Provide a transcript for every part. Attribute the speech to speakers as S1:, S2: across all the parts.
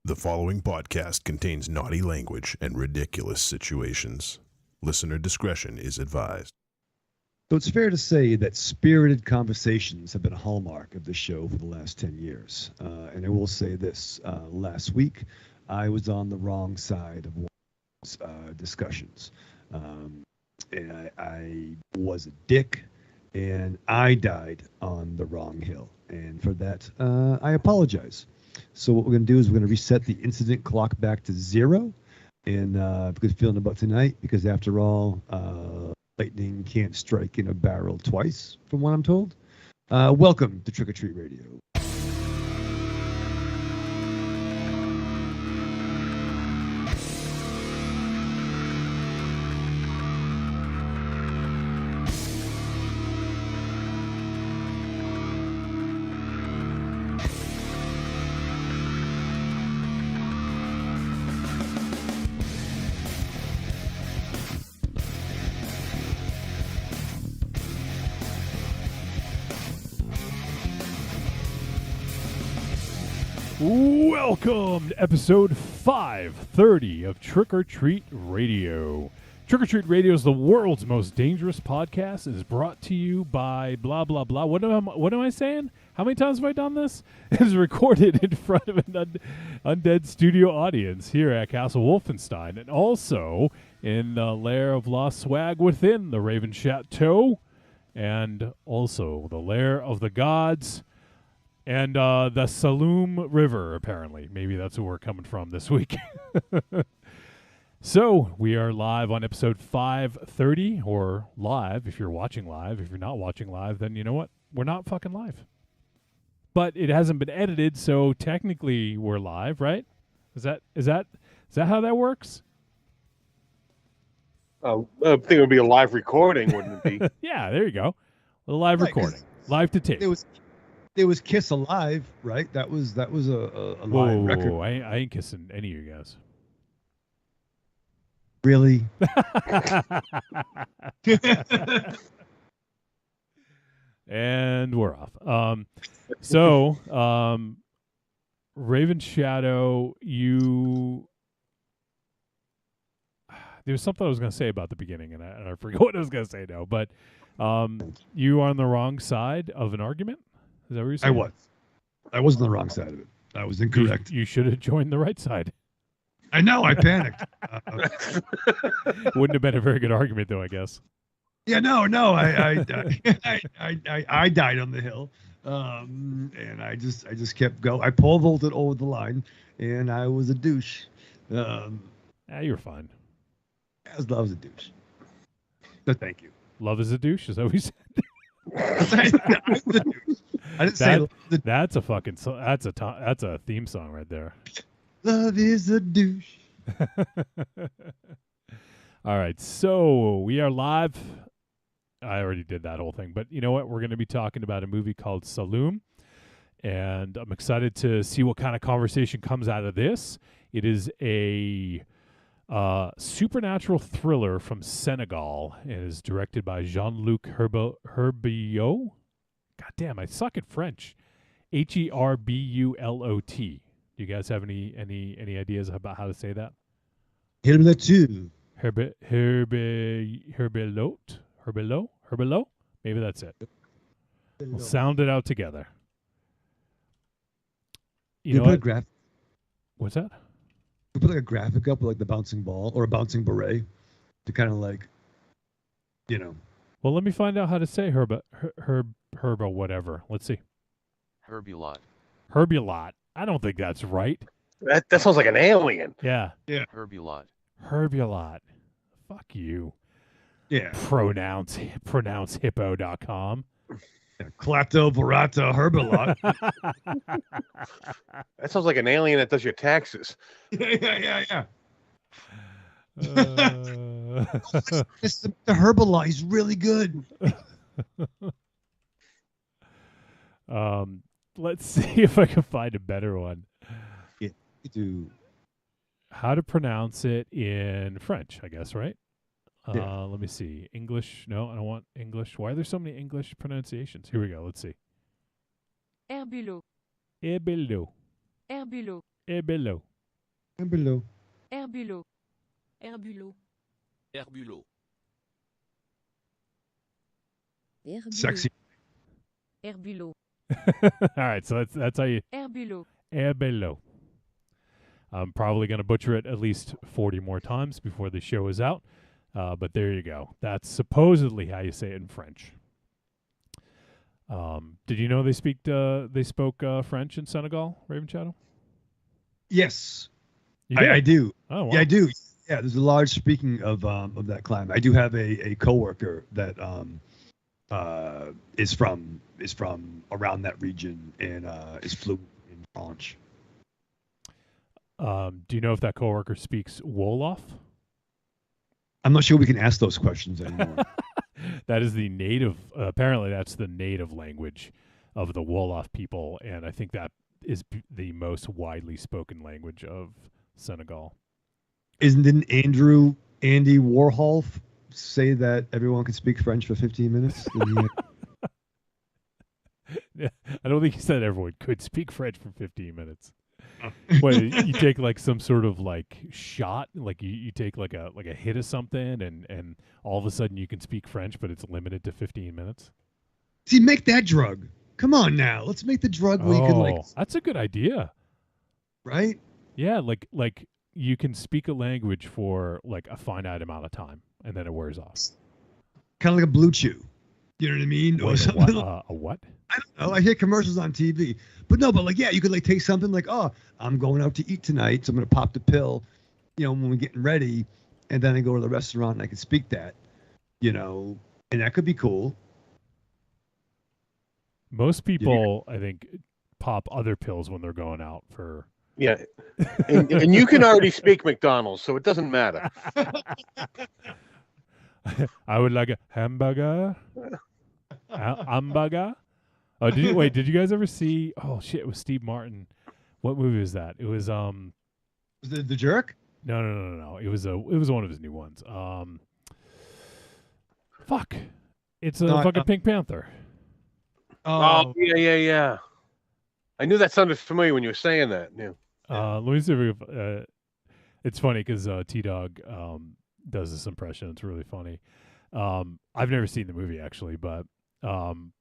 S1: The following podcast contains naughty language and ridiculous situations. Listener discretion is advised.
S2: So it's fair to say that spirited conversations have been a hallmark of the show for the last 10 years. And I will say this, last week, I was on the wrong side of one of those discussions. And I was a dick, and I died on the wrong hill. And for that, I apologize. So what we're going to do is we're going to reset the incident clock back to 0. And I have a good feeling about tonight because, after all, lightning can't strike in a barrel twice, from what I'm told. Welcome to Trick or Treat Radio.
S3: Welcome to episode 530 of Trick or Treat Radio. Trick or Treat Radio is the world's most dangerous podcast. It is brought to you by blah, blah, blah. What am I saying? How many times have I done this? It is recorded in front of an undead studio audience here at Castle Wolfenstein, and also in the lair of Lost Swag within the Raven Chateau, and also the lair of the gods. And the Saloum River, apparently. Maybe that's where we're coming from this week. So, we are live on episode 530, or live if you're watching live. If you're not watching live, then you know what? We're not fucking live. But it hasn't been edited, so technically we're live, right? Is that how that works?
S4: I think it would be a live recording, wouldn't it be?
S3: Yeah, there you go. A live recording. Live to tape.
S2: There was Kiss Alive, right? That was a live record.
S3: Whoa, I ain't kissing any of you guys.
S2: Really?
S3: And we're off. So, Raven Shadow, there's something I was going to say about the beginning, and I forgot what I was going to say now, but you are on the wrong side of an argument? Is that what you're saying?
S2: I was on the wrong side of it. I was incorrect.
S3: You should have joined the right side.
S2: I know. I panicked.
S3: Wouldn't have been a very good argument, though, I guess.
S2: Yeah, no. I died on the hill, and I just kept going. I pole vaulted over the line, and I was a douche.
S3: You're fine.
S2: I was a douche. But thank you.
S3: Love is a douche. Is that what you said?
S2: I didn't say
S3: that's a theme song right there.
S2: Love is a douche.
S3: All right, so we are live. I already did that whole thing, but you know what? We're going to be talking about a movie called Saloum, and I'm excited to see what kind of conversation comes out of this. It is a supernatural thriller from Senegal. It is directed by Jean-Luc Herbulot. God damn, I suck at French. Herbulot. Do you guys have any ideas about how to say that?
S2: Herbulot.
S3: Herbulot? Maybe that's it. We'll sound it out together. You know what? What's that?
S2: We put like a graphic up with like the bouncing ball or a bouncing beret to kind of like, you know.
S3: Well, let me find out how to say herb whatever. Let's see.
S5: Herbulot.
S3: I don't think that's right.
S4: That sounds like an alien.
S3: Yeah.
S5: Herbulot.
S3: Fuck you.
S2: Yeah.
S3: Pronounce hippo.com.
S2: Clato Barata Herbulot.
S4: That sounds like an alien that does your taxes.
S2: Yeah. The Herbulot is really good.
S3: Let's see if I can find a better one.
S2: Yeah, you do.
S3: How to pronounce it in French, I guess, right?
S2: Yeah.
S3: Let me see. English. No, I don't want English. Why are there so many English pronunciations? Here we go. Let's see.
S6: Herbulot.
S3: Herbulot.
S6: Herbulot.
S3: Herbulot.
S2: And below.
S6: Herbulot. Herbulot.
S5: Herbulot.
S6: Herbulot.
S2: Sexy.
S6: Herbulot.
S3: All right, so that's how you
S6: Herbulot.
S3: Herbulot. I'm probably going to butcher it at least 40 more times before the show is out. But there you go. That's supposedly how you say it in French. Did you know they spoke French in Senegal, Raven Shadow?
S2: Yes,
S3: You did?
S2: I do.
S3: Oh, wow.
S2: Yeah, I do. Yeah, there's a large speaking of that climate. I do have a coworker that is from around that region and is fluent in French.
S3: Do you know if that coworker speaks Wolof?
S2: I'm not sure we can ask those questions anymore.
S3: That is the native. Apparently, that's the native language of the Wolof people, and I think that is the most widely spoken language of Senegal.
S2: Didn't Andy Warhol say that everyone could speak French for 15 minutes?
S3: Yeah, I don't think he said everyone could speak French for 15 minutes. What, you take like some sort of like shot, like you take like a hit of something, and all of a sudden you can speak French, but it's limited to 15 minutes.
S2: See, make that drug. Come on now, let's make the drug where you can like.
S3: That's a good idea.
S2: Right?
S3: Yeah, like you can speak a language for like a finite amount of time, and then it wears off.
S2: Kind of like a Blue Chew. You know what I mean? Or
S3: Wait,
S2: something.
S3: a what?
S2: I don't know. I hear commercials on TV, but like, yeah, you could like take something like, oh, I'm going out to eat tonight, so I'm gonna pop the pill, when we're getting ready, and then I go to the restaurant and I can speak that, and that could be cool.
S3: Most people, I think, pop other pills when they're going out for.
S4: Yeah, and you can already speak McDonald's, so it doesn't matter.
S3: I would like a hamburger. Hamburger. Oh, did you guys ever see? Oh shit! It was Steve Martin. What movie was that? It was
S2: Was it The Jerk?
S3: No. It was one of his new ones. Fuck. It's a fucking Pink Panther.
S4: Oh, yeah. I knew that sounded familiar when you were saying that. Yeah.
S3: Let me see if it's funny because T-Dog does this impression. It's really funny. I've never seen the movie actually, but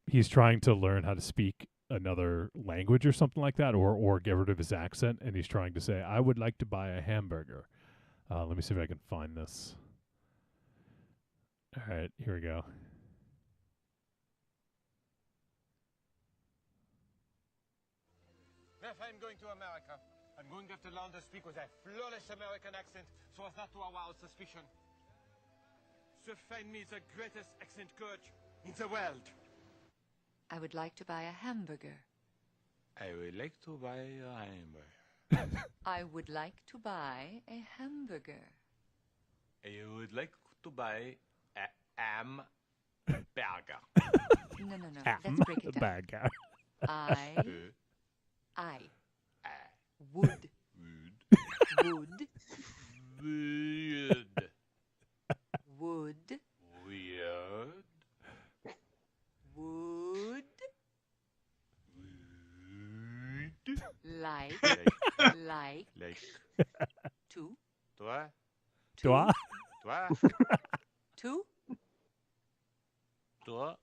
S3: he's trying to learn how to speak another language or something like that, or get rid of his accent, and he's trying to say, "I would like to buy a hamburger." Let me see if I can find this. All right, here we go.
S7: If I'm going to America, I'm going to have to learn to speak with a flawless American accent so as not to arouse suspicion. So find me the greatest accent coach in the world.
S6: I would like to buy a hamburger.
S7: I would like to buy a hamburger.
S6: I would like to buy a hamburger.
S7: I would like to buy a hamburger.
S6: No. Let's break it down.
S3: Bad guy.
S6: I would
S7: Weird.
S6: would like to
S7: Toi?
S3: Toi?
S6: to
S7: Toi?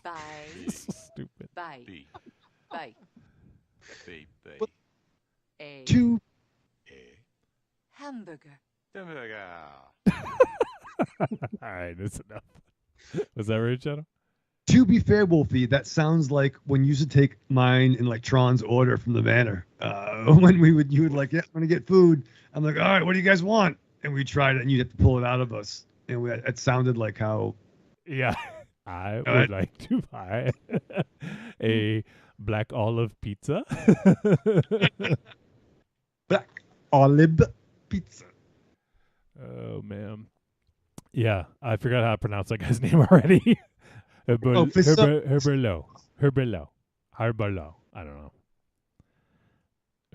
S6: buy
S3: Stupid.
S6: buy
S7: B.
S6: buy
S7: B.
S6: a
S2: Two.
S6: hamburger.
S7: Hamburger.
S3: All right, that's enough. Was that right, Shadow?
S2: To be fair, Wolfie, that sounds like when you used to take mine in like Tron's order from the manor. When you would like, yeah, I'm gonna get food. I'm like, all right, what do you guys want? And we tried it, and you'd have to pull it out of us. And it sounded like how.
S3: Yeah. I would like to buy a black olive pizza.
S2: Black olive pizza.
S3: Oh man. Yeah, I forgot how to pronounce that guy's name already. Herbelo. I don't know.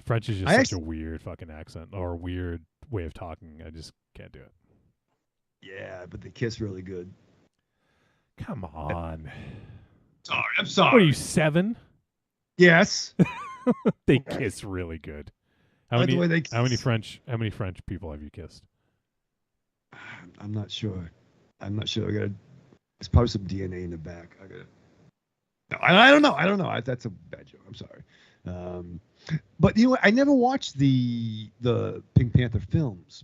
S3: French is just such a weird fucking accent or weird way of talking. I just can't do it.
S2: Yeah, but they kiss really good.
S3: Come on.
S2: I'm sorry.
S3: What are you, 7?
S2: Yes.
S3: They kiss really good. How
S2: like the way
S3: many?
S2: they
S3: How many
S2: kiss.
S3: French people have you kissed?
S2: I'm not sure. I'm not sure. There's probably some DNA in the back. No, I don't know. I don't know. That's a bad joke. I'm sorry. But you know what? I never watched the Pink Panther films.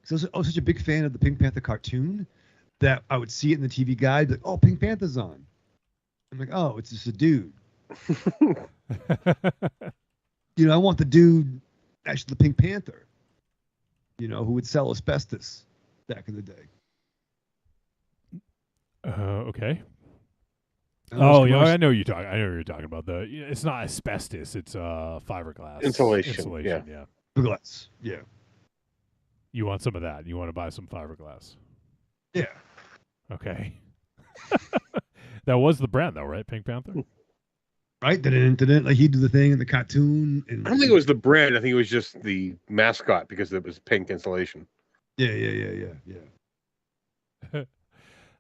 S2: Because I was such a big fan of the Pink Panther cartoon that I would see it in the TV guide. Like, oh, Pink Panther's on. I'm like, oh, it's just a dude. I want the dude, actually the Pink Panther, who would sell asbestos back in the day.
S3: Okay.
S2: And those
S3: Oh, yeah,
S2: commercials-
S3: I know you're talking. I know what you're talking about. It's not asbestos. It's fiberglass
S4: Insulation,
S3: Yeah.
S2: glass. Yeah.
S3: You want some of that? You want to buy some fiberglass?
S2: Yeah.
S3: Okay. That was the brand, though, right? Pink Panther.
S2: Right? Didn't like he do the thing in the cartoon? And
S4: I don't think it was the brand. I think it was just the mascot because it was pink insulation.
S2: Yeah.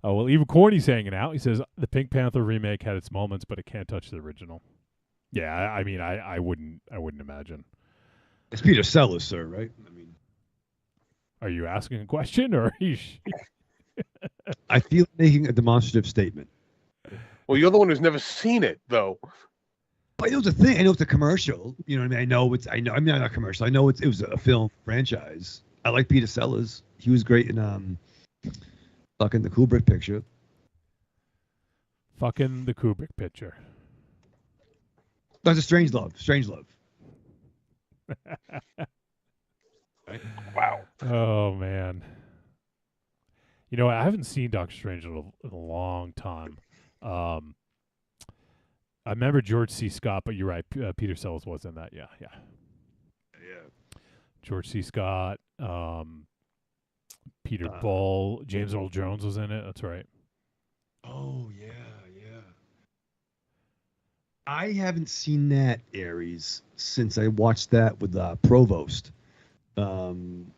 S3: Oh well, even Corny's hanging out. He says the Pink Panther remake had its moments, but it can't touch the original. Yeah, I mean, I wouldn't imagine.
S2: It's Peter Sellers, sir, right? I mean,
S3: Are you asking a question, or are you?
S2: I feel making a demonstrative statement.
S4: Well, you're the one who's never seen it, though.
S2: But it was a thing. I know it's a commercial. You know what I mean? I mean, not a commercial. I know it was a film franchise. I like Peter Sellers. He was great in fucking the Kubrick picture.
S3: Fucking the Kubrick picture.
S2: That's a Strange Love.
S4: Wow.
S3: Oh man. You know what? I haven't seen Doctor Strange in a long time. I remember George C. Scott, but you're right. Peter Sellers was in that. Yeah.
S2: Yeah.
S3: George C. Scott, Peter Bull, James Earl Jones was in it. That's right.
S2: Oh yeah. I haven't seen that Aries since I watched that with Provost. When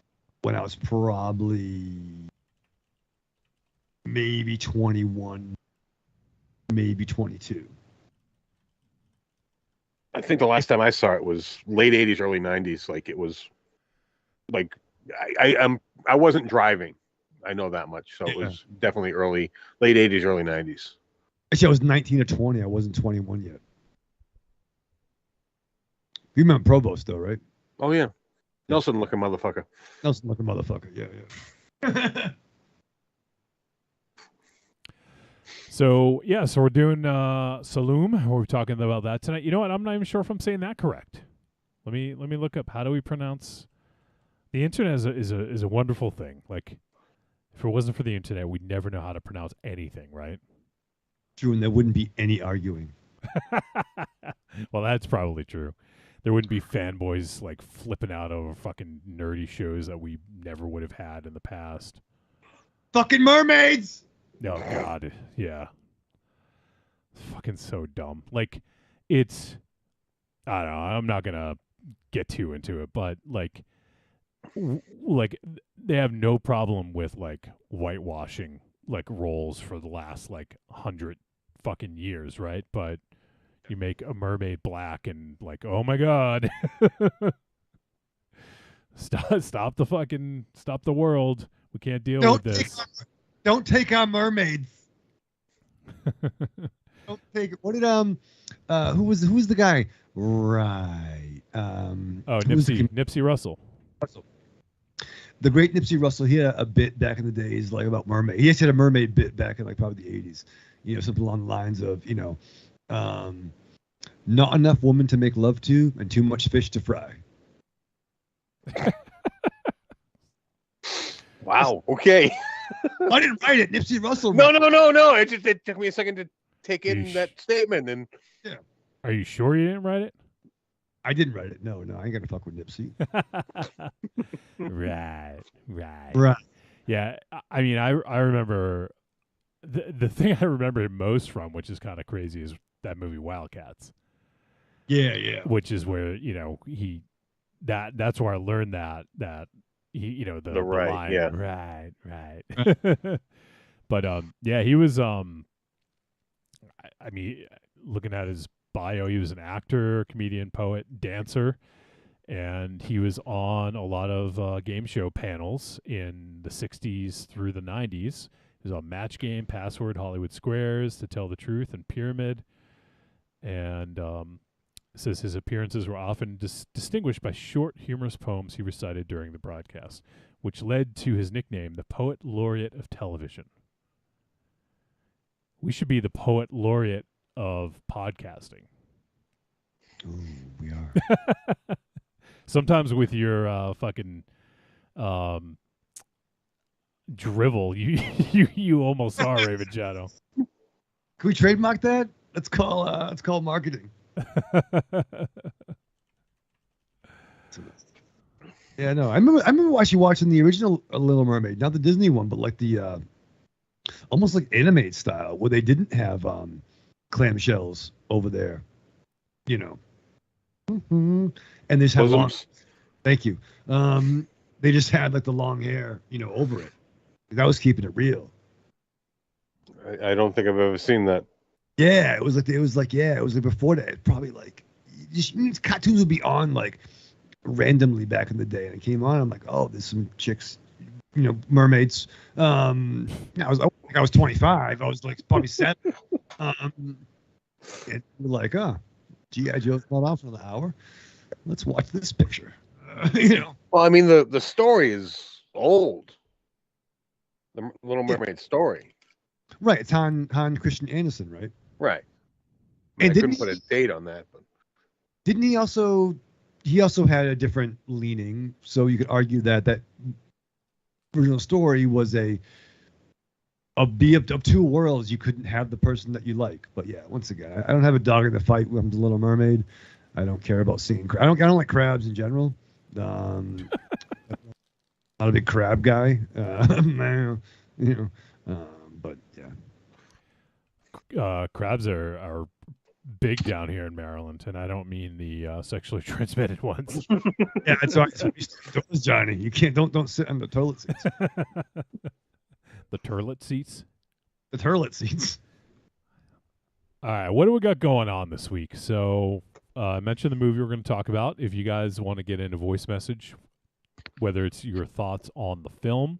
S2: I was probably maybe 21, maybe 22.
S4: I think the last time I saw it was late 80s, early 90s. Like it was like I wasn't driving. I know that much. So it was definitely late 80s, early 90s.
S2: Actually, I was 19 or 20. I wasn't 21 yet. You remember Provost, though, right?
S4: Oh, yeah. Nelson looking motherfucker.
S2: Nelson looking motherfucker. Yeah.
S3: So we're doing Saloum. We're talking about that tonight. You know what? I'm not even sure if I'm saying that correct. Let me look up. How do we pronounce? The internet is a wonderful thing. Like, if it wasn't for the internet, we'd never know how to pronounce anything, right?
S2: True, and there wouldn't be any arguing.
S3: Well, that's probably true. There wouldn't be fanboys like flipping out over fucking nerdy shows that we never would have had in the past.
S2: Fucking mermaids!
S3: Oh God, yeah. It's fucking so dumb. Like, it's, I don't know. I'm not gonna get too into it, but like they have no problem with like whitewashing like roles for the last like 100 fucking years, right? But you make a mermaid black and like, oh my God. Stop the world. We can't deal with this.
S2: Don't take on mermaids. Don't take it. What did who's the guy? Right.
S3: Nipsey Russell.
S2: The great Nipsey Russell. He had a bit back in the days like about mermaid. He actually had a mermaid bit back in like probably the 80s. Something along the lines of, not enough woman to make love to and too much fish to fry.
S4: Wow. Okay.
S2: I didn't write it. Nipsey Russell.
S4: No. It took me a second to take in that statement. And
S3: Are you sure you didn't write it?
S2: I didn't write it. No, I ain't gonna fuck with Nipsey.
S3: Right. Yeah, I mean, I remember the thing I remember him most from, which is kind of crazy, is that movie Wildcats.
S2: Yeah.
S3: Which is where that's where I learned that he the line,
S4: yeah.
S3: right. But he was I mean, looking at his bio, he was an actor, comedian, poet, dancer, and he was on a lot of game show panels in the 60s through the 90s. He was on Match Game, Password, Hollywood Squares, To Tell the Truth, and Pyramid. And says his appearances were often distinguished by short, humorous poems he recited during the broadcast, which led to his nickname, the Poet Laureate of Television. We should be the Poet Laureate of podcasting.
S2: Ooh, we are.
S3: Sometimes with your fucking drivel, you almost are Raven Shadow.
S2: Can we trademark that? Let's call marketing. Yeah, no. I remember actually watching the original Little Mermaid, not the Disney one, but like the almost like animated style, where they didn't have clamshells over there, you know. And they just had long.
S4: Bosoms.
S2: Thank you. They just had like the long hair, over it. That was keeping it real.
S4: I don't think I've ever seen that.
S2: Yeah, it was like before that. Probably like just cartoons would be on like randomly back in the day, and it came on. I'm like, oh, there's some chicks, mermaids. I was 25. I was like probably 7. And we're like, G.I. Joe's not on for another hour. Let's watch this picture.
S4: Well, I mean, the story is old. The Little Mermaid story.
S2: Right, it's Han Christian Andersen, right?
S4: Right.
S2: And
S4: I couldn't put a date on that, but
S2: didn't he also? He also had a different leaning, so you could argue that original story was of two worlds. You couldn't have the person that you like. But yeah, once again, I don't have a dog in the fight when I'm the Little Mermaid. I don't care about seeing. I don't like crabs in general. Not a big crab guy. But yeah.
S3: Crabs are big down here in Maryland, and I don't mean the sexually transmitted ones.
S2: Yeah, that's why Johnny. You can't don't sit on the toilet seats.
S3: The turlet seats.
S2: The toilet seats.
S3: All right, what do we got going on this week? So I mentioned the movie we're going to talk about. If you guys want to get in a voice message, whether it's your thoughts on the film,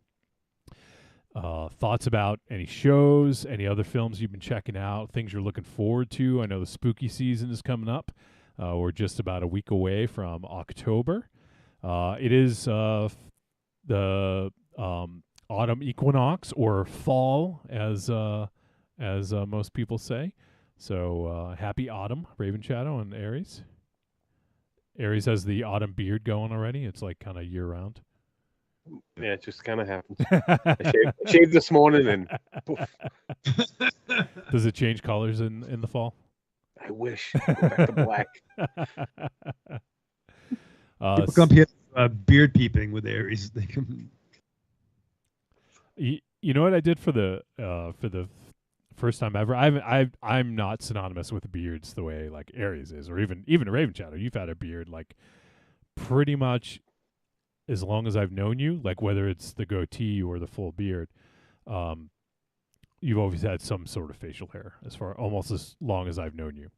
S3: thoughts about any shows, any other films you've been checking out, things you're looking forward to. I know the spooky season is coming up. We're just about a week away from October. It is the autumn equinox, or fall, as most people say. So happy autumn, Raven Shadow and Aries. Aries has the autumn beard going already. It's like kind of year round.
S4: yeah, it just kind of happens. I shaved this morning, and poof.
S3: Does it change colors in the fall?
S4: I wish. Go back to black.
S2: People come here beard peeping with Aries. They come.
S3: You know what I did for the first time ever? I'm not synonymous with beards the way like Aries is, or even Raven Shadow. You've had a beard like pretty much as long as I've known you, like whether it's the goatee or the full beard. You've always had some sort of facial hair almost as long as I've known you.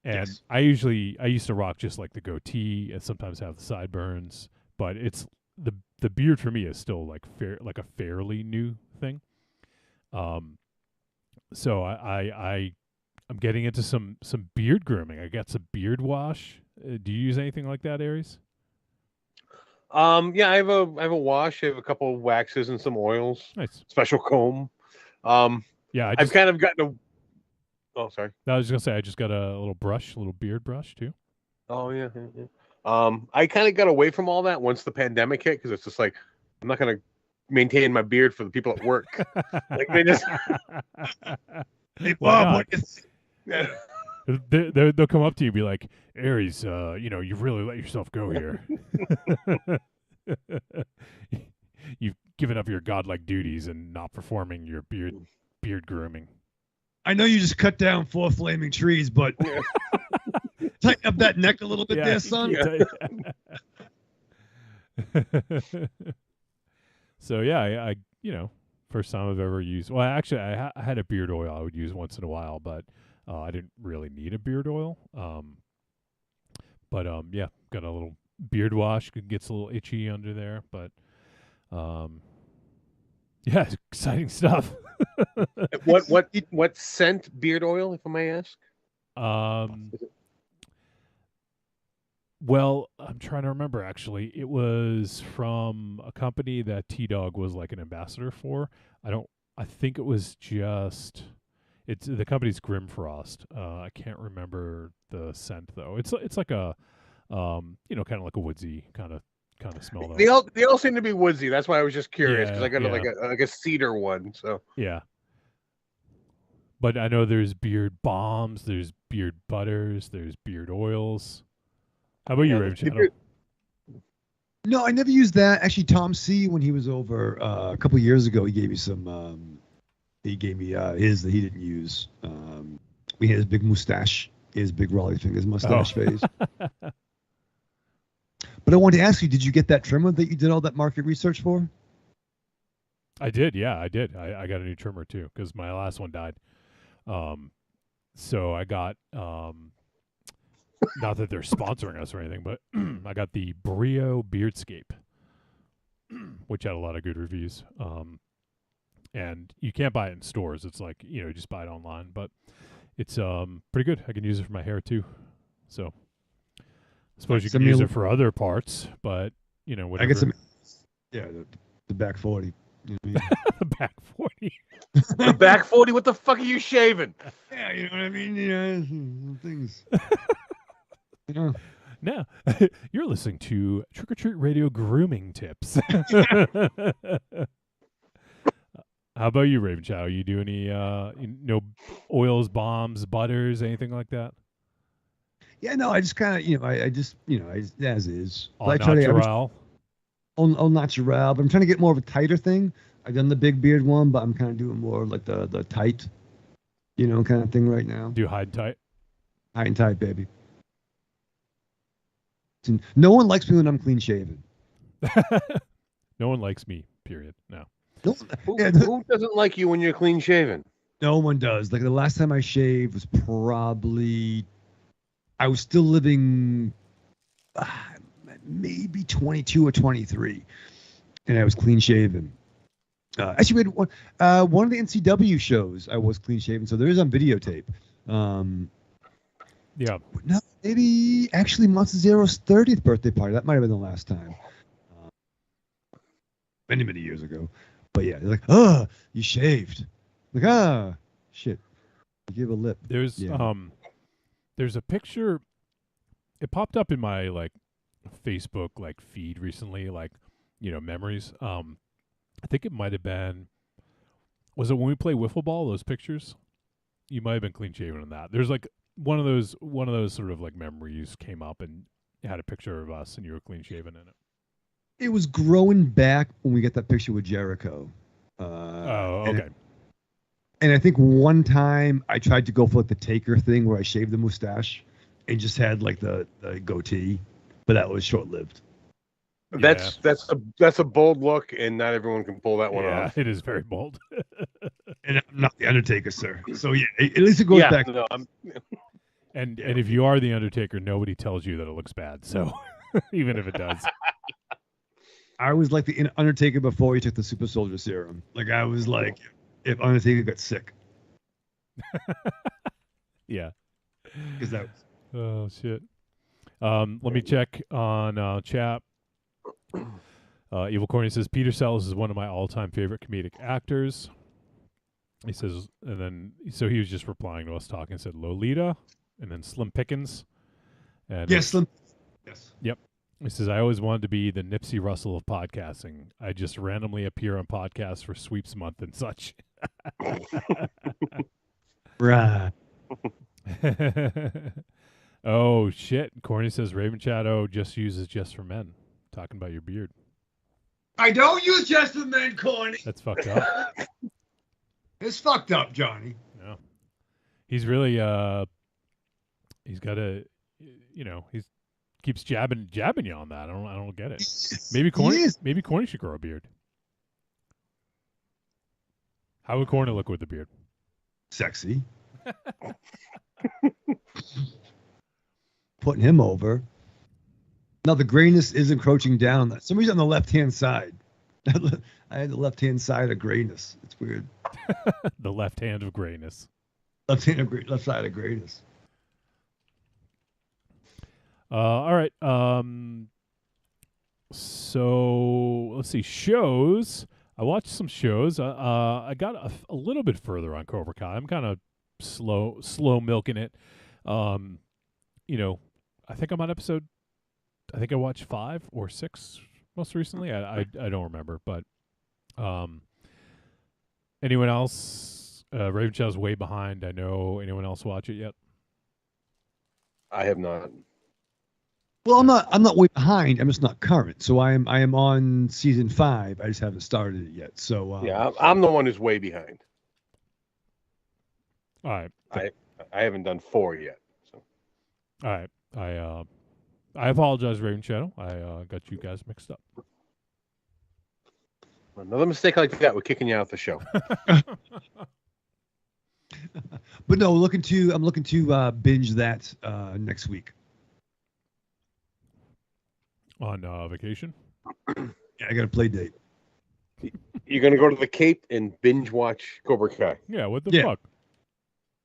S3: And
S2: Yes.
S3: I used to rock just like the goatee and sometimes have the sideburns, but it's the beard for me is still like a fairly new thing. So I'm getting into some beard grooming. I got some beard wash. Do you use anything like that, Aries?
S4: Yeah, I have a wash. I have a couple of waxes and some oils.
S3: Nice.
S4: Special comb.
S3: Yeah,
S4: I've kind of gotten a. Oh, sorry.
S3: I was gonna say I just got a little beard brush too.
S4: Oh yeah. I kind of got away from all that once the pandemic hit, because it's just like I'm not gonna maintain my beard for the people at work. Like they just.
S2: Hey,
S3: Why
S2: Bob,
S3: not?
S4: Yeah.
S3: They'll come up to you and be like, Aries, you really let yourself go here. You've given up your godlike duties and not performing your beard grooming.
S2: I know you just cut down 4 flaming trees, but tighten up that neck a little bit there, son.
S3: So yeah, I first time I've ever used. Well, actually, I had a beard oil I would use once in a while, but I didn't really need a beard oil. But yeah, got a little beard wash gets a little itchy under there, but yeah, it's exciting stuff.
S4: What scent beard oil, if I may ask?
S3: Well, I'm trying to remember. Actually, it was from a company that T-Dog was like an ambassador for. I think it was just. It's the company's Grimfrost. I can't remember the scent though. It's like a, kind of like a woodsy kind of smell though.
S4: They all seem to be woodsy. That's why I was just curious because
S3: Yeah,
S4: I got
S3: yeah.
S4: like a cedar one. So
S3: Yeah. But I know there's beard balms, there's beard butters, there's beard oils. How about you,
S4: Yeah,
S3: Raven
S4: the
S3: Shadow?
S4: beard-
S2: No, I never used that. Actually, Tom C, when he was over a couple years ago, he gave me some. He gave me his that he didn't use. We had his big mustache, his big Raleigh fingers mustache phase. But I wanted to ask you, did you get that trimmer that you did all that market research for?
S3: I did, yeah, I did. I got a new trimmer too because my last one died. So I got not that they're sponsoring us or anything, but I got the Brio Beardscape, which had a lot of good reviews. And you can't buy it in stores. It's like, just buy it online, but it's pretty good. I can use it for my hair too. So I suppose you can use it for other parts, but whatever.
S2: I get some. Yeah, the back 40. You know what I mean?
S3: The back 40.
S4: the back 40. What the fuck are you shaving?
S2: Yeah, you know what I mean. Things.
S3: Now, you're listening to Trick or Treat Radio grooming tips. How about you, Raven Chow? You do any oils, bombs, butters, anything like that?
S2: Yeah, no, I just kind of, I just, as is.
S3: All
S2: I try
S3: natural.
S2: All natural, but I'm trying to get more of a tighter thing. I've done the big beard one, but I'm kind of doing more like the tight, kind of thing right now.
S3: Do hide and tight?
S2: Hide and tight, baby. No one likes me when I'm clean shaven.
S3: No one likes me, period. No.
S4: Who doesn't like you when you're clean shaven?
S2: No one does. Like the last time I shaved was probably, I was still living maybe 22 or 23, and I was clean shaven. Actually, we had one of the NCW shows I was clean shaven, so there is on videotape.
S3: Yeah.
S2: No, maybe actually Monster Zero's 30th birthday party. That might have been the last time. Many years ago. But yeah, they're like, oh, you shaved. Like, shit. You give a lip.
S3: There's a picture. It popped up in my Facebook feed recently, memories. I think it might have been. Was it when we play wiffle ball? Those pictures. You might have been clean shaven on that. There's one of those sort of memories came up and it had a picture of us and you were clean shaven in it.
S2: It was growing back when we got that picture with Jericho.
S3: Okay.
S2: And I think one time I tried to go for the Taker thing where I shaved the mustache and just had the goatee, but that was short lived.
S4: That's a bold look, and not everyone can pull that one off.
S3: It is very bold.
S2: And I'm not the Undertaker, sir. So yeah, at least it goes back.
S4: No,
S3: and if you are the Undertaker, nobody tells you that it looks bad. So even if it does.
S2: I was like the Undertaker before he took the Super Soldier Serum. I was like, if Undertaker got sick.
S3: Yeah.
S2: Because that was...
S3: Oh, shit. Let me check on chat. Evil Corny says, Peter Sellers is one of my all-time favorite comedic actors. He says, and then, so he was just replying to us talking and said, Lolita, and then Slim Pickens. And
S2: yes, Slim. Yes.
S3: Yep. He says, I always wanted to be the Nipsey Russell of podcasting. I just randomly appear on podcasts for sweeps month and such.
S2: Right.
S3: Oh, shit. Corny says, Raven Shadow just uses Just for Men. Talking about your beard.
S2: I don't use Just for Men, Corny.
S3: That's fucked up.
S2: It's fucked up, Johnny.
S3: No. He's really, he's got a, he's keeps jabbing you on that. I don't get it. Maybe Corny should grow a beard. How would Corny look with the beard?
S2: Sexy. Putting him over. No, the grayness is encroaching down. For some reason on the left-hand side. I had the left-hand side of grayness. It's weird.
S3: The left hand of grayness.
S2: Left side of grayness.
S3: All right. So let's see. Shows. I watched some shows. I got a little bit further on Cobra Kai. I'm kind of slow milking it. You know, I think I'm on episode. I think I watched 5 or 6 most recently. I don't remember, but anyone else? Raven Shadow's way behind. I know. Anyone else watch it yet?
S4: I have not.
S2: Well, I'm not way behind. I'm just not current. So I am on season 5. I just haven't started it yet. So
S4: Yeah, I'm the one who's way behind.
S3: All right.
S4: I haven't done 4 yet. So.
S3: All right. I apologize, Raven Shadow. I got you guys mixed up.
S4: Another mistake like that, we're kicking you out the show.
S2: But no, I'm looking to binge that next week.
S3: On vacation?
S2: Yeah, I got a play date.
S4: You're gonna go to the Cape and binge watch Cobra Kai.
S3: Yeah, what the fuck?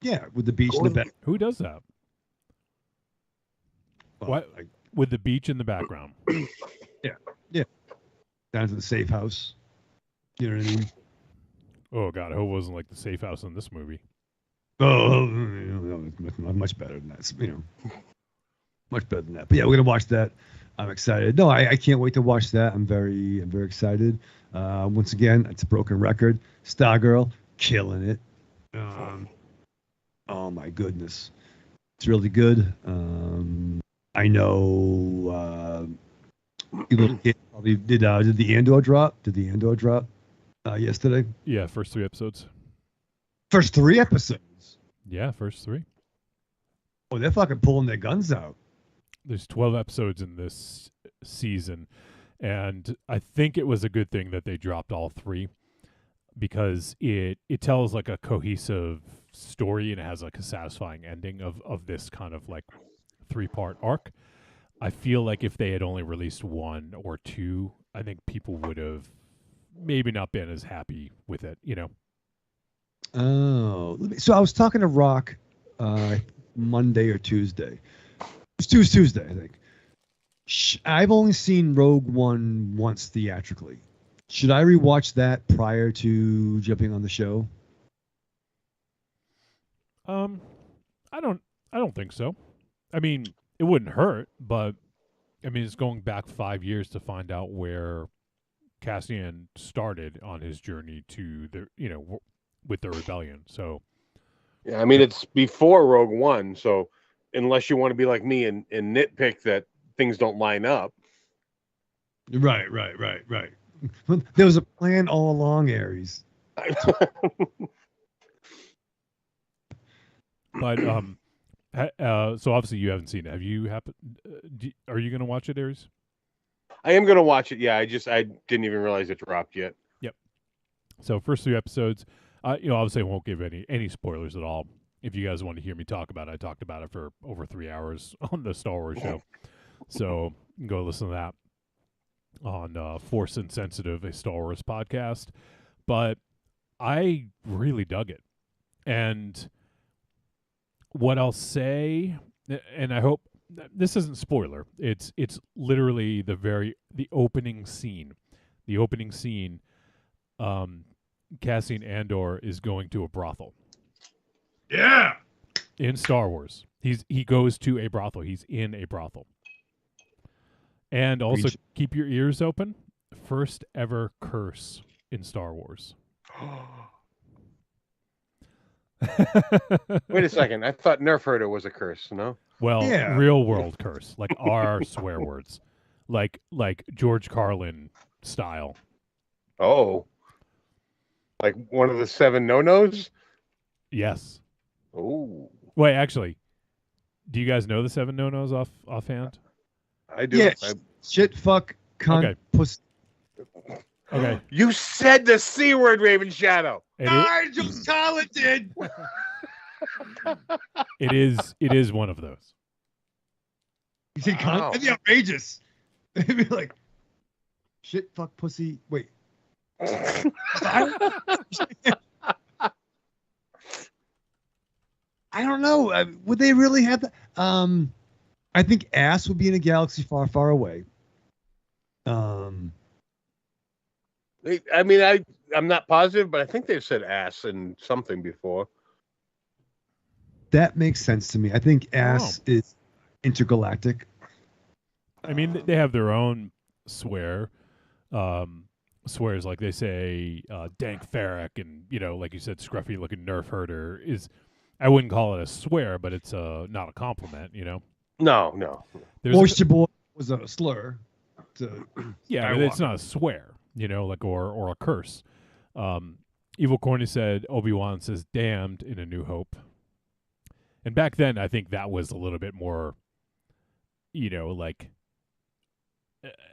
S2: Yeah, with the beach in the back.
S3: Who does that?
S2: Well,
S3: What? With the beach in the background.
S2: Yeah. Down to the safe house. You know what I mean?
S3: Oh, God. I hope it wasn't like the safe house in this movie.
S2: Oh, much better than that. Much better than that. But yeah, we're gonna watch that. I'm excited. No, I can't wait to watch that. I'm very excited. Once again, it's a broken record. Stargirl killing it. Oh my goodness, it's really good. I know. Probably did the Andor drop? Did the Andor drop yesterday?
S3: Yeah, first 3 episodes.
S2: First 3 episodes.
S3: Yeah, first 3.
S2: Oh, they're fucking pulling their guns out.
S3: There's 12 episodes in this season, and I think it was a good thing that they dropped all 3 because it tells like a cohesive story and it has like a satisfying ending of this kind of like 3-part arc. I feel like if they had only released 1 or 2, I think people would have maybe not been as happy with it, you know?
S2: Oh, so I was talking to Rock Monday or Tuesday. It was Tuesday, I think. I've only seen Rogue One once theatrically. Should I rewatch that prior to jumping on the show?
S3: I don't think so. I mean, it wouldn't hurt, but I mean, it's going back 5 years to find out where Cassian started on his journey to with the rebellion. So,
S4: yeah, I mean, it's before Rogue One, so unless you want to be like me and nitpick that things don't line up.
S2: Right. There was a plan all along, Ares.
S3: but so obviously you haven't seen it. Have you are you going to watch it, Aries?
S4: I am going to watch it. Yeah, I didn't even realize it dropped yet.
S3: Yep. So first 3 episodes. Obviously I won't give any spoilers at all. If you guys want to hear me talk about it, I talked about it for over 3 hours on the Star Wars show. So you can go listen to that on Force Insensitive, a Star Wars podcast. But I really dug it. And what I'll say, and I hope this isn't spoiler, it's literally the opening scene. The opening scene, Cassian Andor is going to a brothel.
S2: Yeah.
S3: In Star Wars. He goes to a brothel. He's in a brothel. And also keep your ears open. First ever curse in Star Wars.
S4: Wait a second. I thought Nerf herder was a curse, no?
S3: Well,
S2: Yeah.
S3: real world curse. Like our swear words. Like George Carlin style.
S4: Oh. Like one of the 7 no-nos?
S3: Yes.
S4: Oh.
S3: Wait, actually, do you guys know the 7 no-nos offhand?
S4: I do.
S2: Yeah. Shit, fuck, cunt,
S3: Okay.
S2: puss.
S3: Okay.
S4: You said the C word, Raven Shadow.
S2: Just Colin did.
S3: It is one of those.
S2: You said cunt?
S4: Wow.
S2: That'd be outrageous. They'd be like, shit, fuck, pussy. Wait. I don't know. Would they really have that? I think ass would be in a galaxy far, far away.
S4: I mean, I'm not positive, but I think they've said ass in something before.
S2: That makes sense to me. I think ass is intergalactic.
S3: I mean, they have their own swears, like they say, dank Farrak, and like you said, scruffy looking nerf herder is. I wouldn't call it a swear, but it's not a compliment.
S4: No.
S2: Moisture boy was a slur.
S3: Yeah, but it's not a swear. Like or a curse. Evil Corny said Obi-Wan says damned in A New Hope. And back then, I think that was a little bit more, like,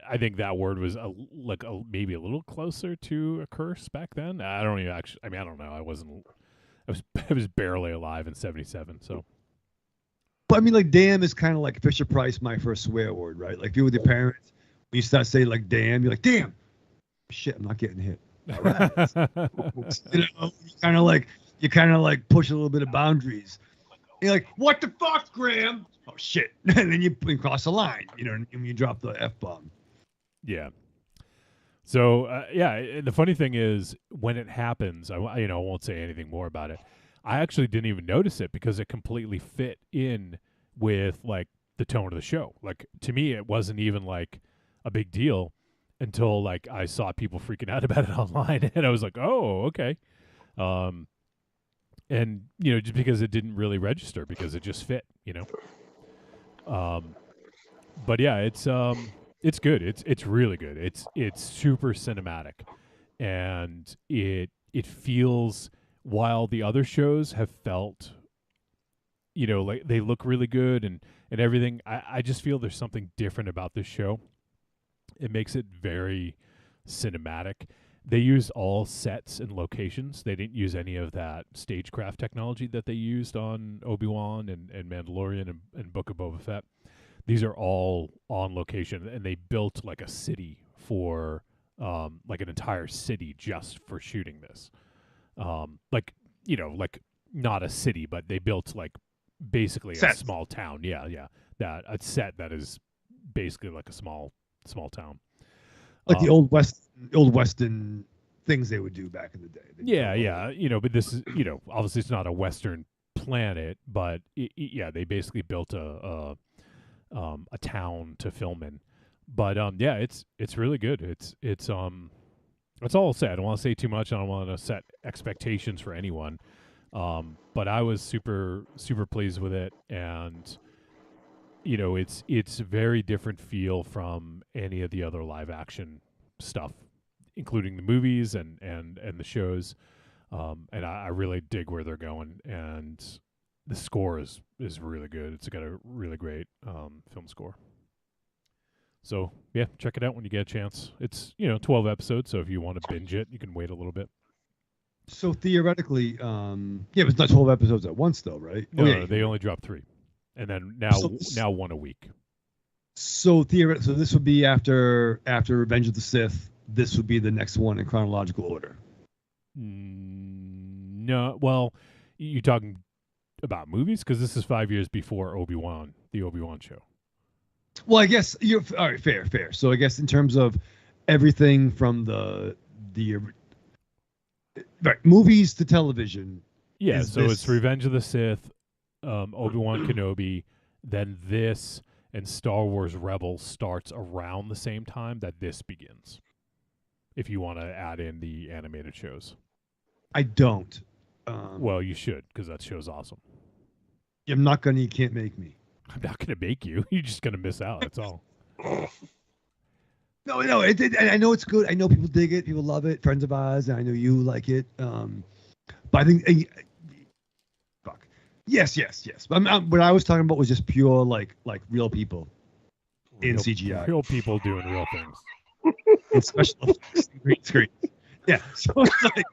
S3: I think that word was maybe a little closer to a curse back then. I don't even actually, I don't know. I was barely alive in 77. So,
S2: but I mean, like, damn is kind of like Fisher Price, my first swear word, right? Like, if you're with your parents, when you start saying like damn, you're like, damn, shit, I'm not getting hit. All right. You kind of like push a little bit of boundaries. You're like, what the fuck, Graham? Oh shit! And then you cross the line, and you drop the F-bomb.
S3: Yeah. So the funny thing is, when it happens, I won't say anything more about it. I actually didn't even notice it because it completely fit in with like the tone of the show. Like, to me, it wasn't even like a big deal until like I saw people freaking out about it online, and I was like, oh, okay. And just because it didn't really register because it just fit, but yeah, it's good. It's really good. It's super cinematic, and it feels, while the other shows have felt, like they look really good and everything. I just feel there's something different about this show. It makes it very cinematic. They used all sets and locations. They didn't use any of that stagecraft technology that they used on Obi-Wan and Mandalorian and Book of Boba Fett. These are all on location, and they built like a city for, like an entire city just for shooting this. Like not a city, but they built like basically a small town. Yeah. That a set that is basically like a small town.
S2: Like the old Western things they would do back in the day.
S3: But this is, obviously it's not a Western planet, but they basically built a town to film in. But it's really good. It's that's all I'll say. I don't want to say too much. I don't want to set expectations for anyone. But I was super pleased with it, and it's a very different feel from any of the other live action stuff, including the movies and the shows. And I really dig where they're going, and the score is really good. It's got a really great film score. So yeah, check it out when you get a chance. It's 12 episodes, so if you want to binge it, you can wait a little bit.
S2: So theoretically, it's not 12 episodes at once, though, right?
S3: No, they only dropped 3. And then now one a week.
S2: So theoretically, so this would be after Revenge of the Sith. This would be the next one in chronological order.
S3: No, well, you talking about movies, because this is 5 years before Obi-Wan, the Obi-Wan show.
S2: Well, I guess you're all right. Fair. So I guess in terms of everything from the right, movies to television.
S3: Yeah, so it's Revenge of the Sith, Obi-Wan Kenobi, then this, and Star Wars Rebels starts around the same time that this begins. If you want to add in the animated shows.
S2: I don't.
S3: Well, you should, because that show's awesome.
S2: I'm not gonna. You can't make me.
S3: I'm not gonna make you. You're just gonna miss out. That's all.
S2: No. I know it's good. I know people dig it. People love it. Friends of ours, and I know you like it. But I think, fuck. Yes. But what I was talking about was just pure like real people in CGI.
S3: Real people doing real things.
S2: In special effects, green screen. Yeah. So it's like,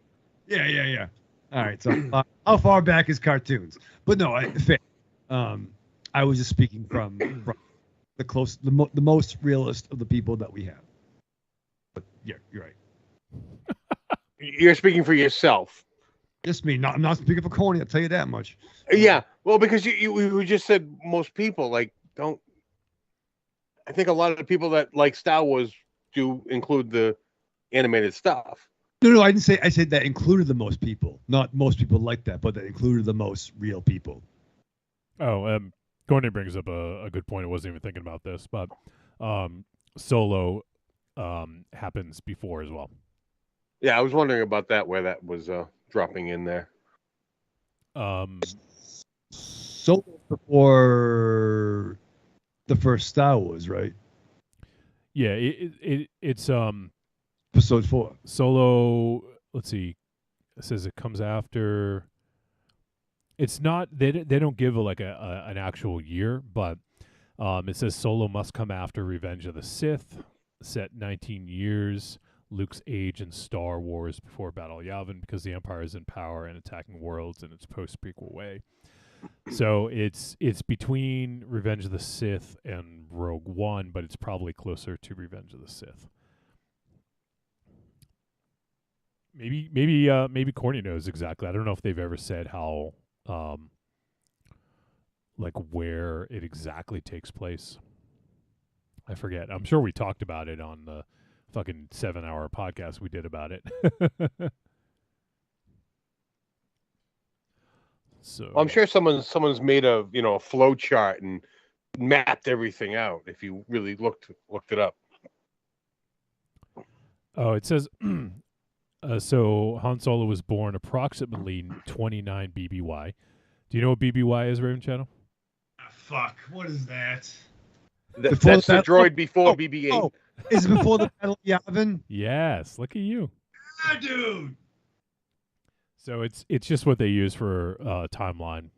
S2: yeah. All right. So how far back is cartoons? But no, fair. I was just speaking from the most realist of the people that we have. But yeah, you're right.
S4: You're speaking for yourself.
S2: Just me. I'm not speaking for Coney. I'll tell you that much.
S4: Yeah, well, because you just said most people don't. I think a lot of the people that like Star Wars do include the animated stuff.
S2: No, I didn't say. I said that included the most people. Not most people like that, but that included the most real people.
S3: Oh, Courtney brings up a good point. I wasn't even thinking about this, but Solo happens before as well.
S4: Yeah, I was wondering about that, where that was dropping in there.
S2: So before the first Star Wars, right?
S3: Yeah, it's
S2: Episode 4.
S3: Solo. Let's see. It says it comes after. It's not. They don't give an actual year, but it says Solo must come after Revenge of the Sith, set 19 years. Luke's age in Star Wars before Battle of Yavin, because the Empire is in power and attacking worlds in its post-prequel way. So it's between Revenge of the Sith and Rogue One, but it's probably closer to Revenge of the Sith. Maybe Corny knows exactly. I don't know if they've ever said how, where it exactly takes place. I forget. I'm sure we talked about it on the fucking 7-hour podcast we did about it. So
S4: I'm sure someone's made a flow chart and mapped everything out. If you really looked it up.
S3: Oh, it says so Han Solo was born approximately 29 BBY. Do you know what BBY is, Raven Channel?
S2: Fuck. What is that?
S4: That's the droid before BB-8.
S2: Oh, is it before the Battle of Yavin?
S3: Yes. Look at you.
S2: Dude.
S3: So it's just what they use for timeline,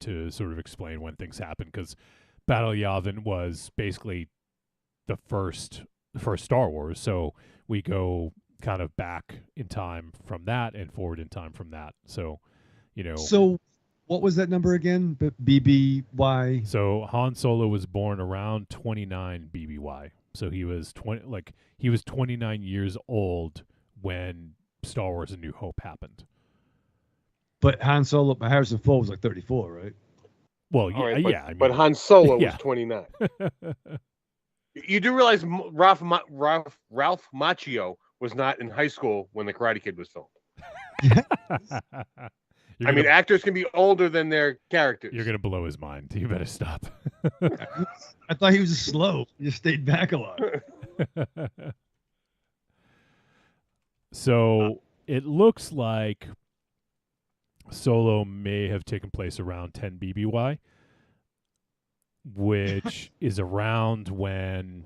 S3: to sort of explain when things happen, because Battle of Yavin was basically the first Star Wars. So we go kind of back in time from that and forward in time from that. So,
S2: So what was that number again? BBY.
S3: So Han Solo was born around 29 BBY. So he was 29 years old when Star Wars: A New Hope happened.
S2: But Harrison Ford was like 34, right?
S3: Well,
S4: Right,
S3: yeah.
S4: But Han Solo
S3: yeah.
S4: was 29. You do realize Ralph Macchio was not in high school when The Karate Kid was filmed. Actors can be older than their characters.
S3: You're gonna blow his mind. You better stop.
S2: I thought he was just slow. He just stayed back a lot.
S3: So it looks like Solo may have taken place around 10 BBY, which is around when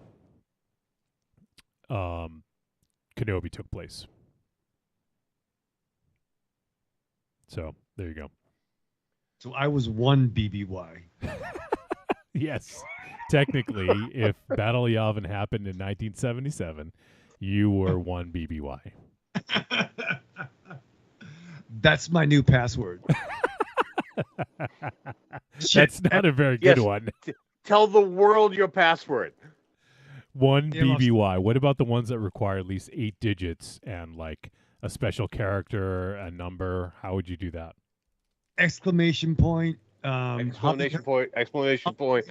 S3: Kenobi took place. So there you go.
S2: So I was 1 BBY.
S3: Yes. Technically, if Battle of Yavin happened in 1977, you were 1 BBY.
S2: That's my new password.
S3: That's not a very good one.
S4: Tell the world your password.
S3: 1 BBY. What about the ones that require at least 8 digits and like a special character, a number? How would you do that?
S2: Exclamation point.
S4: Explanation point.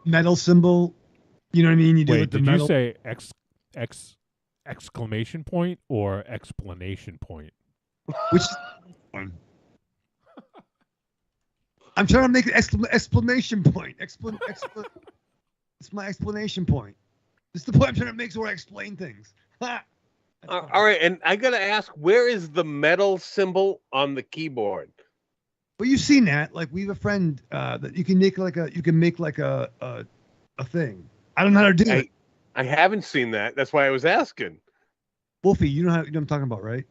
S2: Metal symbol. You know what I mean? You do
S3: Wait,
S2: with the
S3: did
S2: metal.
S3: you say exclamation point or explanation point?
S2: Which one? I'm trying to make an exclamation point. It's my explanation point. It's the point I'm trying to make, so I explain things.
S4: All right, and I gotta ask, where is the metal symbol on the keyboard?
S2: Well, you've seen that. Like, we have a friend that you can make like a thing. I don't know how to do it.
S4: I haven't seen that. That's why I was asking.
S2: Wolfie, you know what I'm talking about, right?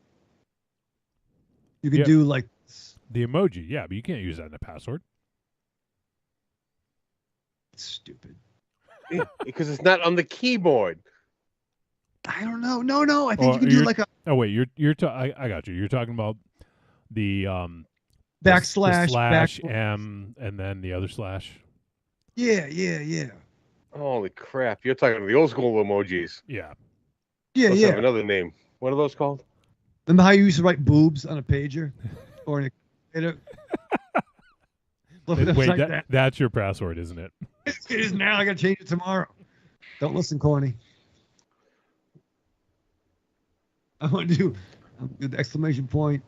S2: You can do like
S3: the emoji, yeah, but you can't use that in a password.
S2: It's stupid.
S4: Because it's not on the keyboard.
S2: I don't know. No. I think you can do like a.
S3: Oh wait, I got you. You're talking about the
S2: backslash
S3: the slash M and then the other slash.
S2: Yeah.
S4: Holy crap! You're talking the old school emojis.
S3: Yeah.
S2: Yeah,
S4: Let's
S2: yeah.
S4: have another name. What are those called?
S2: Remember how you used to write boobs on a pager or in a flip it
S3: Wait,
S2: upside down?
S3: that's your password, isn't it?
S2: It is now. I got to change it tomorrow. Don't listen, corny. I want to do the exclamation point.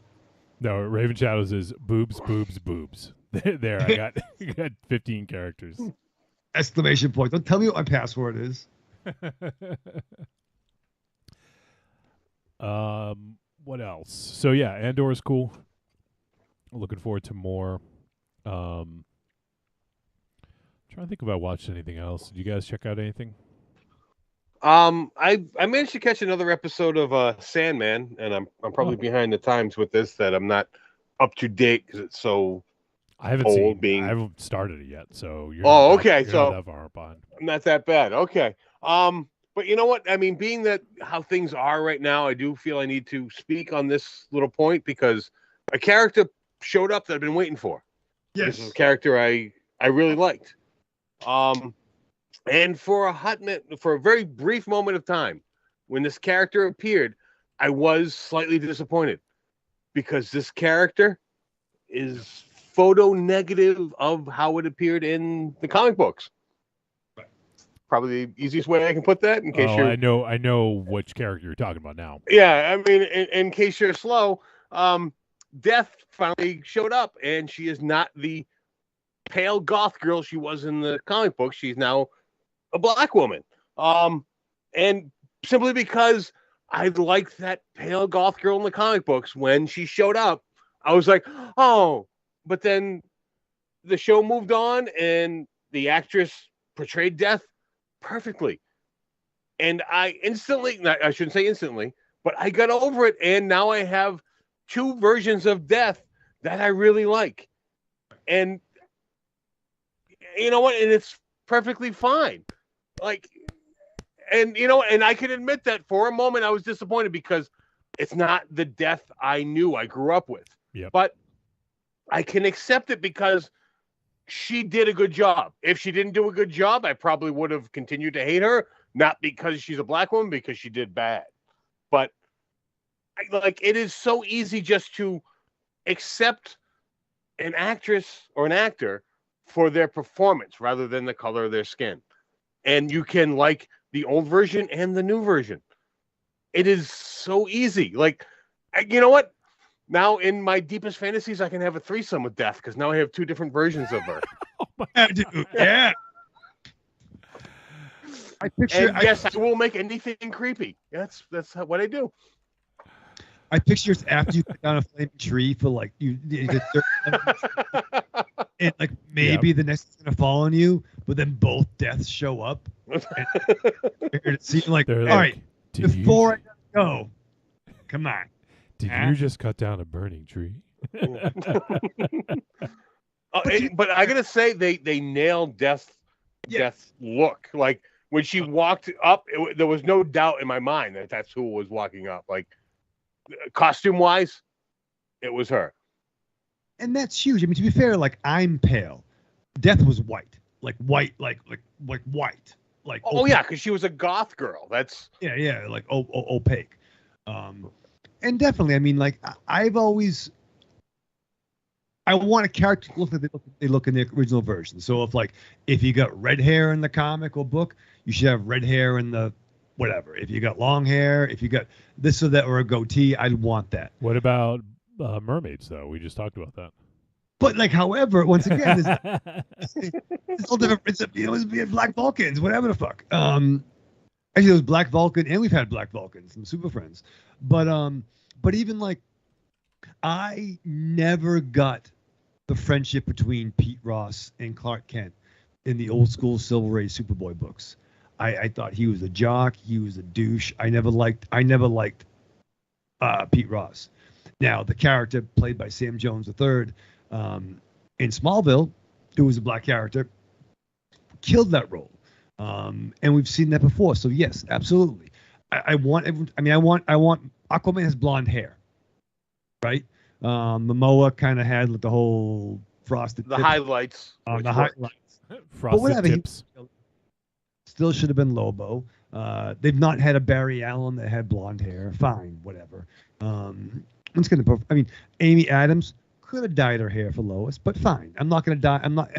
S3: No, Raven Shadows is boobs, boobs, boobs. There, I got 15 characters.
S2: Exclamation point. Don't tell me what my password is.
S3: What else? So yeah, Andor is cool. Looking forward to more. Trying to think if I watched anything else. Did you guys check out anything?
S4: I managed to catch another episode of Sandman, and I'm probably behind the times with this, that I'm not up to date because it's so
S3: I haven't
S4: old.
S3: seen. I haven't started it yet, so you're.
S4: Oh,
S3: not
S4: okay.
S3: You're
S4: So
S3: not that far behind.
S4: not that bad. Okay. But you know what? I mean, being that how things are right now, I do feel I need to speak on this little point because a character showed up that I've been waiting for. This is a character I really liked. And for a very brief moment of time, when this character appeared, I was slightly disappointed because this character is photo negative of how it appeared in the comic books. Probably the easiest way I can put that. In case
S3: I know which character you're talking about now.
S4: Yeah, I mean, in case you're slow, Death finally showed up, and she is not the pale goth girl she was in the comic book. She's now a black woman. And simply because I liked that pale goth girl in the comic books, when she showed up, I was like, oh. But then the show moved on, and the actress portrayed Death perfectly. And I shouldn't say instantly, but I got over it, and now I have two versions of Death that I really like. And you know what? And it's perfectly fine. And I can admit that for a moment I was disappointed because it's not the Death I knew, I grew up with.
S3: Yep.
S4: But I can accept it because she did a good job. If she didn't do a good job, I probably would have continued to hate her, not because she's a black woman, because she did bad. But it is so easy just to accept an actress or an actor for their performance rather than the color of their skin. And you can like the old version and the new version. It is so easy. You know what? Now, in my deepest fantasies, I can have a threesome with Death because now I have two different versions of her.
S2: Dude, yeah. I
S4: will make anything creepy. That's what I do.
S2: I picture it's after you cut down a flaming tree for you get and maybe the next one's gonna fall on you, but then both deaths show up. And it seems like, all right, before I go, come on.
S3: Did you just cut down a burning tree?
S4: But I gotta say, they nailed Death's look. Like when she walked up, there was no doubt in my mind that that's who was walking up. Like costume wise, it was her.
S2: And that's huge. I mean, to be fair, I'm pale. Death was white, like white.
S4: Yeah, because she was a goth girl. That's
S2: opaque. And definitely, I mean, I want a character to look like they look in the original version. So if you got red hair in the comic or book, you should have red hair in the whatever. If you got long hair, if you got this or that or a goatee, I'd want that.
S3: What about mermaids, though? We just talked about that.
S2: But however, once again, it's all different. It was Black Vulcans, whatever the fuck. Actually, it was Black Vulcan, and we've had Black Vulcans, some Super Friends. But even I never got the friendship between Pete Ross and Clark Kent in the old school Silver Age Superboy books. I thought he was a jock. He was a douche. I never liked Pete Ross. Now, the character played by Sam Jones III in Smallville, who was a black character, killed that role. And we've seen that before. So yes, absolutely. I want Aquaman has blonde hair, right? Momoa kind of had the whole frosted
S4: highlights.
S2: The highlights.
S3: Frosted tips.
S2: Still should have been Lobo. They've not had a Barry Allen that had blonde hair. Fine, whatever. It's gonna. I mean, Amy Adams could have dyed her hair for Lois, but fine. I'm not gonna die. I'm not.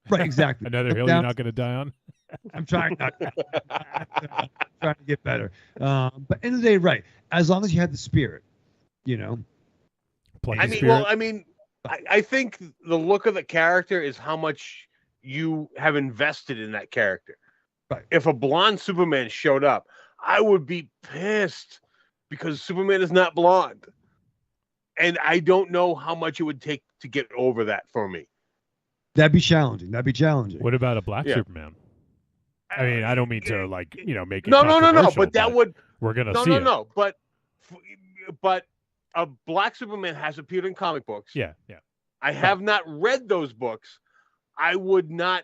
S2: Right, exactly.
S3: Another hill you're not going to die on.
S2: I'm trying not. Trying to get better. But end of the day, right? As long as you have the spirit, you know.
S3: Plucky
S4: I mean,
S3: spirit.
S4: well, I mean, I think the look of the character is how much you have invested in that character.
S2: Right.
S4: If a blonde Superman showed up, I would be pissed because Superman is not blonde. And I don't know how much it would take to get over that for me.
S2: That'd be challenging.
S3: What about a black
S4: Yeah.
S3: Superman? I mean, I don't mean to make it
S4: No.
S3: controversial,
S4: But that would
S3: we're gonna
S4: no,
S3: see
S4: no,
S3: it.
S4: no. But a black Superman has appeared in comic books.
S3: Yeah.
S4: I have not read those books. I would not.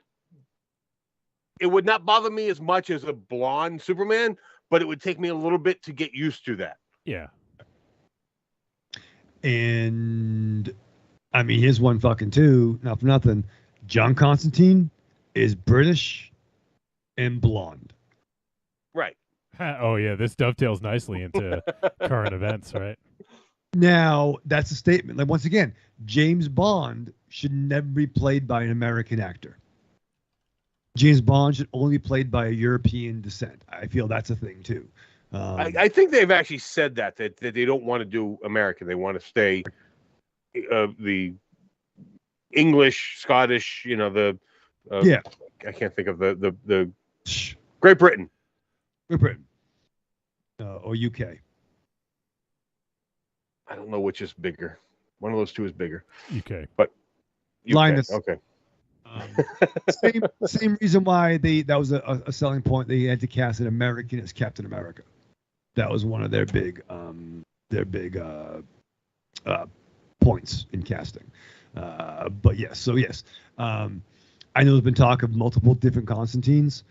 S4: It would not bother me as much as a blonde Superman, but it would take me a little bit to get used to that.
S3: Yeah.
S2: And I mean, here's one fucking two. Not for nothing. John Constantine is British and blonde.
S4: Right.
S3: Oh yeah, this dovetails nicely into current events, right?
S2: Now, that's a statement. Like, once again, James Bond should never be played by an American actor. James Bond should only be played by a European descent. I feel that's a thing too.
S4: I think they've actually said that they don't want to do American. They want to stay the English, Scottish. You know, the
S2: Yeah.
S4: I can't think of the Great Britain.
S2: Great Britain. Or UK.
S4: I don't know which is bigger. One of those two is bigger.
S3: UK.
S4: But UK.
S2: Linus.
S4: Okay.
S2: Same reason why that was a selling point. They had to cast an American as Captain America. That was one of their big points in casting. But yes, so yes, I know there's been talk of multiple different Constantines.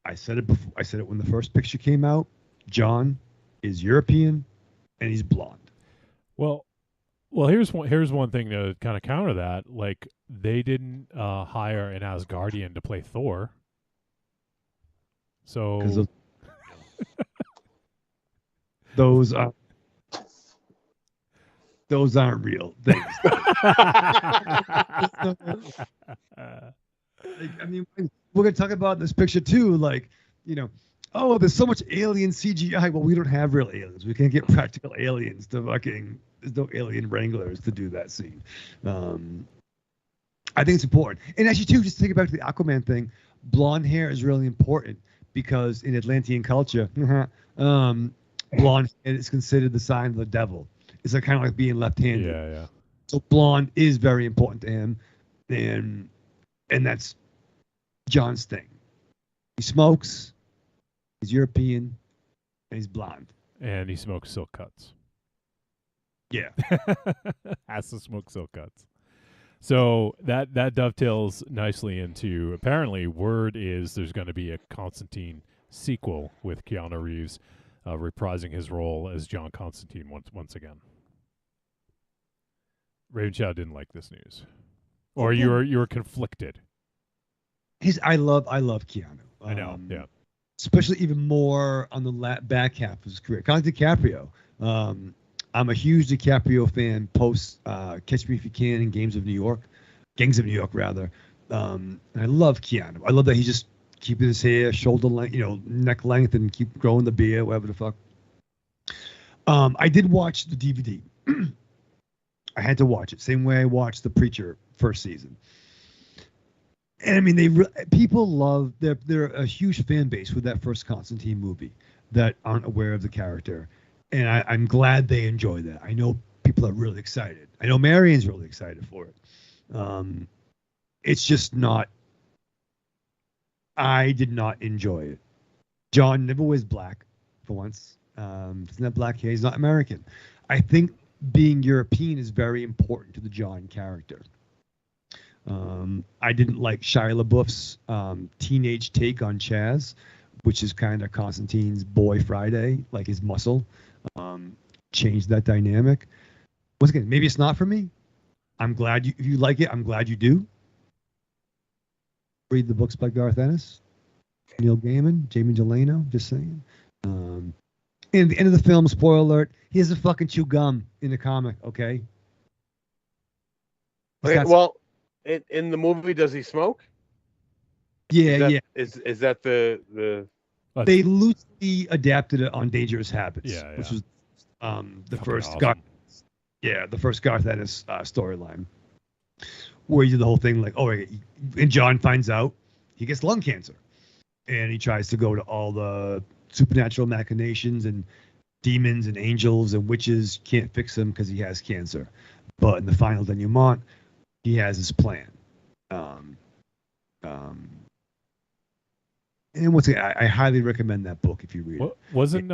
S2: I said it before. I said it when the first picture came out. John is European, and he's blonde.
S3: Well, here's one thing to kind of counter that. Like, they didn't hire an Asgardian to play Thor. So
S2: those aren't real things. I mean, we're gonna talk about this picture too. Like, you know, oh, there's so much alien CGI. Well, we don't have real aliens. We can't get practical aliens to fucking. There's no alien wranglers to do that scene. I think it's important. And actually, too, just think back to the Aquaman thing. Blonde hair is really important because in Atlantean culture, blonde hair is considered the sign of the devil. It's like kind of like being left-handed.
S3: Yeah.
S2: So blonde is very important to him, and that's John's thing. He smokes. He's European, and he's blonde.
S3: And he smokes silk cuts.
S2: Yeah.
S3: Has to smoke silk cuts. So that dovetails nicely into, apparently, word is there's going to be a Constantine sequel with Keanu Reeves reprising his role as John Constantine once again. Raven Chow didn't like this news, or you were conflicted.
S2: I love Keanu.
S3: I know, yeah.
S2: Especially even more on the back half of his career. Kind of DiCaprio. I'm a huge DiCaprio fan post Catch Me If You Can and Gangs of New York, rather. And I love Keanu. I love that he's just keeping his hair shoulder length, neck length, and keep growing the beard, whatever the fuck. I did watch the DVD. I had to watch it, same way I watched The Preacher first season. And I mean, people love. They're a huge fan base with that first Constantine movie that aren't aware of the character. And I'm glad they enjoy that. I know people are really excited. I know Marion's really excited for it. It's just not. I did not enjoy it. John never wears black, for once. Doesn't have black hair. He's not American. I think being European is very important to the John character. I didn't like Shia LaBeouf's teenage take on Chaz, which is kind of Constantine's boy Friday, like his muscle. Change that dynamic. Once again, maybe it's not for me. I'm glad if you like it, I'm glad you do. Read the books by Garth Ennis. Neil Gaiman, Jamie Delano, just saying. And at the end of the film, spoiler alert, he doesn't fucking chew gum in the comic, okay? He's
S4: Okay,
S2: got-
S4: well, in the movie, does he smoke?
S2: yeah.
S4: Is that the
S2: They loosely adapted it on Dangerous Habits,
S3: Yeah,
S2: which
S3: yeah.
S2: was the
S3: Fucking
S2: first
S3: awesome.
S2: Garth, the first Garth Ennis storyline, where he did the whole thing like, oh, and John finds out he gets lung cancer, and he tries to go to all the supernatural machinations and demons and angels and witches can't fix him because he has cancer, but in the final denouement, he has his plan. And once again, I highly recommend that book if you read it.
S3: Wasn't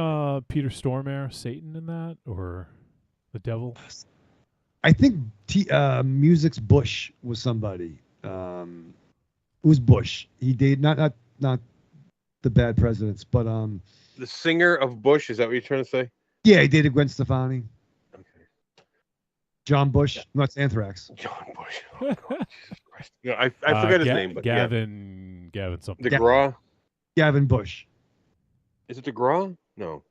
S3: Peter Stormare Satan in that, or the devil?
S2: I think Music's Bush was somebody. It was Bush. He dated not the bad presidents, but
S4: the singer of Bush? Is that what you're trying to say?
S2: yeah, he dated Gwen Stefani.
S4: Okay.
S2: John Bush, no, it's Anthrax.
S4: John Bush. Oh, God, Jesus Christ. No, I forgot his name, but
S3: Gavin something.
S4: DeGraw.
S2: Gavin Bush.
S4: Is it DeGraw? No.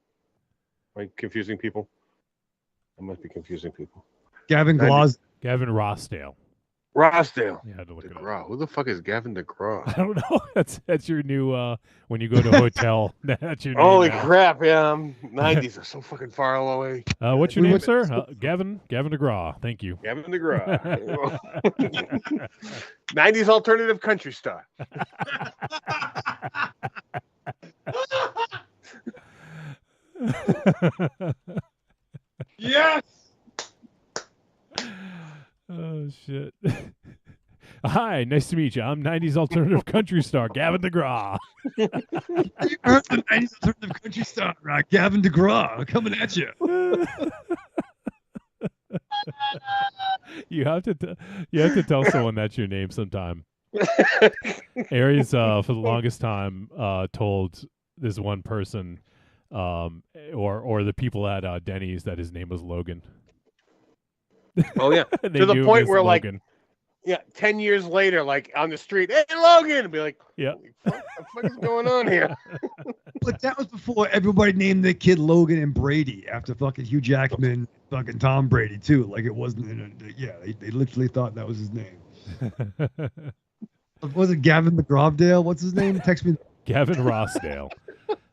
S4: Am I confusing people? I must be confusing people.
S2: Gavin Gloss.
S3: Gavin Rossdale.
S4: Rossdale.
S3: You had to look it up.
S4: DeGraw. Who the fuck is Gavin DeGraw?
S3: I don't know. That's your new when you go to a hotel. That's your name
S4: Holy
S3: now.
S4: crap! Yeah, 90s are so fucking far away.
S3: What's your name, sir? Gavin DeGraw. Thank you.
S4: Gavin DeGraw. 90s alternative country star.
S2: Yes.
S3: Oh shit. Hi, nice to meet you. I'm 90s alternative country star Gavin DeGraw.
S2: You heard the 90s alternative country star, Gavin DeGraw, coming at you.
S3: You have to tell someone that's your name sometime. Aries for the longest time told this one person or the people at Denny's that his name was Logan.
S4: Oh yeah,
S3: They
S4: to the
S3: knew him
S4: point
S3: as
S4: where
S3: Logan.
S4: like 10 years later, like on the street, hey Logan, and be like,
S3: Yeah.
S4: holy fuck, what the fuck is going on here?
S2: But that was before everybody named their kid Logan and Brady after fucking Hugh Jackman, fucking Tom Brady too. Like it wasn't, they literally thought that was his name. Was it Gavin McGrovdale? What's his name? Text me.
S3: Gavin Rossdale.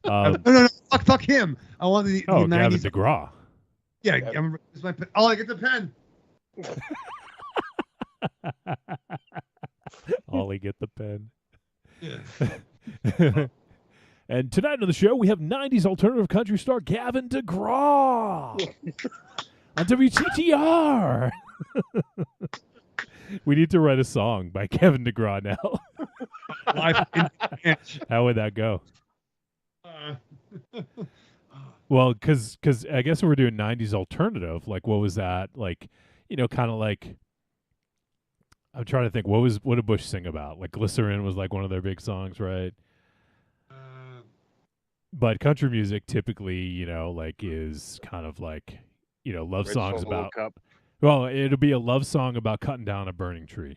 S2: No, fuck him. I want the
S3: Gavin
S2: 90s.
S3: DeGraw.
S2: Yeah, it's my pen. Oh, I get the pen.
S3: Ollie, get the pen.
S2: Yeah.
S3: And tonight on the show, we have 90s alternative country star Gavin DeGraw on WTTR. We need to write a song by Kevin DeGraw now. How would that go? Well, because I guess we're doing 90s alternative. Like, what was that? Like, kind of like, I'm trying to think, what did Bush sing about? Like, Glycerin was like one of their big songs, right? But country music typically, like, is kind of like, love
S4: Red
S3: songs
S4: Solo
S3: about.
S4: Cup.
S3: Well, it'll be a love song about cutting down a burning tree.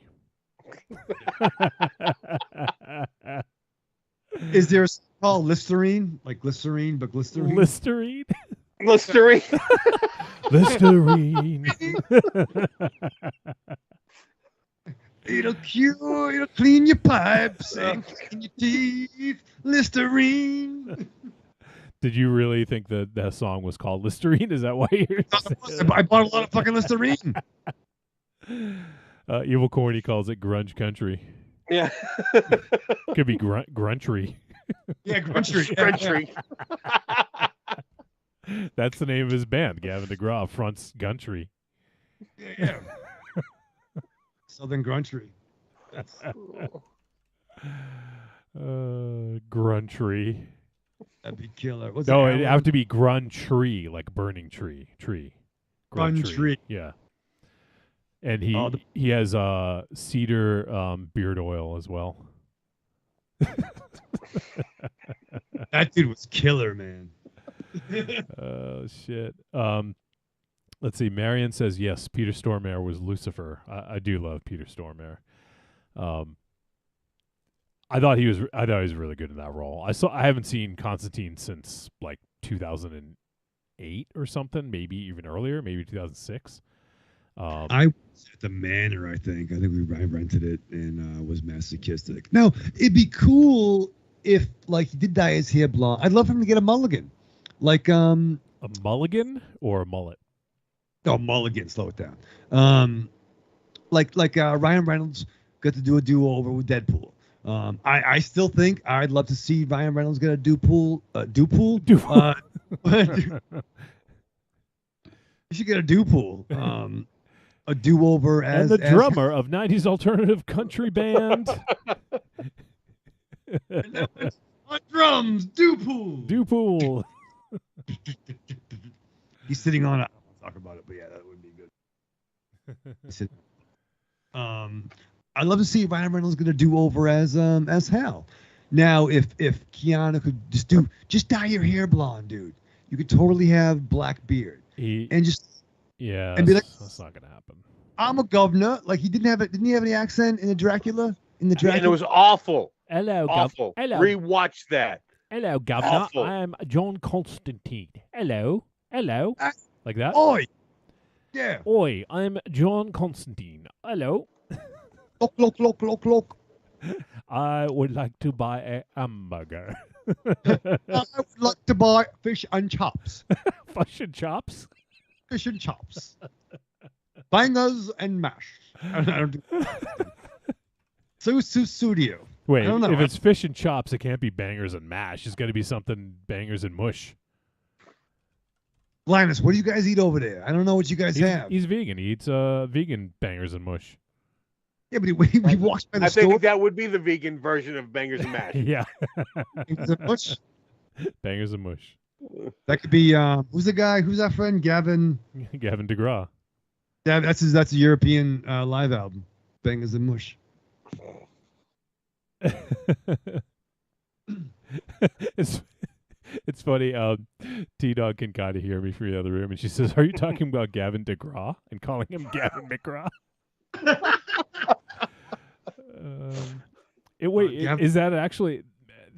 S2: Is there a song called Listerine? Like glycerine, but glycerine?
S3: Listerine?
S4: Listerine.
S3: Listerine.
S2: It'll cure, it'll clean your pipes and clean your teeth. Listerine.
S3: Did you really think that song was called Listerine? Is that why you're
S2: I bought a lot of fucking Listerine.
S3: Evil Corny calls it grunge country.
S4: Yeah.
S3: Could be gruntry.
S2: Yeah, Gruntry.
S4: Country.
S3: That's the name of his band. Gavin DeGraw fronts Guntry.
S2: Yeah. Southern Gruntry.
S3: Gruntry.
S2: That'd be killer. What's
S3: No,
S2: it,
S3: it'd have to be gruntree, like burning tree.
S2: Gruntree.
S3: Yeah. And he
S2: Oh,
S3: he has cedar beard oil as well.
S2: That dude was killer, man.
S3: Oh shit. Let's see. Marion says yes. Peter Stormare was Lucifer. I do love Peter Stormare. I thought he was really good in that role. I haven't seen Constantine since like 2008 or something, maybe even earlier, maybe 2006.
S2: I was at the Manor, I think. I rented it and was masochistic. Now, it'd be cool if, like, he did dye his hair blonde. I'd love for him to get a mulligan. Like,
S3: a mulligan or a mullet?
S2: Oh, mulligan, slow it down. Like Ryan Reynolds got to do a do-over with Deadpool. I still think I'd love to see Ryan Reynolds get a Dupool. You should get a Dupool. A do-over as
S3: and the drummer of 90s alternative country band.
S2: On drums, Dupool.
S3: Dupool.
S2: He's sitting on. I don't want to talk about it, but yeah, that would be good. I'd love to see Ryan Reynolds get a do-over as Hal. Now, if Keanu could just dye your hair blonde, dude, you could totally have black beard and just.
S3: Yeah,
S2: and be like,
S3: that's not gonna happen.
S2: I'm a governor. Like didn't he have any accent in the Dracula?
S4: And it was awful.
S3: Hello,
S4: awful.
S3: Hello.
S4: Rewatch that.
S3: Hello, governor.
S4: Awful.
S3: I'm John Constantine. Hello. Like that?
S2: Oi. Yeah.
S3: Oi, I'm John Constantine. Hello.
S2: Look.
S3: I would like to buy a hamburger.
S2: I would like to buy fish and chops.
S3: Fish and chops?
S2: Fish and chops. Bangers and mash. I don't do Studio.
S3: Wait,
S2: I don't know.
S3: if it's fish and chops, it can't be bangers and mash. It's got to be something bangers and mush.
S2: Linus, what do you guys eat over there? I don't know what you guys have.
S3: He's vegan. He eats vegan bangers and mush.
S2: Yeah, but he walks by the store.
S4: I think that would be the vegan version of bangers and mash.
S3: Yeah.
S2: Mush.
S3: Bangers and mush.
S2: That could be who's the guy? Who's our friend? Gavin
S3: DeGraw.
S2: Yeah, that's a European live album. Bangers and Mush.
S3: It's funny. T-Dog can kind of hear me from the other room, and she says, "Are you talking about Gavin DeGraw and calling him Gavin McGraw?" Is that actually?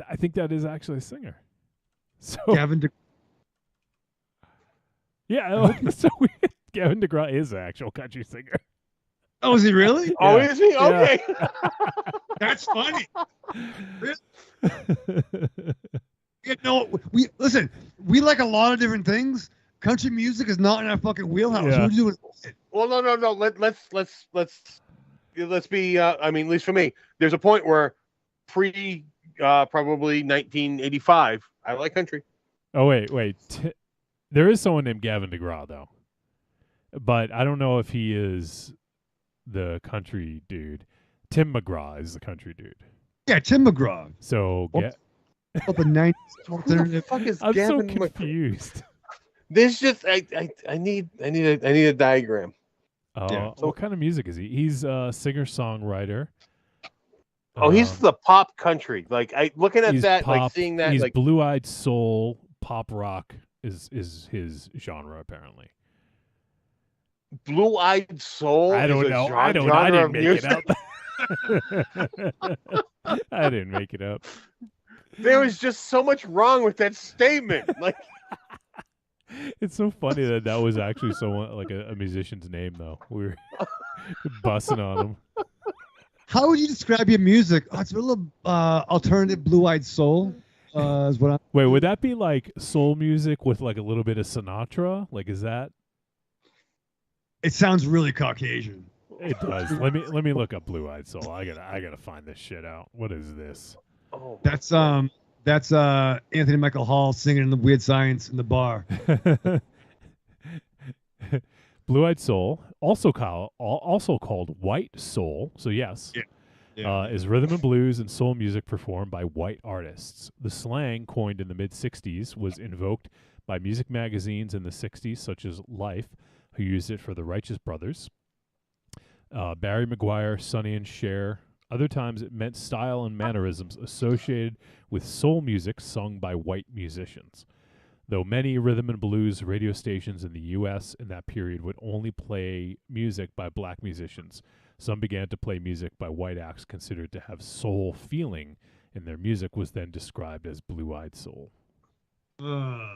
S3: I think that is actually a singer. So
S2: Gavin DeGraw.
S3: Yeah, so Gavin DeGraw is an actual country singer.
S2: Oh, is he really?
S3: Yeah.
S4: Oh, is he? Okay.
S2: That's funny. We like a lot of different things. Country music is not in our fucking wheelhouse.
S3: Yeah.
S2: We're doing
S4: Well, no. Let's be. I mean, at least for me, there's a point where probably 1985. I like country.
S3: Oh wait. There is someone named Gavin DeGraw though, but I don't know if he is the country dude. Tim McGraw is the country dude.
S2: Yeah, Tim McGraw.
S3: So
S2: the 90s
S4: Who the
S2: alternative.
S4: fuck is
S3: I'm
S4: Gavin
S3: so confused.
S4: There's just I need a diagram.
S2: Yeah.
S3: What kind of music is he? He's a singer-songwriter.
S4: Oh, he's the pop country. Like looking at
S3: he's
S4: that,
S3: pop,
S4: like seeing that,
S3: he's
S4: like
S3: blue-eyed soul, pop rock is his genre apparently.
S4: blue-eyed soul.
S3: I don't
S4: is a
S3: know.
S4: genre
S3: I didn't
S4: of
S3: make
S4: music.
S3: it up. I didn't make it up.
S4: There was just so much wrong with that statement. Like,
S3: It's so funny that was actually someone like a musician's name though. We were bussing on him.
S2: How would you describe your music? Oh, it's a little alternative blue-eyed soul. Is what I'm.
S3: Wait, would that be like soul music with like a little bit of Sinatra? Like, is that?
S2: It sounds really Caucasian.
S3: It does. Let me look up Blue Eyed Soul. I gotta find this shit out. What is this?
S4: oh,
S2: That's Anthony Michael Hall singing in the Weird Science in the bar.
S3: Blue Eyed Soul, also called White Soul. So yes,
S2: Yeah.
S3: is rhythm and blues and soul music performed by white artists. The slang coined in the mid '60s was invoked by music magazines in the '60s, such as Life, who used it for the Righteous Brothers, Barry McGuire, Sonny and Cher. Other times it meant style and mannerisms associated with soul music sung by white musicians. Though many rhythm and blues radio stations in the U.S. in that period would only play music by black musicians, some began to play music by white acts considered to have soul feeling, and their music was then described as blue-eyed soul.
S2: I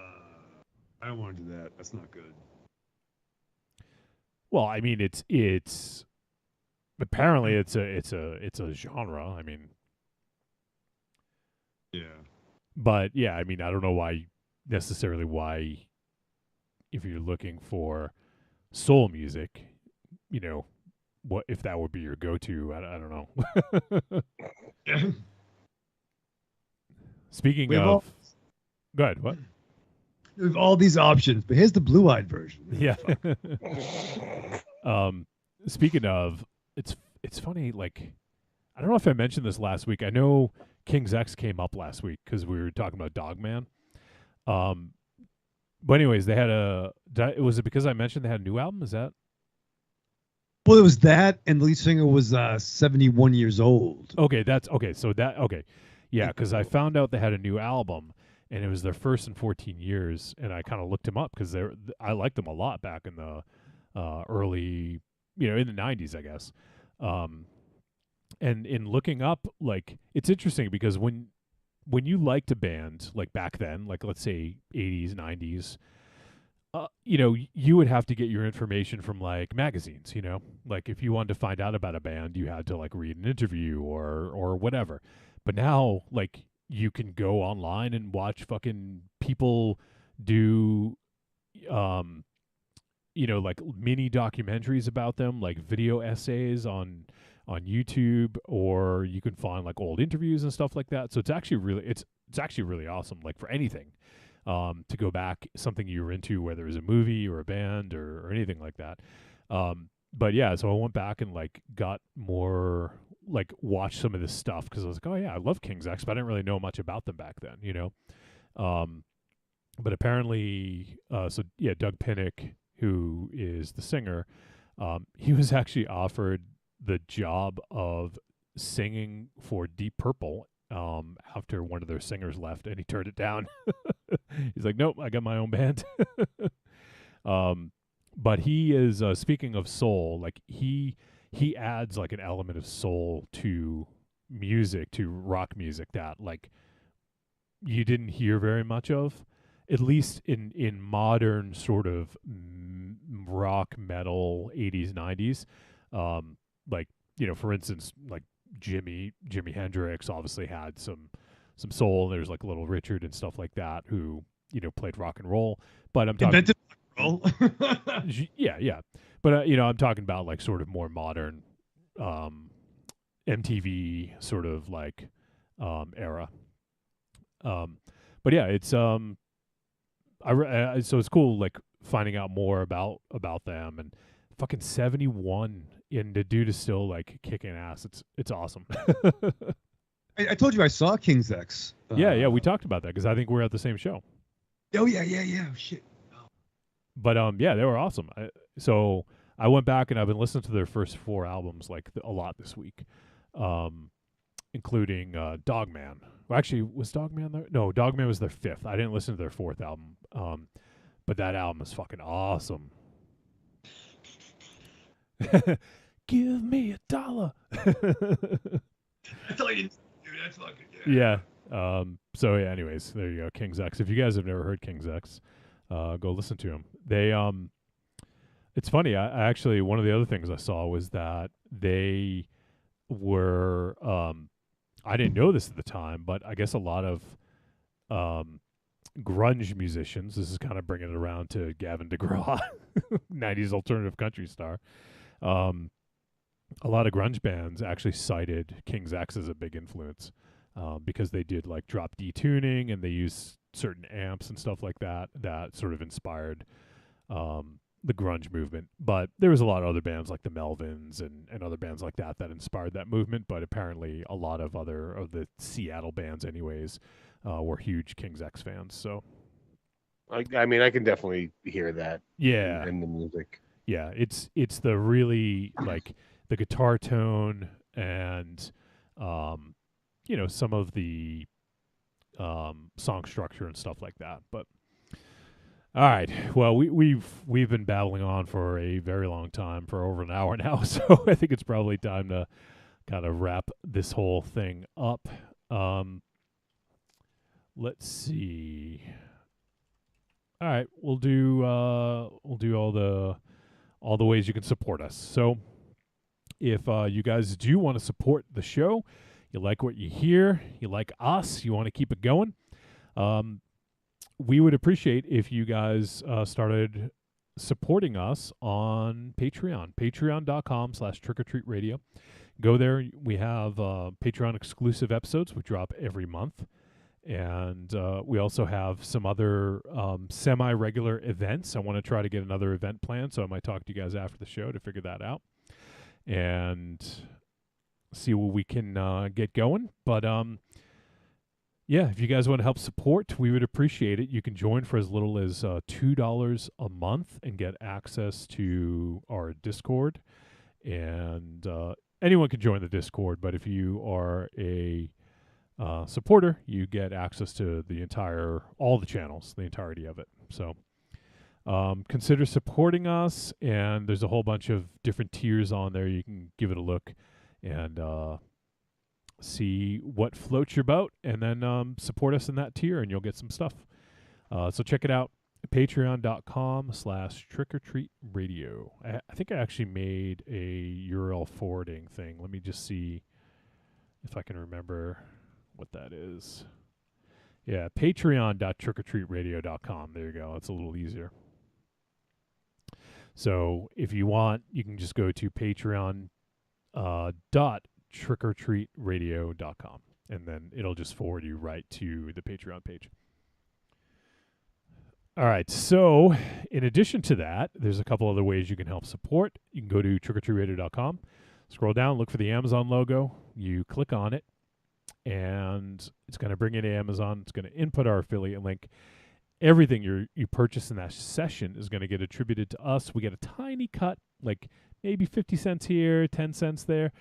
S2: don't want to do that. That's not good.
S3: Well, I mean, it's apparently it's a genre. I mean,
S2: Yeah.
S3: but yeah, I mean, I don't know why if you're looking for soul music, what if that would be your go-to? I don't know. Speaking
S2: We have
S3: of, go ahead. What?
S2: We have all these options, but here's the blue-eyed version.
S3: Yeah. Speaking of, it's funny. Like, I don't know if I mentioned this last week. I know King's X came up last week because we were talking about Dogman. But anyways, they had was it because I mentioned they had a new album? Is that?
S2: Well, it was that, and the lead singer was 71 years old.
S3: Okay, that's okay. So yeah, because I found out they had a new album, and it was their first in 14 years, and I kind of looked them up because I liked them a lot back in the early, in the 90s, I guess. And in looking up, like, it's interesting because when you liked a band, like back then, like let's say 80s, 90s, you would have to get your information from like magazines, like if you wanted to find out about a band, you had to like read an interview or whatever. But now, like, you can go online and watch fucking people do, like mini documentaries about them, like video essays on YouTube, or you can find like old interviews and stuff like that. So it's actually really awesome, like for anything, to go back something you were into, whether it was a movie or a band or anything like that. But yeah, so I went back and like got more, like watched some of this stuff because I was like, oh yeah, I love King's X, but I didn't really know much about them back then, But apparently, so yeah, Doug Pinnick, who is the singer, he was actually offered the job of singing for Deep Purple after one of their singers left, and he turned it down. He's like, nope, I got my own band. But he is, speaking of soul, like he adds like an element of soul to music, to rock music, that like you didn't hear very much of, at least in modern sort of rock metal 80s 90s. Like, for instance, like Jimi Hendrix obviously had some soul. There's like Little Richard and stuff like that who played rock and roll. But I'm talking yeah. But I'm talking about like sort of more modern MTV sort of like era. But yeah, it's so it's cool like finding out more about them, and fucking 71, and the dude is still like kicking ass. It's awesome.
S2: I told you I saw King's X.
S3: Yeah, we talked about that because I think we're at the same show.
S2: Oh yeah. Shit.
S3: But yeah, they were awesome. So I went back and I've been listening to their first 4 albums like a lot this week, including Dogman. Well, actually, was Dogman there? No, Dogman was their 5th. I didn't listen to their 4th album, but that album is fucking awesome. Give me $1.
S2: That's all you, dude. That's fucking
S3: yeah. So yeah. Anyways, there you go. King's X. If you guys have never heard King's X, go listen to them. They it's funny. I actually, one of the other things I saw was that they were I didn't know this at the time, but I guess a lot of grunge musicians. This is kind of bringing it around to Gavin DeGraw, 90s alternative country star. A lot of grunge bands actually cited King's X as a big influence because they did like drop D tuning, and they used certain amps and stuff like that sort of inspired the grunge movement. But there was a lot of other bands like the Melvins and other bands like that inspired that movement. But apparently a lot of other of the Seattle bands anyways were huge King's X fans. So
S4: I mean, I can definitely hear that.
S3: Yeah.
S4: In the music.
S3: Yeah, it's the really like the guitar tone and some of the song structure and stuff like that. But All right. Well, we've been babbling on for a very long time, for over an hour now. So I think it's probably time to kind of wrap this whole thing up. Let's see. All right, we'll do all the ways you can support us. So if you guys do want to support the show, you like what you hear, you like us, you want to keep it going, we would appreciate if you guys started supporting us on Patreon, patreon.com/trickortreatradio. Go there. We have Patreon exclusive episodes. We drop every month. And we also have some other semi-regular events. I want to try to get another event planned, so I might talk to you guys after the show to figure that out and see what we can get going. But yeah, if you guys want to help support, we would appreciate it. You can join for as little as $2 a month and get access to our Discord. And anyone can join the Discord, but if you are a supporter, you get access to all the channels, the entirety of it. So consider supporting us, and there's a whole bunch of different tiers on there. You can give it a look and see what floats your boat, and then support us in that tier, and you'll get some stuff. So check it out, patreon.com/trickortreatradio. I think I actually made a URL forwarding thing. Let me just see if I can remember what that is. Yeah, patreon.trickortreatradio.com. There you go. It's a little easier. So if you want, you can just go to patreon.trickortreatradio.com, and then it'll just forward you right to the Patreon page. All right, so in addition to that, there's a couple other ways you can help support. You can go to trickortreatradio.com, scroll down, look for the Amazon logo. You click on it, and it's going to bring you to Amazon. It's going to input our affiliate link. Everything you purchase in that session is going to get attributed to us. We get a tiny cut, like maybe 50 cents here, 10 cents there.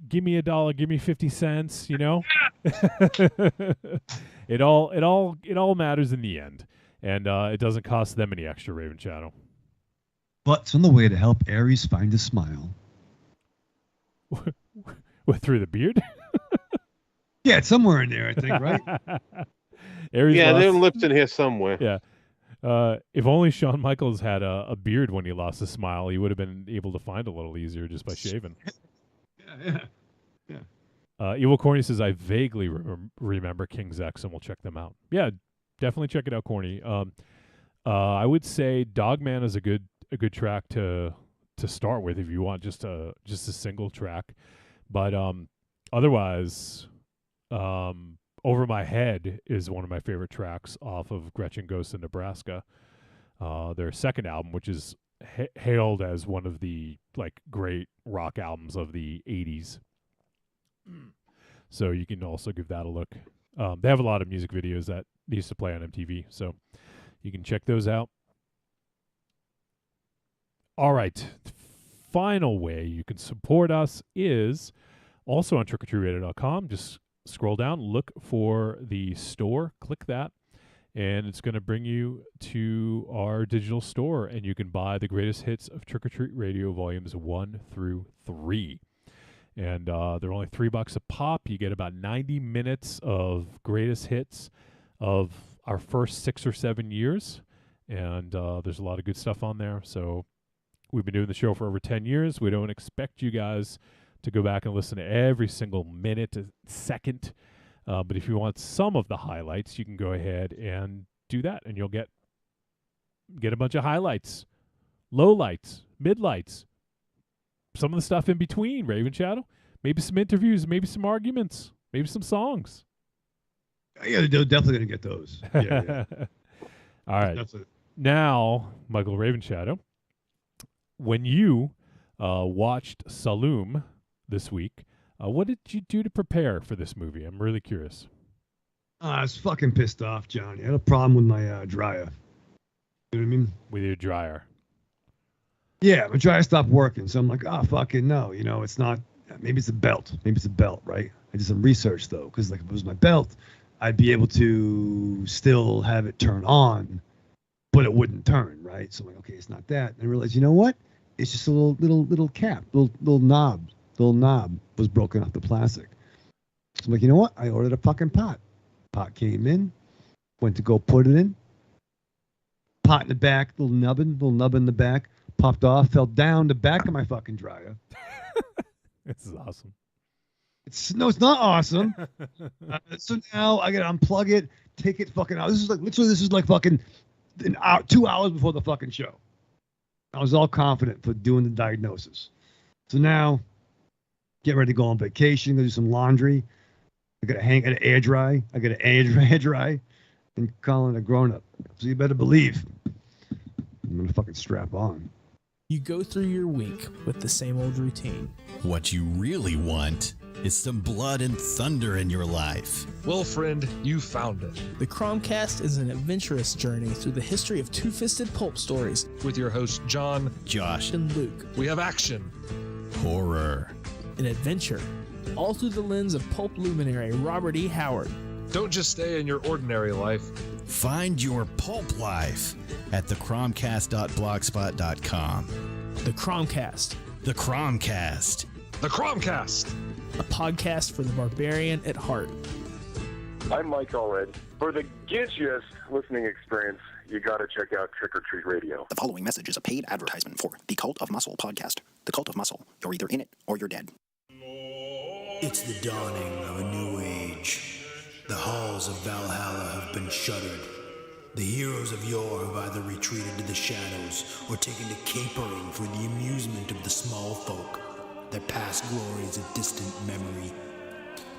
S3: Give me $1, give me 50 cents, you know? It all matters in the end. And it doesn't cost them any extra, Raven Shadow.
S2: But it's on the way to help Aries find a smile.
S3: What, through the beard?
S2: Yeah, it's somewhere in there, I think, right?
S3: Aries
S4: Yeah,
S3: lost,
S4: there's lips in here somewhere.
S3: Yeah. If only Shawn Michaels had a beard when he lost his smile, he would have been able to find a little easier just by shaving.
S2: Yeah.
S3: Evil Corny says, I vaguely remember King's X, and we'll check them out. Yeah, definitely check it out, Corny. I would say Dogman is a good track to start with if you want just a single track. But otherwise, Over My Head is one of my favorite tracks off of Gretchen Goes to Nebraska, their second album, which is hailed as one of the great rock albums of the 80s. So you can also give that a look. They have a lot of music videos that they used to play on MTV, so you can check those out. All right. The final way you can support us is also on trickortreatradio.com. Just scroll down, look for the store, click that, and it's going to bring you to our digital store, and you can buy the greatest hits of Trick or Treat Radio volumes 1 through 3. And they're only $3 a pop. You get about 90 minutes of greatest hits of our first 6 or 7 years, and there's a lot of good stuff on there. So we've been doing the show for over 10 years. We don't expect you guys to go back and listen to every single minute, second. But if you want some of the highlights, you can go ahead and do that, and you'll get a bunch of highlights, low lights, mid lights, some of the stuff in between, Raven Shadow. Maybe some interviews, maybe some arguments, maybe some songs.
S2: Yeah, they're definitely going to get those. Yeah.
S3: All right. Now, Michael Raven Shadow, when you watched Saloum this week, what did you do to prepare for this movie? I'm really curious.
S2: I was fucking pissed off, Johnny. I had a problem with my dryer. You know what I mean?
S3: With your dryer.
S2: Yeah, my dryer stopped working, so I'm like, oh, fucking no. You know, it's not. Maybe it's a belt. Maybe it's a belt, right? I did some research, though, because if it was my belt, I'd be able to still have it turn on but it wouldn't turn, right? So I'm like, okay, it's not that. And I realized, you know what? It's just a little cap, little knob was broken off the plastic. So I'm like, you know what? I ordered a fucking pot. Pot came in, went to go put it in. Pot in the back, little nub in the back, popped off, fell down the back of my fucking dryer.
S3: This is awesome.
S2: It's not awesome. So now I gotta unplug it, take it fucking out. This is like fucking an hour, 2 hours before the fucking show. I was all confident for doing the diagnosis. So now, get ready to go on vacation, go do some laundry. I gotta air dry. Air dry, and calling a grown up. So you better believe I'm gonna fucking strap on.
S8: You go through your week with the same old routine.
S9: What you really want is some blood and thunder in your life.
S10: Well, friend, you found it.
S8: The Cromcast is an adventurous journey through the history of two-fisted pulp stories.
S10: With your hosts, John,
S9: Josh,
S8: and Luke.
S10: We have action,
S9: horror,
S8: and adventure, all through the lens of pulp luminary Robert E. Howard.
S10: Don't just stay in your ordinary life.
S9: Find your pulp life at thecromcast.blogspot.com.
S8: The Cromcast.
S9: The Cromcast.
S10: The Cromcast.
S8: A podcast for the barbarian at heart.
S11: I'm Mike Allred. For the gidgiest listening experience, you gotta check out Trick or Treat Radio.
S12: The following message is a paid advertisement for the Cult of Muscle podcast. The Cult of Muscle. You're either in it or you're dead.
S13: It's the dawning of a new age. The halls of Valhalla have been shuttered. The heroes of yore have either retreated to the shadows or taken to capering for the amusement of the small folk. Their past glory is a distant memory.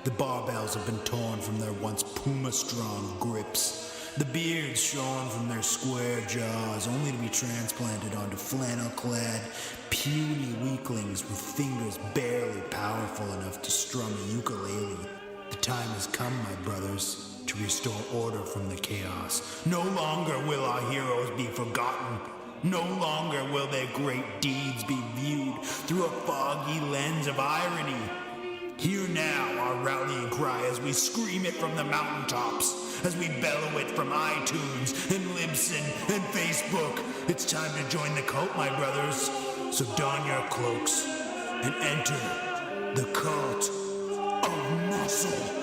S13: The barbells have been torn from their once puma-strong grips. The beards shorn from their square jaws, only to be transplanted onto flannel-clad, puny weaklings with fingers barely powerful enough to strum a ukulele. The time has come, my brothers, to restore order from the chaos. No longer will our heroes be forgotten. No longer will their great deeds be viewed through a foggy lens of irony. Hear now our rallying cry as we scream it from the mountaintops, as we bellow it from iTunes and Libsyn and Facebook. It's time to join the cult, my brothers. So don your cloaks and enter the Cult of Muscle.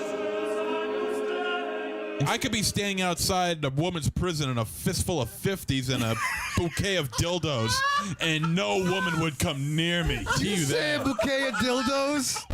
S14: I could be standing outside a woman's prison in a fistful of 50s and a bouquet of dildos, and no woman would come near me.
S2: Did you say a bouquet of dildos?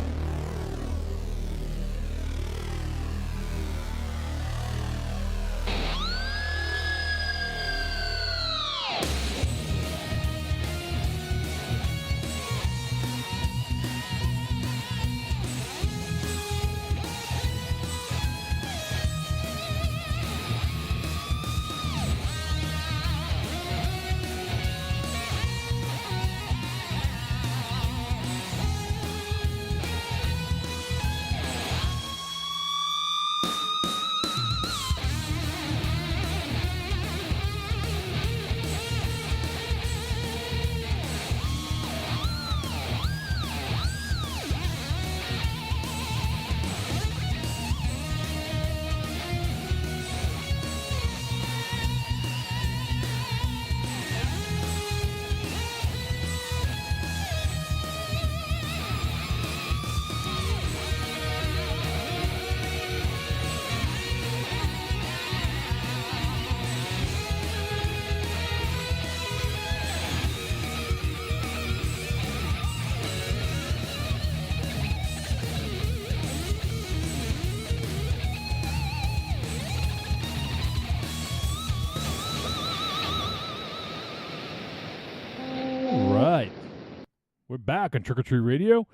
S3: Back on Trick or Treat Radio,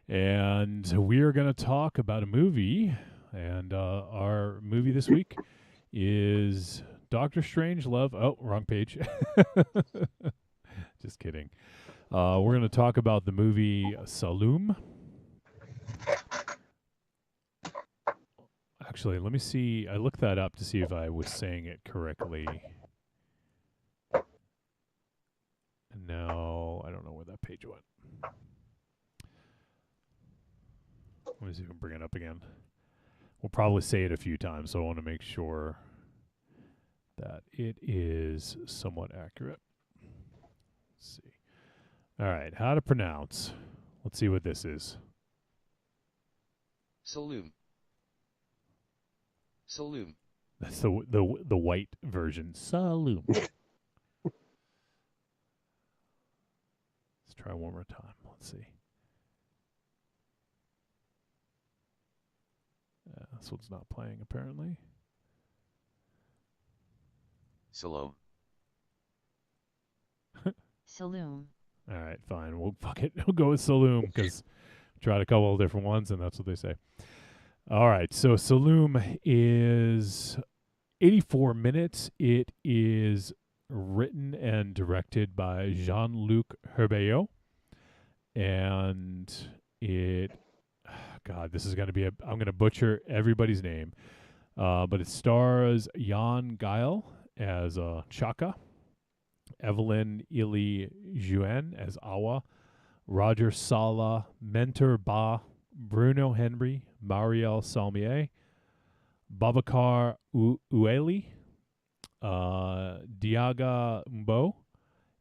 S3: and we are going to talk about a movie, and our movie this week is Doctor Strangelove. Oh, wrong page. Just kidding. We're going to talk about the movie Saloum. Actually, let me see. I looked that up to see if I was saying it correctly. No, I don't know where that page went. Let me see if I can bring it up again. We'll probably say it a few times, so I want to make sure that it is somewhat accurate. Let's see. All right, how to pronounce. Let's see what this is.
S5: Saloum. Saloum.
S3: That's the white version. Saloum. Let's try one more time. Let's see. This one's not playing apparently.
S5: Saloum.
S15: Saloum.
S3: All right, fine. We'll fuck it. We'll go with Saloum because tried a couple of different ones and that's what they say. All right, so Saloum is 84 minutes. It is written and directed by Jean-Luc Herbeau, and it, God, this is going to be I'm going to butcher everybody's name, but it stars Jan Geil as Chaka, Evelyn Ili Juan as Awa, Roger Sala, Mentor Ba, Bruno Henry, Marielle Salmier, Babacar Ueli, Diaga Mbo,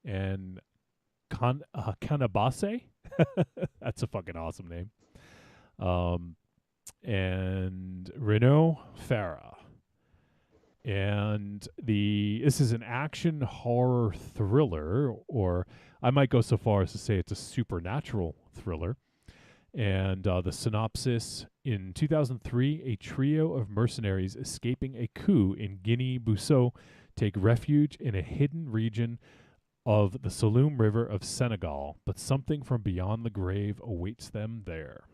S3: and Kanabase. That's a fucking awesome name. And Renaud Farah. And this is an action horror thriller, or I might go so far as to say it's a supernatural thriller. And the synopsis: in 2003, a trio of mercenaries escaping a coup in Guinea-Bissau take refuge in a hidden region of the Saloum River of Senegal, but something from beyond the grave awaits them there.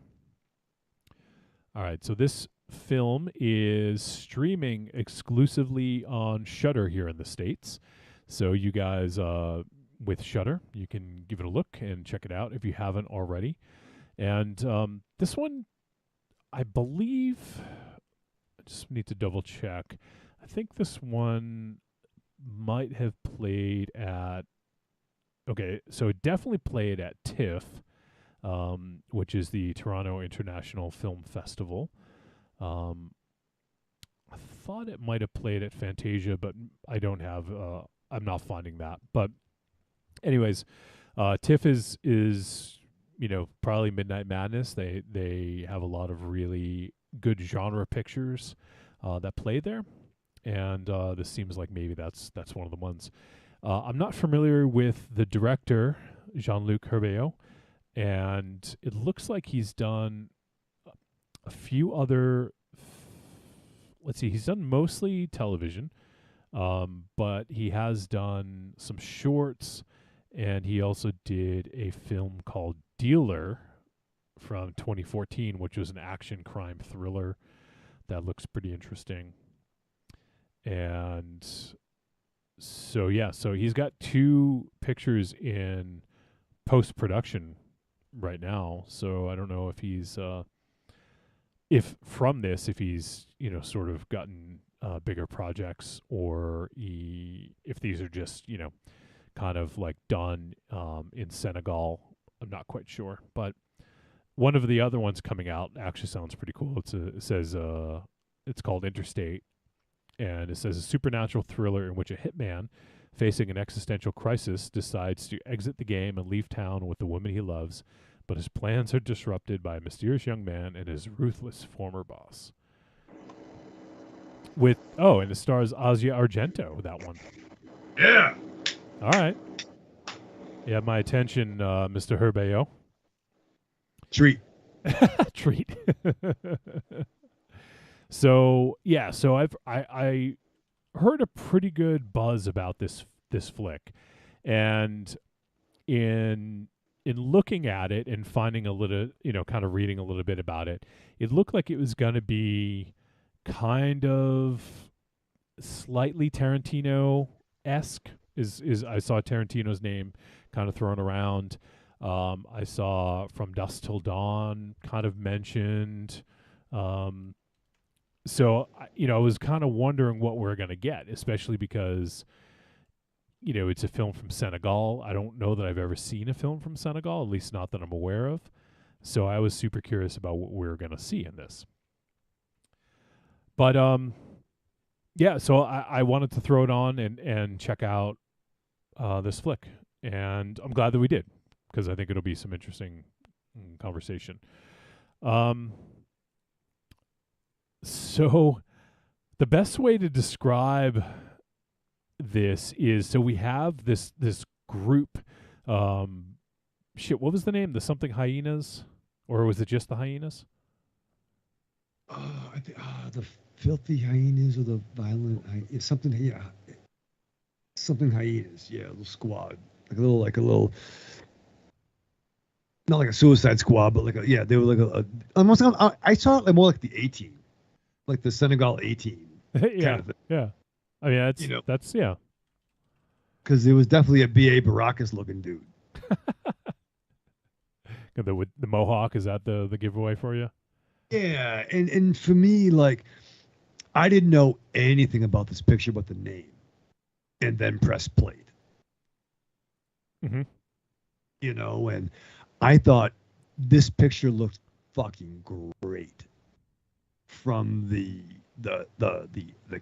S3: All right, so this film is streaming exclusively on Shudder here in the States. So you guys with Shudder, you can give it a look and check it out if you haven't already. And this one, I believe, I just need to double check. I think this one might have played at, okay, so it definitely played at TIFF, which is the Toronto International Film Festival. I thought it might have played at Fantasia, but I don't have, I'm not finding that. But anyways, TIFF is you know, probably Midnight Madness. They have a lot of really good genre pictures that play there, and this seems like maybe that's one of the ones. I'm not familiar with the director, Jean-Luc Herbeau, and it looks like he's done a few other. Let's see, he's done mostly television, but he has done some shorts, and he also did a film called Dealer from 2014, which was an action crime thriller that looks pretty interesting. And so, yeah, so he's got 2 pictures in post-production right now. So I don't know if he's, if he's, you know, sort of gotten bigger projects, or if these are just, you know, kind of like done in Senegal. I'm not quite sure, but one of the other ones coming out actually sounds pretty cool. It says it's called Interstate, and it says a supernatural thriller in which a hitman facing an existential crisis decides to exit the game and leave town with the woman he loves, but his plans are disrupted by a mysterious young man and his ruthless former boss. And it stars Asia Argento, that one.
S10: Yeah.
S3: All right. You have my attention, Mr. Herbeau.
S2: Treat.
S3: Treat. So yeah, so I heard a pretty good buzz about this flick, and in looking at it and finding a little, you know, kind of reading a little bit about it, it looked like it was going to be kind of slightly Tarantino-esque. Is I saw Tarantino's name kind of thrown around. I saw From Dusk Till Dawn kind of mentioned. So, you know, I was kind of wondering what we're going to get, especially because, you know, it's a film from Senegal. I don't know that I've ever seen a film from Senegal, at least not that I'm aware of. So I was super curious about what we were going to see in this. But yeah, so I wanted to throw it on and check out this flick, and I'm glad that we did because I think it'll be some interesting conversation. So the best way to describe this is, so we have this group. Shit, what was the name? The something hyenas, or was it just the hyenas?
S2: I think the filthy hyenas or the violent something. Yeah, something hyenas. Yeah, a little squad, like a little. Not like a Suicide Squad, but they were like a almost. I saw it like more like the A Team, like the Senegal A Team.
S3: Yeah, yeah. I mean, that's yeah.
S2: Because it was definitely a B.A. Baracus looking dude.
S3: The mohawk, is that the giveaway for you?
S2: Yeah, and for me, like, I didn't know anything about this picture but the name, and then press played.
S3: Mm-hmm.
S2: You know, and I thought this picture looked fucking great from the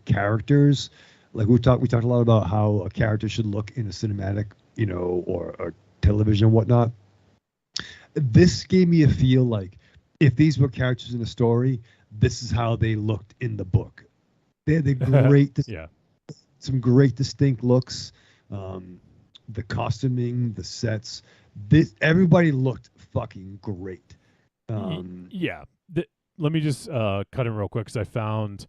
S2: characters. Like we talked a lot about how a character should look in a cinematic, or television and whatnot. This gave me a feel like if these were characters in a story, this is how they looked in the book. They had the great, some great distinct looks, the costuming, the sets. Everybody looked fucking great.
S3: Yeah. Let me just cut in real quick because I found.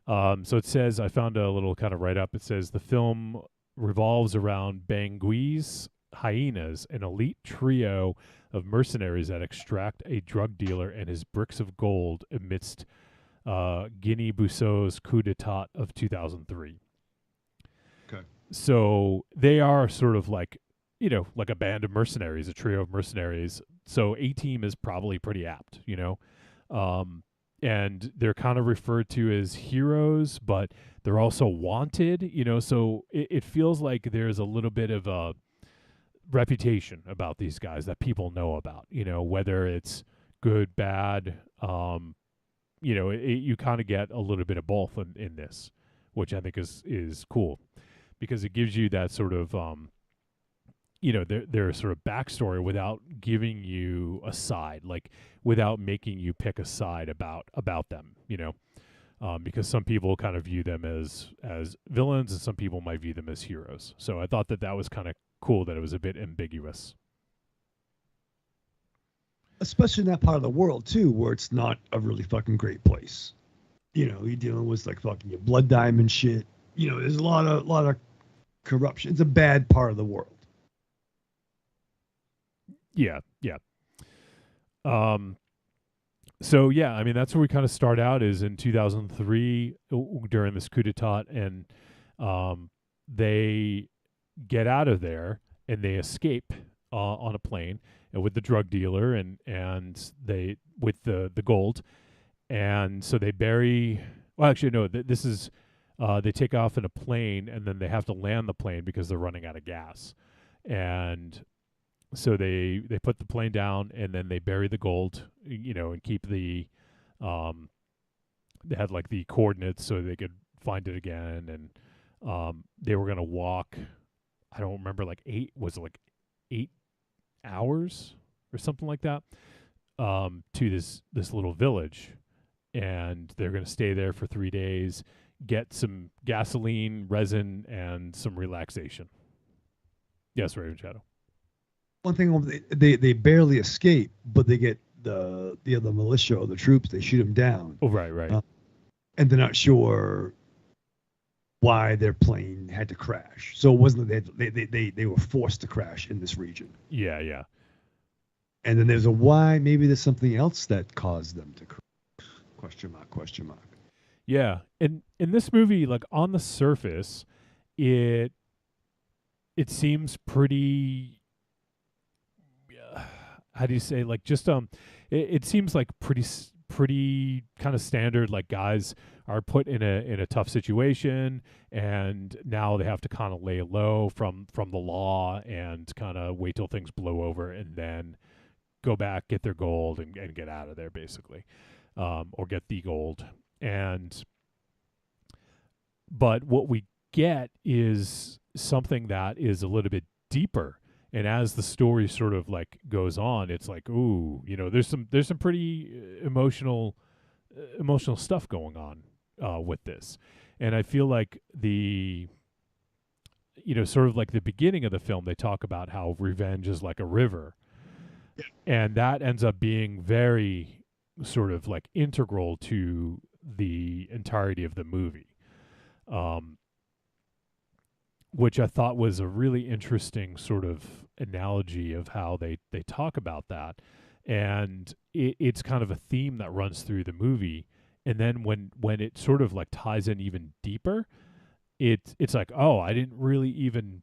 S3: So it says, I found a little kind of write-up. It says the film revolves around Bangui hyenas, an elite trio of mercenaries that extract a drug dealer and his bricks of gold amidst Guinea-Bissau's coup d'etat of 2003.
S2: Okay.
S3: So they are sort of like, like a band of mercenaries, a trio of mercenaries. So A-Team is probably pretty apt, and they're kind of referred to as heroes, but they're also wanted, so it feels like there's a little bit of a reputation about these guys that people know about, whether it's good, bad, you kind of get a little bit of both in this, which I think is cool because it gives you that sort of, their sort of backstory without giving you a side, like without making you pick a side about them, because some people kind of view them as villains and some people might view them as heroes. So I thought that was kind of cool that it was a bit ambiguous.
S2: Especially in that part of the world too, where it's not a really fucking great place. You're dealing with like fucking your blood diamond shit. There's a lot of corruption. It's a bad part of the world.
S3: Yeah. So yeah, I mean that's where we kind of start out is in 2003 during this coup d'etat, and they get out of there and they escape on a plane with the drug dealer and they with the gold, and so they bury. Well, actually, no. This is they take off in a plane and then they have to land the plane because they're running out of gas, and so they put the plane down and then they bury the gold, and keep the they had like the coordinates so they could find it again, and they were gonna walk. I don't remember, like 8 hours or something like that, to this little village, and they're gonna stay there for 3 days, get some gasoline, resin, and some relaxation. Yes, Raven Shadow.
S2: One thing, they barely escape, but they get the other militia or the troops. They shoot them down.
S3: Oh, right.
S2: And they're not sure why their plane had to crash. So it wasn't that they were forced to crash in this region.
S3: Yeah.
S2: And then there's a why. Maybe there's something else that caused them to crash. Question mark.
S3: Yeah, and in this movie, like on the surface, it seems pretty. How do you say, like, just it seems like pretty kind of standard, like guys are put in a tough situation and now they have to kind of lay low from the law and kind of wait till things blow over and then go back, get their gold and get out of there basically, or get the gold. And but what we get is something that is a little bit deeper. And as the story sort of like goes on, it's like, ooh, there's some pretty emotional stuff going on with this. And I feel like sort of like the beginning of the film, they talk about how revenge is like a river. And that ends up being very sort of like integral to the entirety of the movie. Which I thought was a really interesting sort of analogy of how they talk about that. And it's kind of a theme that runs through the movie. And then when it sort of like ties in even deeper, it's like, oh, I didn't really even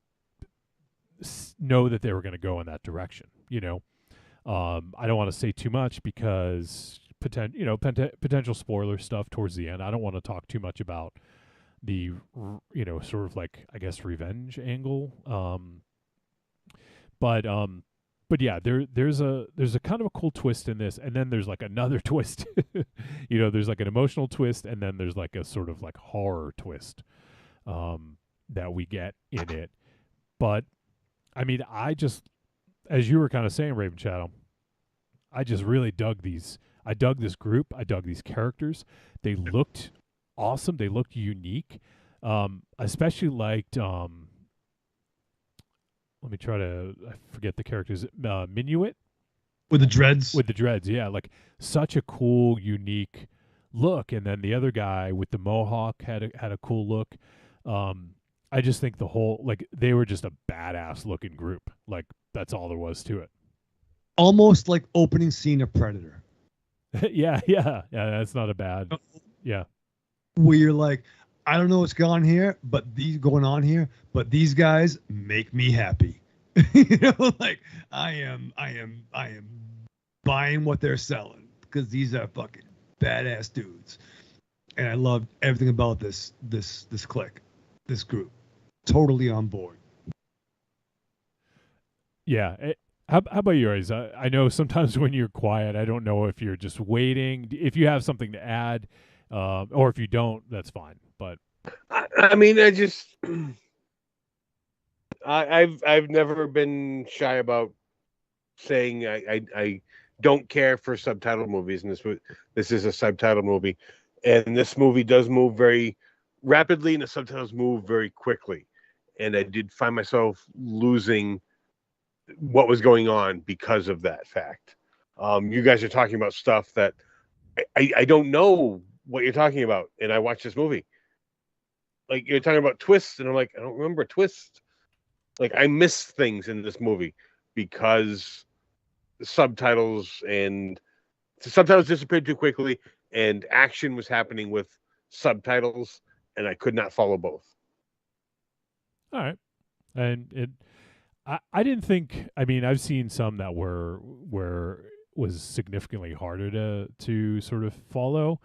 S3: know that they were going to go in that direction. I don't want to say too much because potential spoiler stuff towards the end. I don't want to talk too much about the sort of like, I guess, revenge angle. But yeah, there's a kind of a cool twist in this, and then there's like another twist. There's like an emotional twist, and then there's like a sort of like horror twist that we get in it. But I mean, as you were kind of saying, Raven Shadow, I just really dug these. I dug this group. I dug these characters. They looked awesome. They looked unique. Especially liked. Let me try to. I forget the characters. Minuit
S2: with the dreads.
S3: With the dreads, yeah, like such a cool, unique look. And then the other guy with the mohawk had a cool look. I just think the whole, like, they were just a badass looking group. Like, that's all there was to it.
S2: Almost like opening scene of Predator.
S3: Yeah. That's not a bad. Yeah.
S2: Where you're like, I don't know what's going on here, but these guys make me happy. Like I am buying what they're selling because these are fucking badass dudes, and I love everything about this clique, this group. Totally on board.
S3: Yeah. How about yours? I know sometimes when you're quiet, I don't know if you're just waiting, if you have something to add, or if you don't, that's fine. But
S4: I mean, I've never been shy about saying I don't care for subtitle movies, and this is a subtitle movie, and this movie does move very rapidly, and the subtitles move very quickly, and I did find myself losing what was going on because of that fact. You guys are talking about stuff that I don't know what you're talking about, and I watched this movie. Like, you're talking about twists, and I'm like, I don't remember a twist. Like, I missed things in this movie because the subtitles disappeared too quickly, and action was happening with subtitles, and I could not follow both.
S3: All right. And I didn't think, I mean, I've seen some that was significantly harder to sort of follow.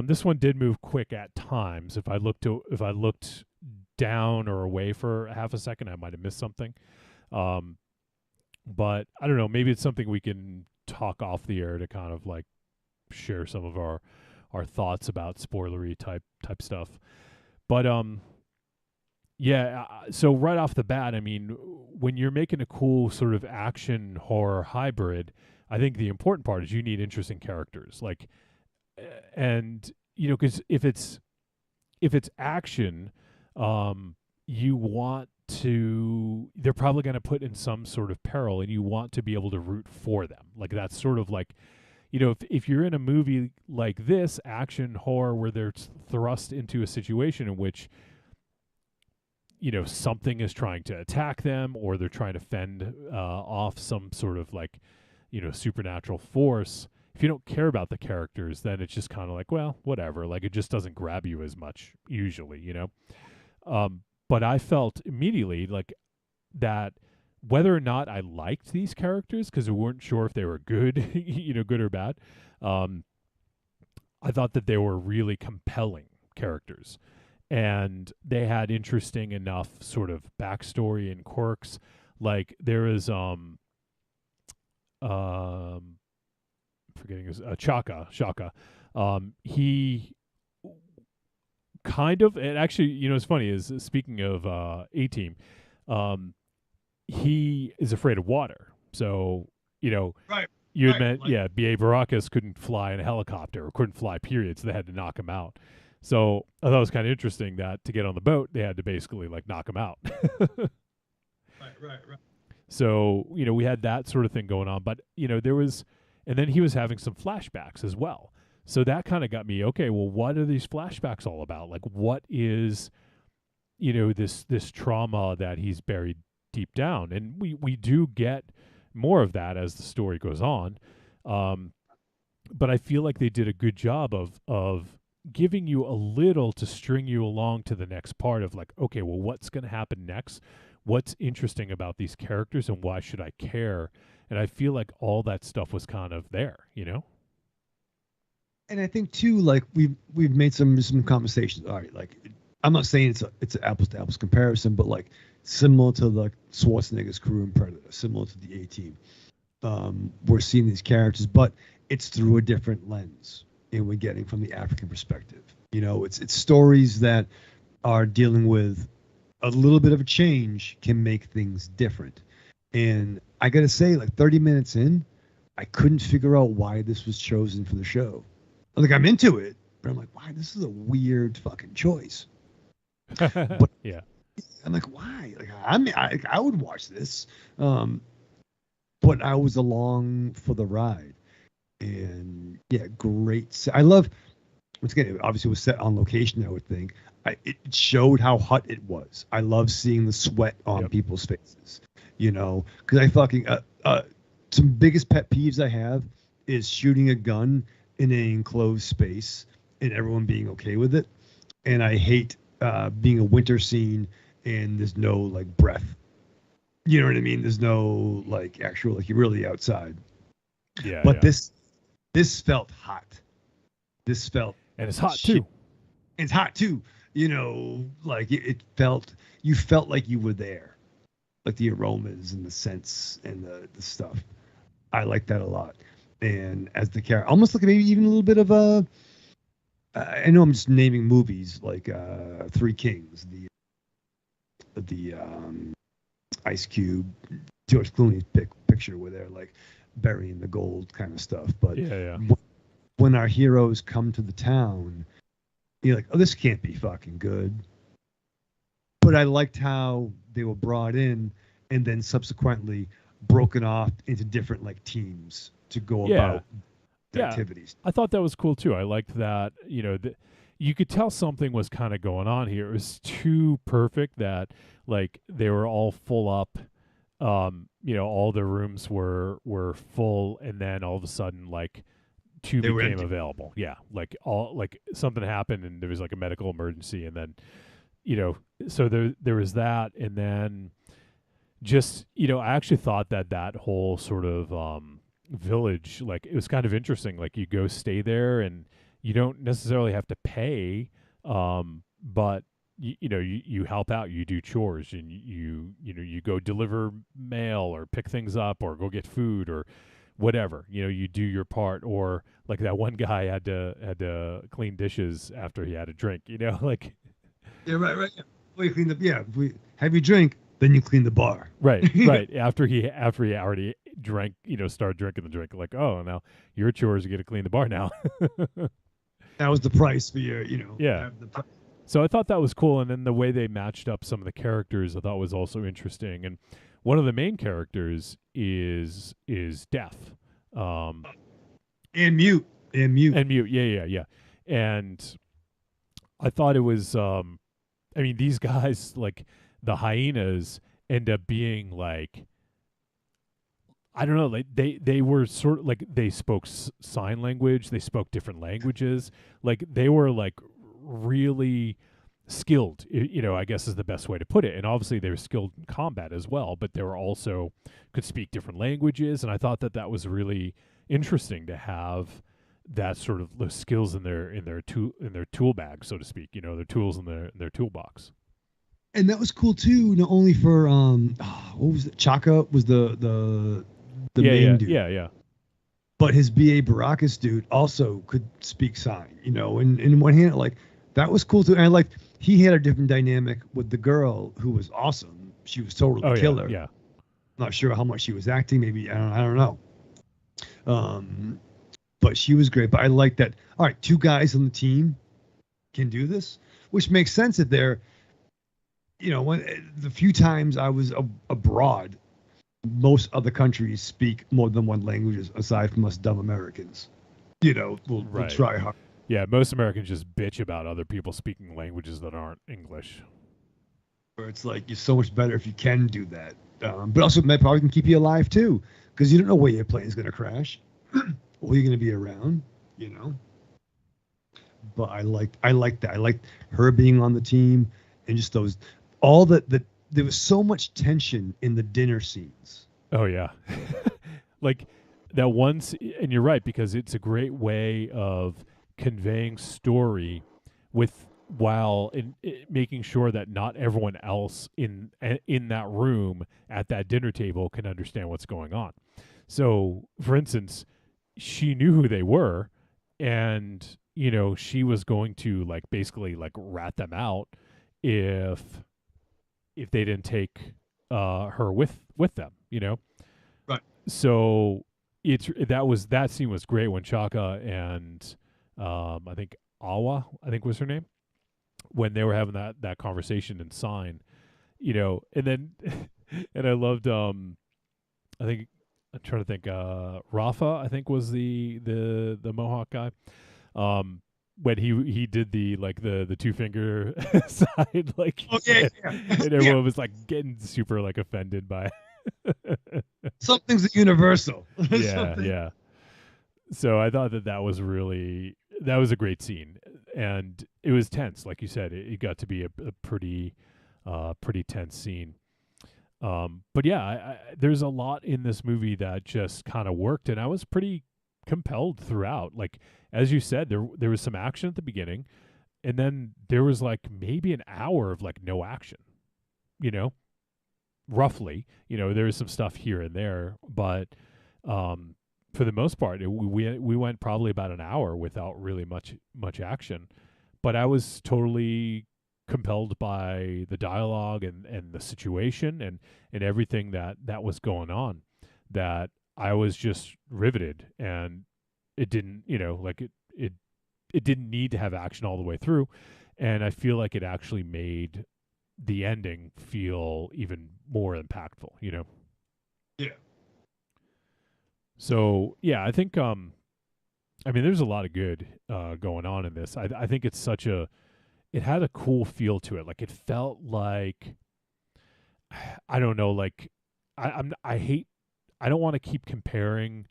S3: This one did move quick at times. If I looked down or away for half a second, I might have missed something. But I don't know, maybe it's something we can talk off the air to kind of like share some of our thoughts about spoilery type stuff. But yeah, so right off the bat, I mean, when you're making a cool sort of action horror hybrid, I think the important part is you need interesting characters. Like, and because if it's action, you want to, they're probably going to put in some sort of peril, and you want to be able to root for them. Like, that's sort of like, if you're in a movie like this, action horror, where they're thrust into a situation in which something is trying to attack them, or they're trying to fend off some sort of like supernatural force. If you don't care about the characters, then it's just kind of like, well, whatever. Like, it just doesn't grab you as much usually, But I felt immediately like that, whether or not I liked these characters, because we weren't sure if they were good, good or bad. I thought that they were really compelling characters, and they had interesting enough sort of backstory and quirks. Like, there is forgetting his Shaka. He kind of. And actually, it's funny is speaking of A-Team, he is afraid of water. So,
S2: Right.
S3: you had meant, B.A. Baracus couldn't fly in a helicopter or couldn't fly, period. So they had to knock him out. So I thought it was kind of interesting that to get on the boat, they had to basically like knock him out.
S2: Right.
S3: So, we had that sort of thing going on. But, there was, and then he was having some flashbacks as well. So that kind of got me, okay, well, what are these flashbacks all about? Like, what is, this trauma that he's buried deep down? And we do get more of that as the story goes on. But I feel like they did a good job of giving you a little to string you along to the next part of like, okay, well, what's going to happen next? What's interesting about these characters and why should I care? And I feel like all that stuff was kind of there,
S2: And I think too, like we've made some conversations. All right, like I'm not saying it's an apples to apples comparison, but like similar to like Schwarzenegger's crew in Predator, similar to the A-Team. We're seeing these characters, but it's through a different lens, and we're getting from the African perspective. It's stories that are dealing with a little bit of a change can make things different. And I gotta say, like 30 minutes in, I couldn't figure out why this was chosen for the show. Like I'm into it, but I'm like, why? This is a weird fucking choice. But
S3: yeah,
S2: I'm like, why? Like I would watch this, but I was along for the ride, and yeah, great. I love. Once again, obviously, it was set on location. I would think it showed how hot it was. I love seeing the sweat on people's faces. Because I fucking some biggest pet peeves I have is shooting a gun in an enclosed space and everyone being okay with it. And I hate being a winter scene and there's no like breath. You know what I mean? There's no like actual like you're really outside.
S3: Yeah.
S2: But this felt hot. This felt
S3: and it's hot too.
S2: It's hot too. Like you felt like you were there, like the aromas and the scents and the stuff. I like that a lot. And as the character, almost like maybe even a little bit of a. I know I'm just naming movies like Three Kings, the Ice Cube, George Clooney picture where they're like burying the gold kind of stuff. But when our heroes come to the town, you're like, oh, this can't be fucking good. But I liked how they were brought in and then subsequently broken off into different like teams to go about the activities.
S3: I thought that was cool too. I liked that, you could tell something was kind of going on here. It was too perfect that like they were all full up. All the rooms were full, and then all of a sudden like two became available. Yeah, like something happened and there was like a medical emergency, and then so there was that, and then just I actually thought that whole sort of village, like it was kind of interesting. Like you go stay there and you don't necessarily have to pay, but you help out, you do chores, and you go deliver mail or pick things up or go get food or whatever. You do your part. Or like that one guy had to clean dishes after he had a drink. Like
S2: right. Well, you clean have you drink, then you clean the bar.
S3: Right. After he already drank, started drinking the drink. Like, oh, now your chores, you get to clean the bar now.
S2: That was the price for your,
S3: Yeah. So I thought that was cool, and then the way they matched up some of the characters, I thought was also interesting. And one of the main characters is Death,
S2: and mute.
S3: Yeah. And I thought it was, these guys, like the hyenas, end up being like, I don't know, like they were sort of like, they spoke sign language, they spoke different languages, like they were like really skilled, I guess is the best way to put it. And obviously they were skilled in combat as well, but they were also could speak different languages. And I thought that was really interesting to have that sort of those skills in their tool bag, so to speak, their tools in their toolbox.
S2: And that was cool too, not only for what was it? Chaka was the main dude.
S3: Yeah.
S2: But his B.A. Baracus dude also could speak sign, and in one hand, like That was cool too. And I liked he had a different dynamic with the girl who was awesome. She was totally killer.
S3: Yeah.
S2: Not sure how much she was acting. Maybe I don't know. But she was great. But I like that. All right, 2 guys on the team can do this, which makes sense if they're, when the few times I was abroad, most other countries speak more than one language aside from us dumb Americans. We'll try hard.
S3: Yeah, most Americans just bitch about other people speaking languages that aren't English.
S2: Where it's like you're so much better if you can do that. But also, that probably can keep you alive too, because you don't know where your plane's going to crash, or you're going to be around. But I liked that. I liked her being on the team, and just there was so much tension in the dinner scenes.
S3: Oh yeah, like that once, and you're right, because it's a great way of conveying story while making sure that not everyone else in that room at that dinner table can understand what's going on. So, for instance, she knew who they were, and she was going to basically rat them out if they didn't take her with them.
S2: Right.
S3: So that scene was great when Chaka and I think Awa, was her name, when they were having that conversation in Sign, and then and I loved I think I'm trying to think Rafa, I think, was the Mohawk guy, when he did the 2-finger side, and everyone was getting super offended by
S2: something's universal.
S3: Yeah. So I thought that was a great scene, and it was tense, like you said. It got to be a pretty tense scene. But yeah, there's a lot in this movie that just kind of worked, and I was pretty compelled throughout. Like, as you said, there was some action at the beginning, and then there was maybe an hour of no action, roughly. There was some stuff here and there, but for the most part, we went probably about an hour without really much action. But I was totally compelled by the dialogue and the situation and everything that was going on, that I was just riveted, and it didn't, it didn't need to have action all the way through. And I feel like it actually made the ending feel even more impactful,
S2: Yeah.
S3: So yeah, I think there's a lot of good going on in this. I think it's it had a cool feel to it. It felt like, I don't know, I don't want to keep comparing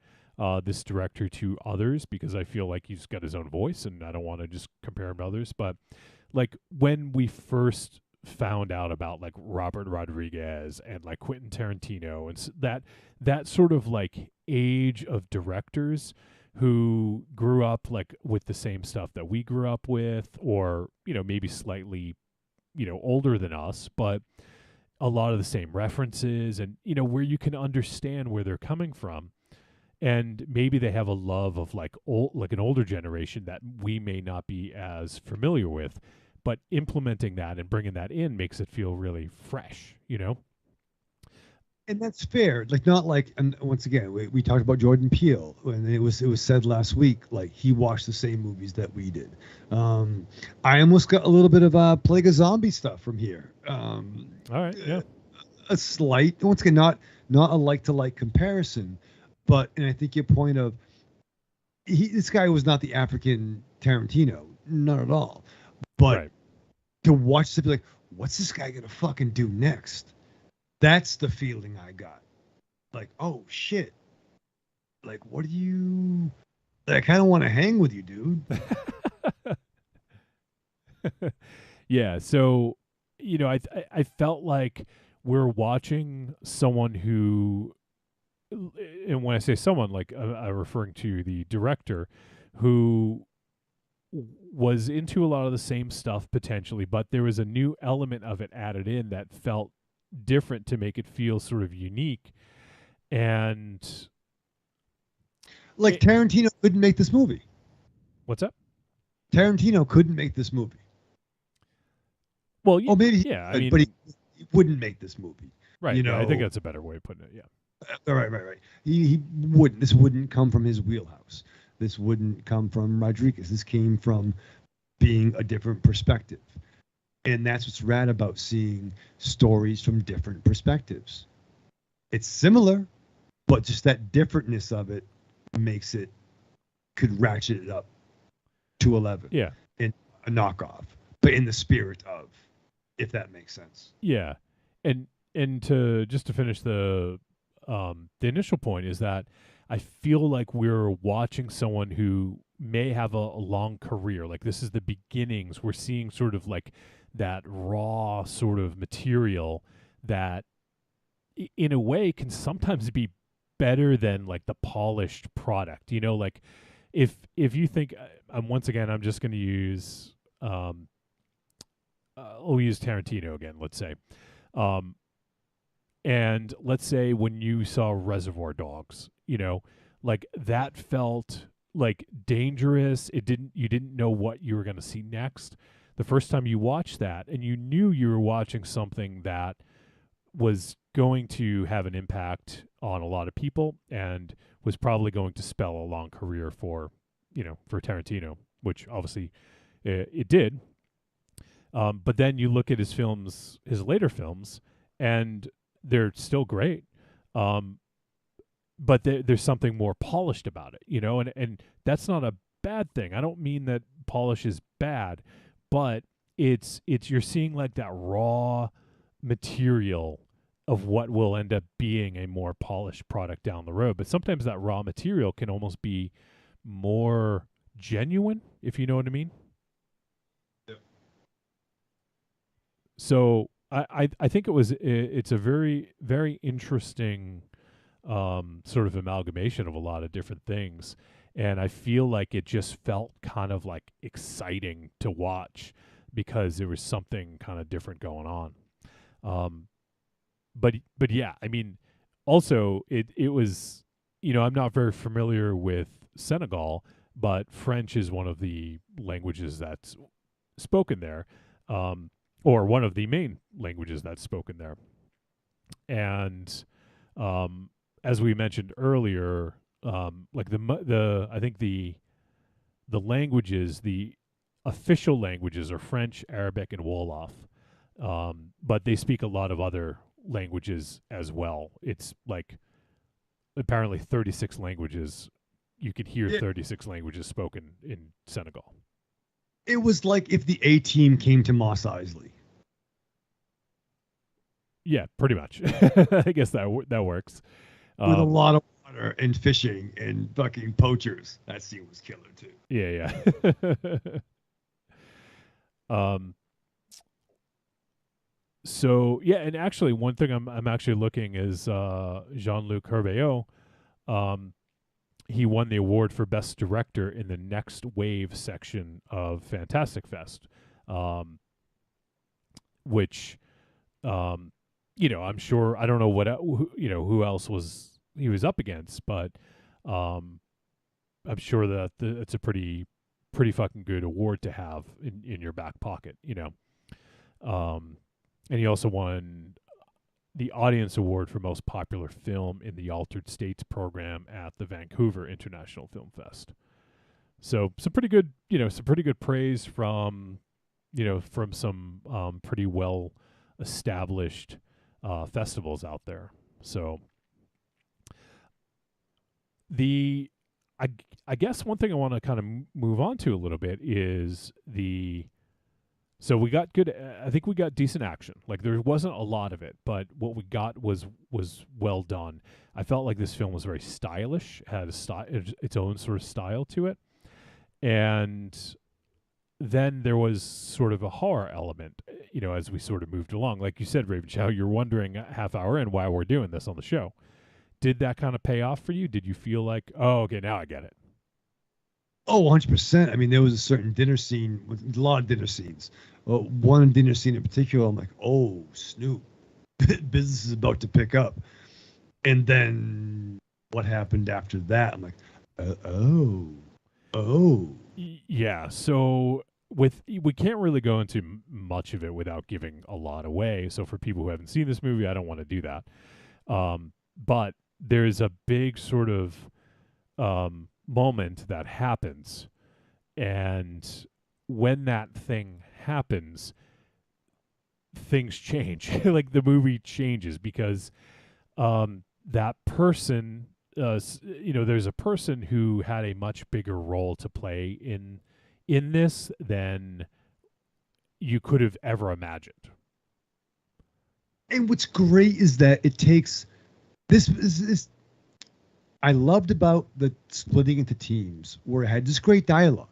S3: this director to others, because I feel like he's got his own voice, and I don't want to just compare him to others. But when we first found out about Robert Rodriguez and Quentin Tarantino, and that sort of age of directors who grew up with the same stuff that we grew up with, or maybe slightly older than us, but a lot of the same references, and where you can understand where they're coming from, and maybe they have a love of an older generation that we may not be as familiar with, but implementing that and bringing that in makes it feel really fresh,
S2: And that's fair. And once again, we talked about Jordan Peele, and it was said last week, he watched the same movies that we did. I almost got a little bit of Plague of Zombie stuff from here.
S3: All right, yeah.
S2: A slight, once again, not a like comparison, and I think your point of this guy was not the African Tarantino, not at all. But
S3: right.
S2: To watch it, be what's this guy gonna fucking do next? That's the feeling I got. Oh shit. What do you? I kind of want to hang with you, dude.
S3: Yeah. So, I felt like we're watching someone who, and when I say someone, I'm referring to the director, who was into a lot of the same stuff potentially, but there was a new element of it added in that felt different to make it feel sort of unique. And
S2: Tarantino couldn't make this movie.
S3: What's up?
S2: Tarantino couldn't make this movie.
S3: Well, yeah,
S2: or maybe he
S3: yeah. I
S2: could,
S3: mean,
S2: but he wouldn't make this movie.
S3: right.
S2: You
S3: Yeah, I think
S2: know?
S3: that's a better way of putting it. Yeah.
S2: Right. He wouldn't. This wouldn't come from his wheelhouse. This wouldn't come from Rodriguez. This came from being a different perspective. And that's what's rad about seeing stories from different perspectives. It's similar, but just that differentness of it makes it, could ratchet it up to 11.
S3: Yeah.
S2: In a knockoff, but in the spirit of, if that makes sense.
S3: Yeah. And to just to finish the initial point is that I feel like we're watching someone who may have a long career. Like this is the beginnings. We're seeing sort of like that raw sort of material that in a way can sometimes be better than like the polished product. You know, like if you think once again, I'm just going to use we'll use Tarantino again, let's say. And let's say when you saw Reservoir Dogs, you know, like that felt like dangerous. You didn't know what you were going to see next. The first time you watched that, and you knew you were watching something that was going to have an impact on a lot of people and was probably going to spell a long career for Tarantino, which obviously it did. But then you look at his films, his later films, and they're still great. But there's something more polished about it, you know, and that's not a bad thing. I don't mean that polish is bad, but it's you're seeing like that raw material of what will end up being a more polished product down the road. But sometimes that raw material can almost be more genuine, if you know what I mean.
S2: Yeah.
S3: So I think it's a very, very interesting sort of amalgamation of a lot of different things. And I feel like it just felt kind of like exciting to watch because there was something kind of different going on. But yeah, I mean, also it was, you know, I'm not very familiar with Senegal, but French is one of the languages that's spoken there, or one of the main languages that's spoken there. And as we mentioned earlier, like I think the languages, the official languages are French, Arabic, and Wolof. But they speak a lot of other languages as well. It's like apparently 36 languages. You could hear 36 languages spoken in Senegal.
S2: It was like if the A team came to Mos Eisley.
S3: Yeah, pretty much. I guess that works.
S2: With a lot of water and fishing and fucking poachers. That scene was killer too.
S3: Yeah. So yeah, and actually one thing I'm actually looking is Jean-Luc Herbeau. He won the award for Best Director in the Next Wave section of Fantastic Fest, which, you know, I'm sure, I don't know who else he was up against, but I'm sure that it's a pretty fucking good award to have in your back pocket, you know. And he also won the Audience Award for Most Popular Film in the Altered States program at the Vancouver International Film Fest. So some pretty good praise from some pretty well established festivals out there. So I guess one thing I want to kind of move on to a little bit is so we got good. I think we got decent action. Like there wasn't a lot of it, but what we got was well done. I felt like this film was very stylish, had its own sort of style to it, and then there was sort of a horror element, you know, as we sort of moved along. Like you said, Raven Chow, you're wondering a half hour in why we're doing this on the show. Did that kind of pay off for you? Did you feel like, oh, okay, now I get it?
S2: Oh, 100%. I mean, there was a certain dinner scene, with a lot of dinner scenes. One dinner scene in particular, I'm like, oh, Snoop, business is about to pick up. And then what happened after that? I'm like, oh.
S3: Yeah, so we can't really go into much of it without giving a lot away. So for people who haven't seen this movie, I don't want to do that. But there's a big sort of moment that happens, and when that thing happens, things change. Like the movie changes because that person, there's a person who had a much bigger role to play in this than you could have ever imagined.
S2: And what's great is that it takes this is I loved about the splitting into teams where it had this great dialogue.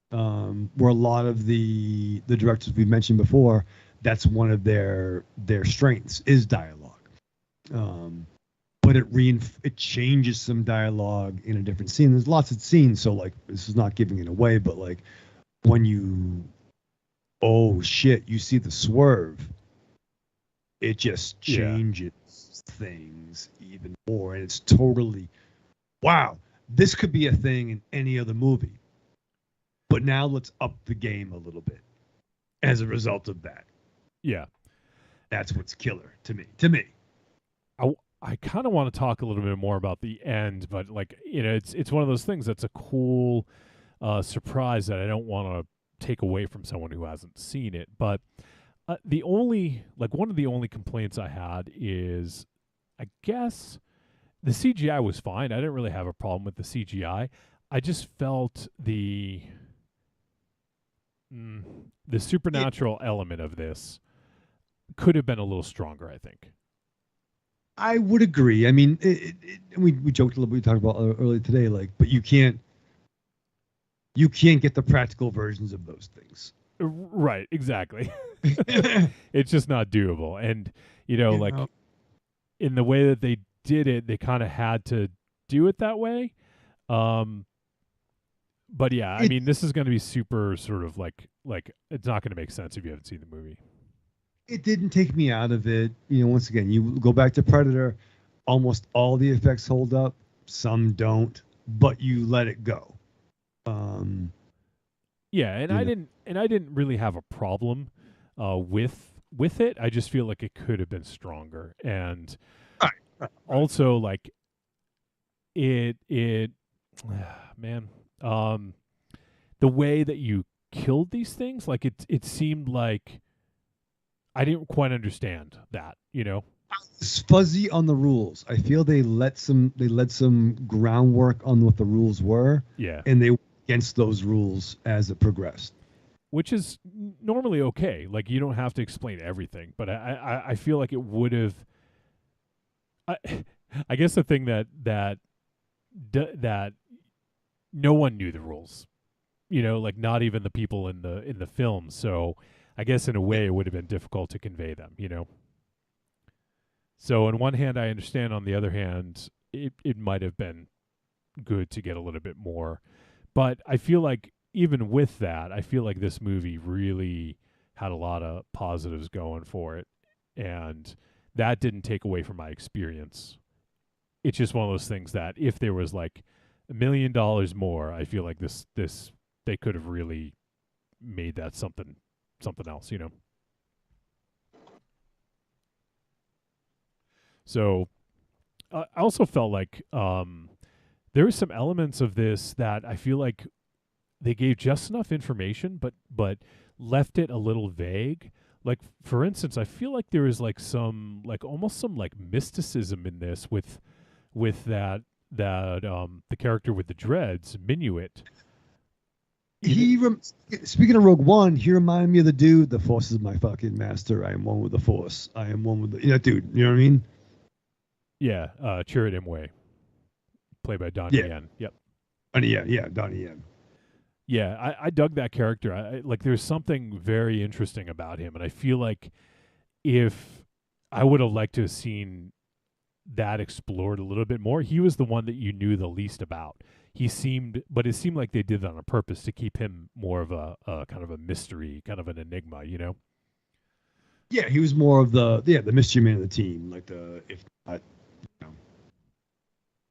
S2: Where a lot of the directors we mentioned before, that's one of their strengths is dialogue. But it changes some dialogue in a different scene. There's lots of scenes, so like this is not giving it away, but like when you you see the swerve, it just changes things even more, and it's totally wow. This could be a thing in any other movie, but now let's up the game a little bit as a result of that.
S3: Yeah,
S2: that's what's killer to me.
S3: I kind of want to talk a little bit more about the end, but like, it's one of those things that's a cool surprise that I don't want to take away from someone who hasn't seen it. But one of the only complaints I had is, I guess the CGI was fine. I didn't really have a problem with the CGI. I just felt the supernatural element of this could have been a little stronger, I think.
S2: I would agree. I mean, we joked a little bit, we talked about earlier today, like, but you can't get the practical versions of those things.
S3: Right, exactly. It's just not doable. And, in the way that they did it, they kind of had to do it that way. But yeah, I mean, this is going to be super sort of like it's not going to make sense if you haven't seen the movie.
S2: It didn't take me out of it. Once again, you go back to Predator, almost all the effects hold up. Some don't, but you let it go.
S3: Yeah, and I didn't really have a problem with it. I just feel like it could have been stronger, and also like it man, the way that you killed these things, like it seemed like I didn't quite understand that,
S2: It's fuzzy on the rules. I feel they led some groundwork on what the rules were.
S3: Yeah.
S2: And they went against those rules as it progressed.
S3: Which is normally okay. Like, you don't have to explain everything, but I feel like it would have. I guess the thing that no one knew the rules, like not even the people in the film. So I guess in a way it would have been difficult to convey them, So on one hand, I understand. On the other hand, it might have been good to get a little bit more. But I feel like even with that, I feel like this movie really had a lot of positives going for it. And that didn't take away from my experience. It's just one of those things that if there was like $1 million more, I feel like this they could have really made that something else, So I also felt like there were some elements of this that I feel like they gave just enough information, but left it a little vague. Like, for instance, I feel like there is like some like almost some like mysticism in this with that the character with the dreads, Minuit.
S2: Speaking of Rogue One, he reminded me of the dude. The Force is my fucking master. I am one with the Force. I am one with the dude. You know what I mean?
S3: Yeah, Chirrut Imwe, played by Donnie Yen. Yep.
S2: Donnie Yen.
S3: Yeah, I dug that character. I like there's something very interesting about him, and I feel like if I would have liked to have seen that explored a little bit more. He was the one that you knew the least about. It seemed like they did that on purpose to keep him more of a kind of a mystery, kind of an enigma,
S2: Yeah, he was more of the mystery man of the team, like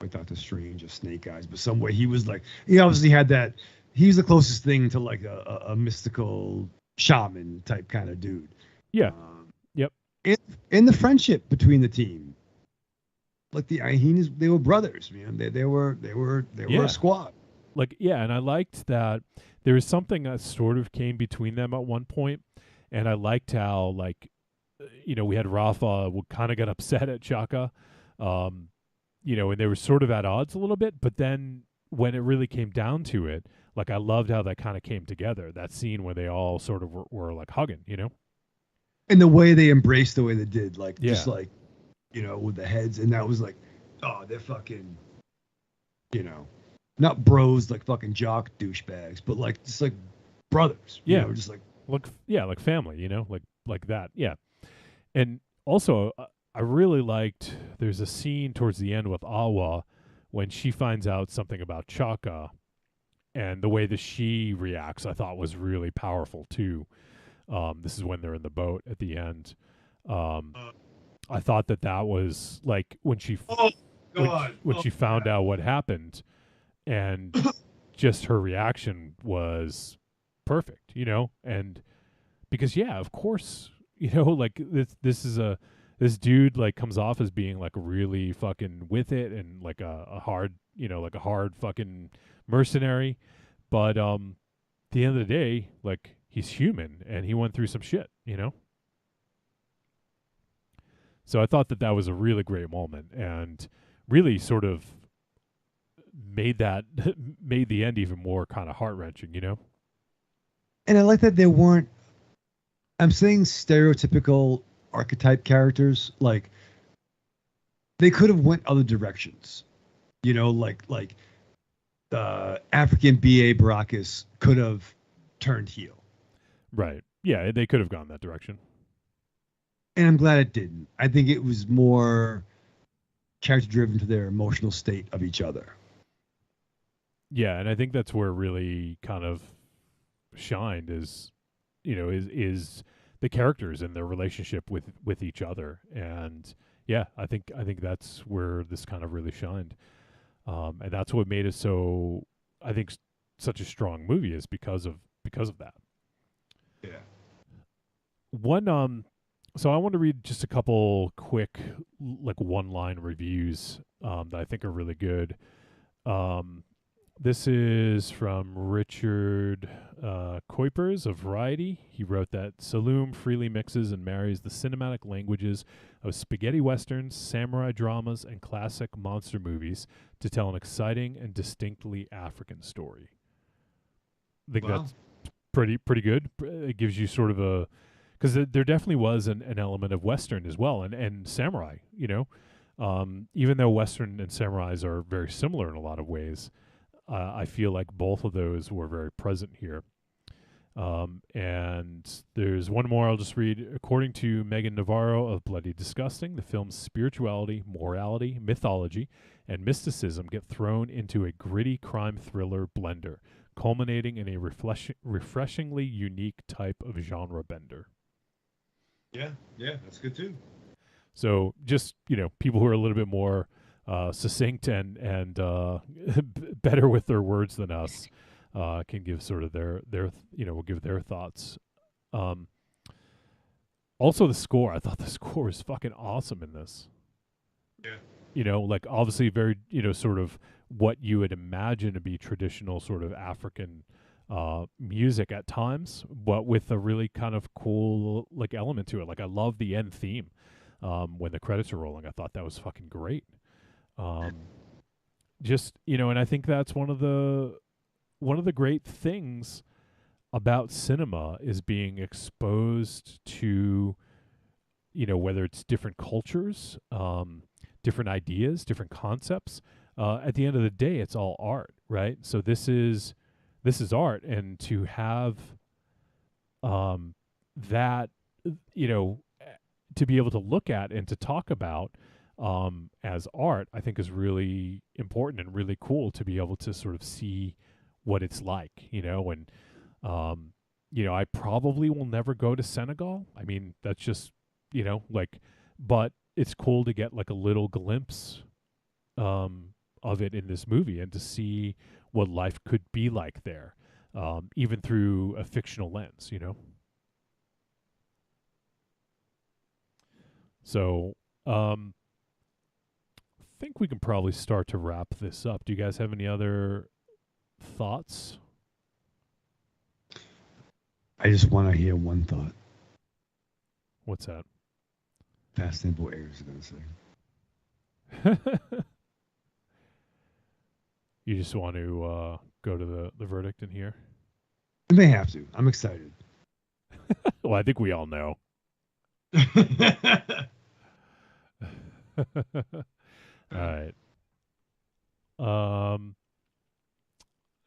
S2: like Doctor Strange or Snake Eyes, but some way he was like, he obviously had that. He's the closest thing to like a mystical shaman type kind of dude.
S3: Yeah. Yep.
S2: And the friendship between the team, like they were brothers, man. They were a squad.
S3: Like, yeah, and I liked that there was something that sort of came between them at one point, and I liked how, like, we had Rafa would kind of get upset at Chaka, and they were sort of at odds a little bit, but then when it really came down to it, like, I loved how that kind of came together, that scene where they all sort of were like hugging,
S2: And the way they embraced the way they did, like,
S3: Yeah.
S2: just like, with the heads, and that was like, oh, they're fucking, not bros like fucking jock douchebags, but like just like brothers. Just like
S3: like family, like that. Yeah. And also, I really liked, there's a scene towards the end with Awa when she finds out something about Chaka, and the way that she reacts, I thought was really powerful too. This is when they're in the boat at the end. I thought that was like when she when she found out what happened, and just her reaction was perfect, and because of course, like this dude like comes off as being like really fucking with it and like a hard, like a hard fucking mercenary, but at the end of the day, like, he's human and he went through some shit, So I thought that was a really great moment and really sort of made the end even more kind of heart-wrenching,
S2: And I like that there weren't, I'm saying stereotypical archetype characters, like they could have went other directions, like African B.A. Baracus could have turned heel.
S3: Right. Yeah, they could have gone that direction.
S2: And I'm glad it didn't. I think it was more character driven to their emotional state of each other.
S3: Yeah, and I think that's where it really kind of shined is the characters and their relationship with each other. And yeah, I think that's where this kind of really shined. And that's what made it so, I think, such a strong movie is because of that.
S2: Yeah.
S3: So I want to read just a couple quick, like, one-line reviews that I think are really good. This is from Richard Kuipers of Variety. He wrote that Saloum freely mixes and marries the cinematic languages of spaghetti westerns, samurai dramas, and classic monster movies to tell an exciting and distinctly African story. I think that's pretty good. It gives you sort of a, because there definitely was an element of Western as well, and samurai, even though Western and samurais are very similar in a lot of ways, I feel like both of those were very present here. And there's one more I'll just read. According to Megan Navarro of Bloody Disgusting, the film's spirituality, morality, mythology, and mysticism get thrown into a gritty crime thriller blender, culminating in a refreshingly unique type of genre bender.
S2: Yeah, that's good too.
S3: So just, people who are a little bit more succinct and better with their words than us can give sort of their will give their thoughts. Also the score, I thought the score was fucking awesome in this. Yeah. Like obviously very, sort of what you would imagine to be traditional sort of African music at times, but with a really kind of cool like element to it. Like I love the end theme when the credits are rolling. I thought that was fucking great. Just, and I think that's one of the great things about cinema is being exposed to, whether it's different cultures, different ideas, different concepts. At the end of the day, it's all art, right? So this is art, and to have that, to be able to look at and to talk about as art, I think is really important and really cool to be able to sort of see what it's like, and I probably will never go to Senegal. I mean, that's just, but it's cool to get like a little glimpse of it in this movie and to see what life could be like there, even through a fictional lens, So, I think we can probably start to wrap this up. Do you guys have any other thoughts?
S2: I just want to hear one thought.
S3: What's that?
S2: Fashionable Airs is going to say.
S3: You just want to go to the verdict in here?
S2: You may have to. I'm excited.
S3: Well, I think we all know. All right.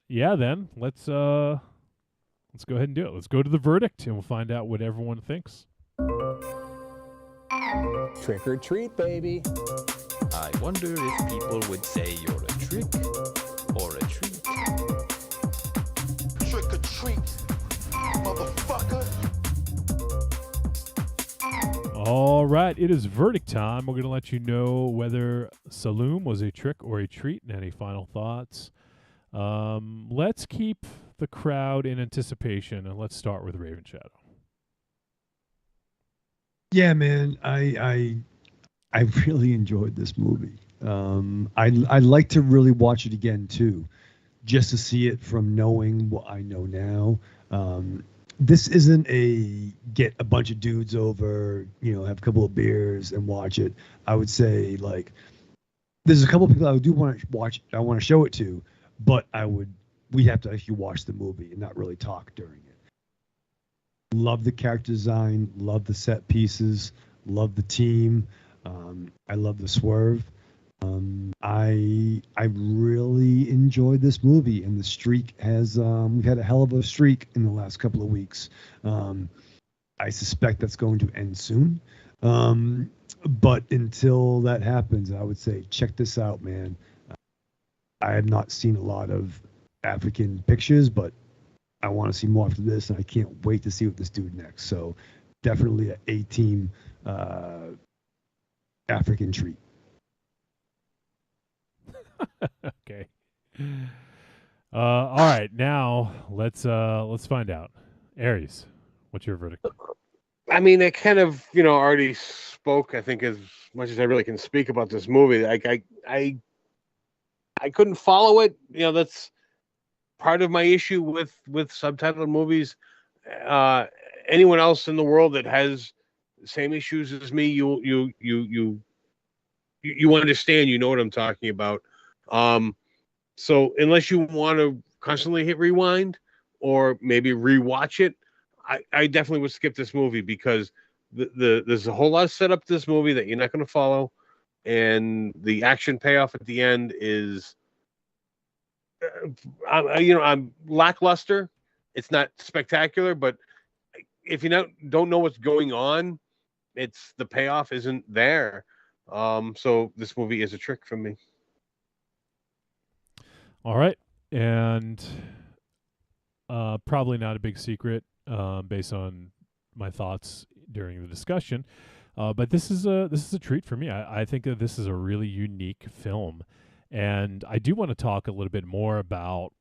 S3: Yeah, then let's go ahead and do it. Let's go to the verdict and we'll find out what everyone thinks.
S15: Trick or treat, baby.
S5: I wonder if people would say you're a trick or a treat.
S13: Trick or treat, motherfucker.
S3: All right, it is verdict time. We're going to let you know whether Saloum was a trick or a treat. And any final thoughts? Let's keep the crowd in anticipation, and let's start with Raven Shadow.
S2: Yeah, man, I really enjoyed this movie. I'd like to really watch it again too, just to see it from knowing what I know now. This isn't a get a bunch of dudes over, have a couple of beers and watch it. I would say like there's a couple of people I do want to watch. I want to show it to, but we have to actually watch the movie and not really talk during it. Love the character design, love the set pieces, love the team. I love the swerve. I really enjoyed this movie, and the streak has we've had a hell of a streak in the last couple of weeks. I suspect that's going to end soon. But until that happens, I would say check this out, man. I have not seen a lot of African pictures, but I want to see more after this, and I can't wait to see what this do next. So definitely an A-team African treat.
S3: Okay. All right, now let's find out. Aries, what's your verdict?
S4: I mean, I kind of, already spoke, I think, as much as I really can speak about this movie. Like, I couldn't follow it. That's part of my issue with subtitled movies. Anyone else in the world that has the same issues as me, you understand, you know what I'm talking about. So unless you want to constantly hit rewind or maybe rewatch it, I definitely would skip this movie because there's a whole lot of setup to this movie that you're not going to follow, and the action payoff at the end is, I'm lackluster. It's not spectacular, but if you don't know what's going on, the payoff isn't there. So this movie is a trick for me.
S3: All right, and probably not a big secret based on my thoughts during the discussion, but this is a treat for me. I think that this is a really unique film, and I do want to talk a little bit more about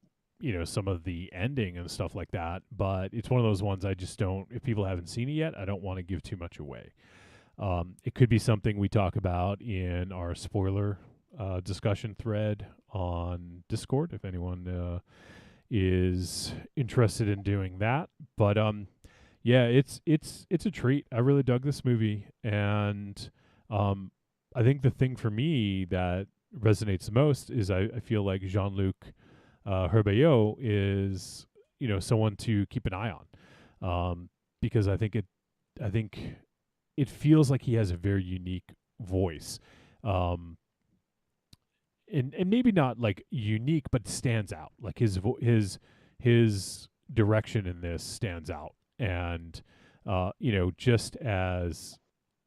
S3: some of the ending and stuff like that. But it's one of those ones I just don't. If people haven't seen it yet, I don't want to give too much away. It could be something we talk about in our spoiler discussion thread on Discord if anyone is interested in doing that. But yeah, it's a treat. I really dug this movie, and I think the thing for me that resonates the most is I feel like Jean-Luc Herbayot is someone to keep an eye on, because I think it feels like he has a very unique voice. And maybe not like unique, but stands out. Like his direction in this stands out, and just as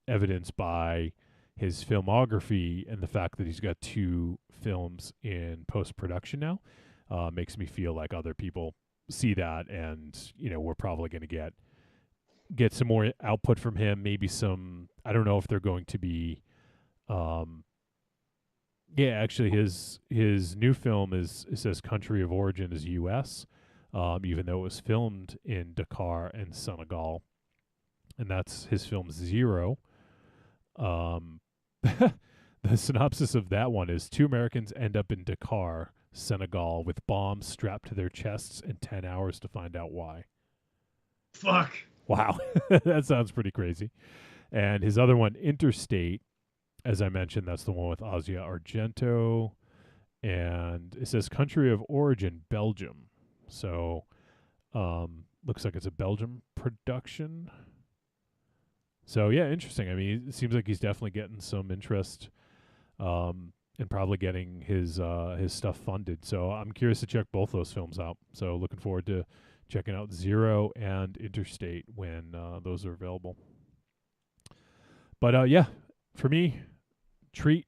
S3: evidenced by his filmography and the fact that he's got 2 films in post-production now, makes me feel like other people see that, and we're probably going to get some more output from him. Maybe some. I don't know if they're going to be. Yeah, actually, his new film it says country of origin is U.S., even though it was filmed in Dakar and Senegal, and that's his film Zero. The synopsis of that one is 2 Americans end up in Dakar, Senegal, with bombs strapped to their chests and 10 hours to find out why.
S2: Fuck.
S3: Wow. That sounds pretty crazy. And his other one, Interstate, as I mentioned, that's the one with Asia Argento. And it says country of origin, Belgium. So, looks like it's a Belgium production. So, yeah, interesting. I mean, it seems like he's definitely getting some interest and probably getting his stuff funded. So I'm curious to check both those films out. So looking forward to checking out Zero and Interstate when those are available. But yeah, for me, Treat,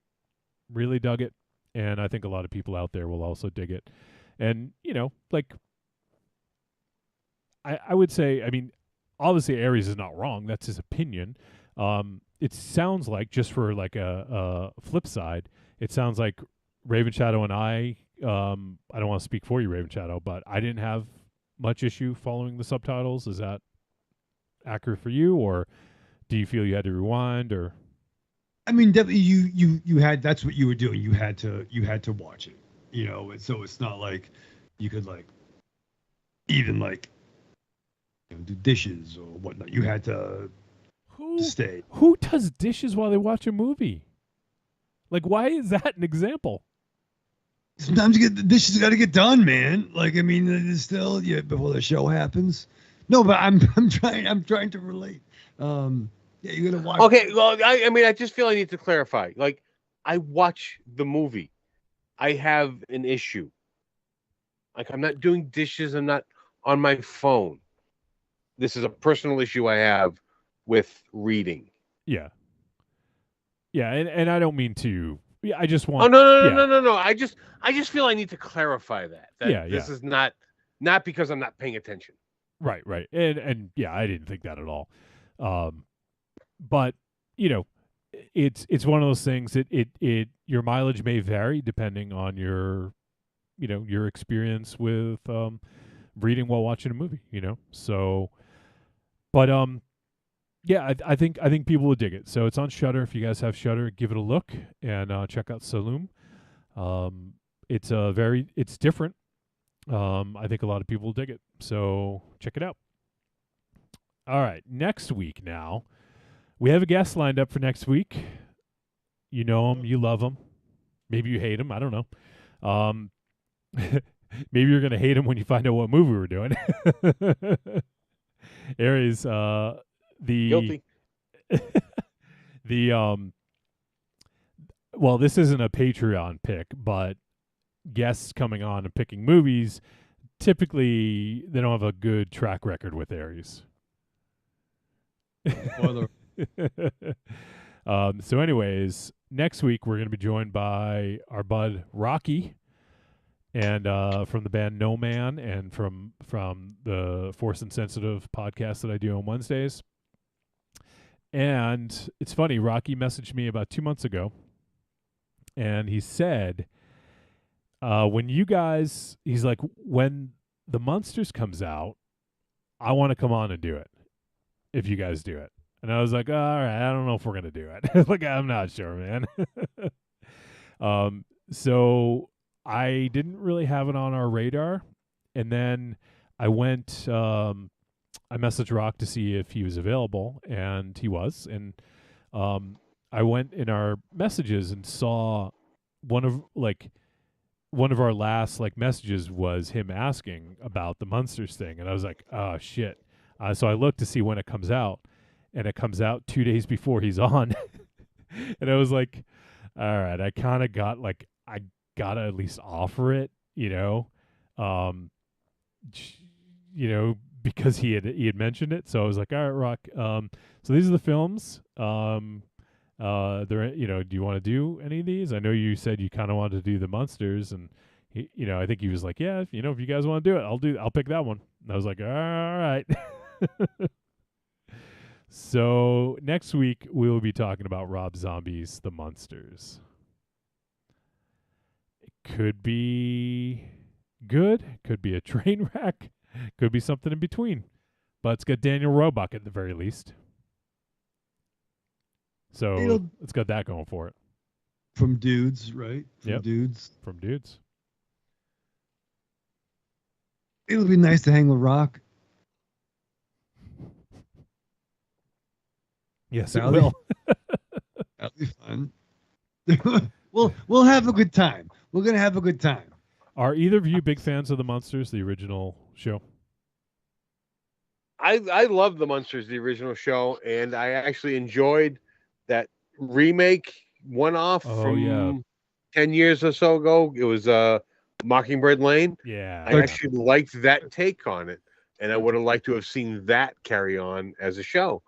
S3: really dug it, and I think a lot of people out there will also dig it. And like I would say, I mean, obviously Aries is not wrong. That's his opinion. It sounds like, just for like a flip side, it sounds like Raven Shadow and I don't want to speak for you, Raven Shadow, but I didn't have much issue following the subtitles. Is that accurate for you, or do you feel you had to rewind? Or
S2: I mean, definitely you had, that's what you were doing. You had to watch it, and so it's not like you could like even like do dishes or whatnot. You had to stay.
S3: Who does dishes while they watch a movie? Like, why is that an example?
S2: Sometimes the dishes got to get done, man. Like, I mean, it's still before the show happens. No, but I'm trying to relate. Yeah, you're gonna watch.
S4: Okay, well, I mean, I just feel I need to clarify. Like, I watch the movie. I have an issue. Like, I'm not doing dishes. I'm not on my phone. This is a personal issue I have with reading.
S3: Yeah. Yeah, and I don't mean to. Yeah, I just want.
S4: Oh no! I just feel I need to clarify that. This is not because I'm not paying attention.
S3: Right, and yeah, I didn't think that at all. But it's one of those things that it your mileage may vary depending on your your experience with reading while watching a movie. So, but yeah, I think people would dig it. So it's on Shudder. If you guys have Shudder, give it a look and check out Saloum. It's different. I think a lot of people will dig it. So check it out. All right, next week now, we have a guest lined up for next week. You know him, you love him. Maybe you hate him. I don't know. Maybe you're gonna hate him when you find out what movie we're doing. Aries,
S4: Guilty.
S3: Well, this isn't a Patreon pick, but guests coming on and picking movies, typically they don't have a good track record with Aries. So anyways, next week we're going to be joined by our bud Rocky, and from the band No Man, and from the Force Insensitive podcast that I do on Wednesdays. And it's funny, Rocky messaged me about 2 months ago, and he said, he's like, when the Munsters comes out, I want to come on and do it, if you guys do it. And I was like, all right, I don't know if we're going to do it. Like, I'm not sure, man. So I didn't really have it on our radar. And then I went, I messaged Rock to see if he was available, and he was. And I went in our messages and saw one of our last messages was him asking about the Munsters thing, and I was like, oh shit. So I looked to see when it comes out, and it comes out 2 days before he's on. And I was like, all right, I kind of got I gotta at least offer it, because he had mentioned it. So I was like, all right, Rock. So these are the films. Do you want to do any of these? I know you said you kind of wanted to do the Munsters, and he, I think he was like, yeah, if you guys want to do it, I'll pick that one. And I was like, all right. So next week we'll be talking about Rob Zombie's The Munsters. It could be good, could be a train wreck, could be something in between, but it's got Daniel Roebuck at the very least. So it's got that going for it.
S2: From dudes, right? From dudes.
S3: From dudes.
S2: It'll be nice to hang with Rock.
S3: Yes, it will.
S2: That'll be fun. We'll have a good time. We're gonna have a good time.
S3: Are either of you big fans of the Munsters, the original show?
S4: I love the Munsters, the original show, and I actually enjoyed that remake one-off from 10 years or so ago. It was Mockingbird Lane.
S3: Yeah.
S4: I actually liked that take on it, and I would have liked to have seen that carry on as a show.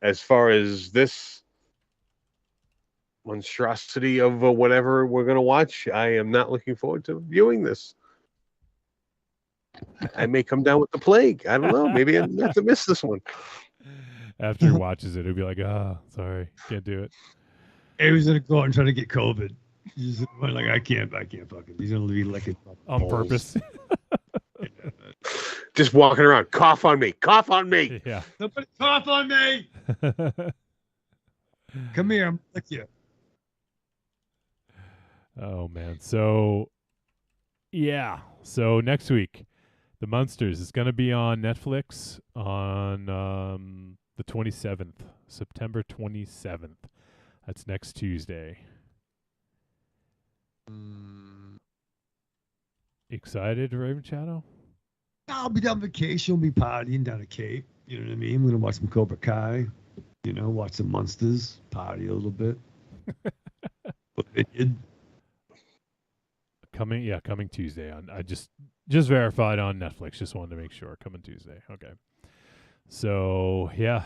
S4: As far as this monstrosity of whatever we're going to watch, I am not looking forward to viewing this. I may come down with the plague. I don't know. Maybe I have to miss this one.
S3: After he watches it, he'll be like, sorry, can't do it.
S2: He was gonna go out and try to get COVID. He's just like, I can't fucking. He's gonna be licking
S3: on
S2: balls.
S3: purpose.
S4: Just walking around, cough on me, cough on me.
S3: Yeah.
S2: Somebody cough on me. Come here, I'm lick you.
S3: Oh man. So yeah. So next week, The Munsters is going to be on Netflix on the 27th, September 27th. That's next Tuesday. Excited, Raven Shadow?
S2: I'll be down vacation. We'll be partying down at Cape. You know what I mean? We're gonna watch some Cobra Kai. You know, watch some Munsters. Party a little bit.
S3: Coming Tuesday. I just verified on Netflix. Just wanted to make sure. Coming Tuesday. Okay. So yeah,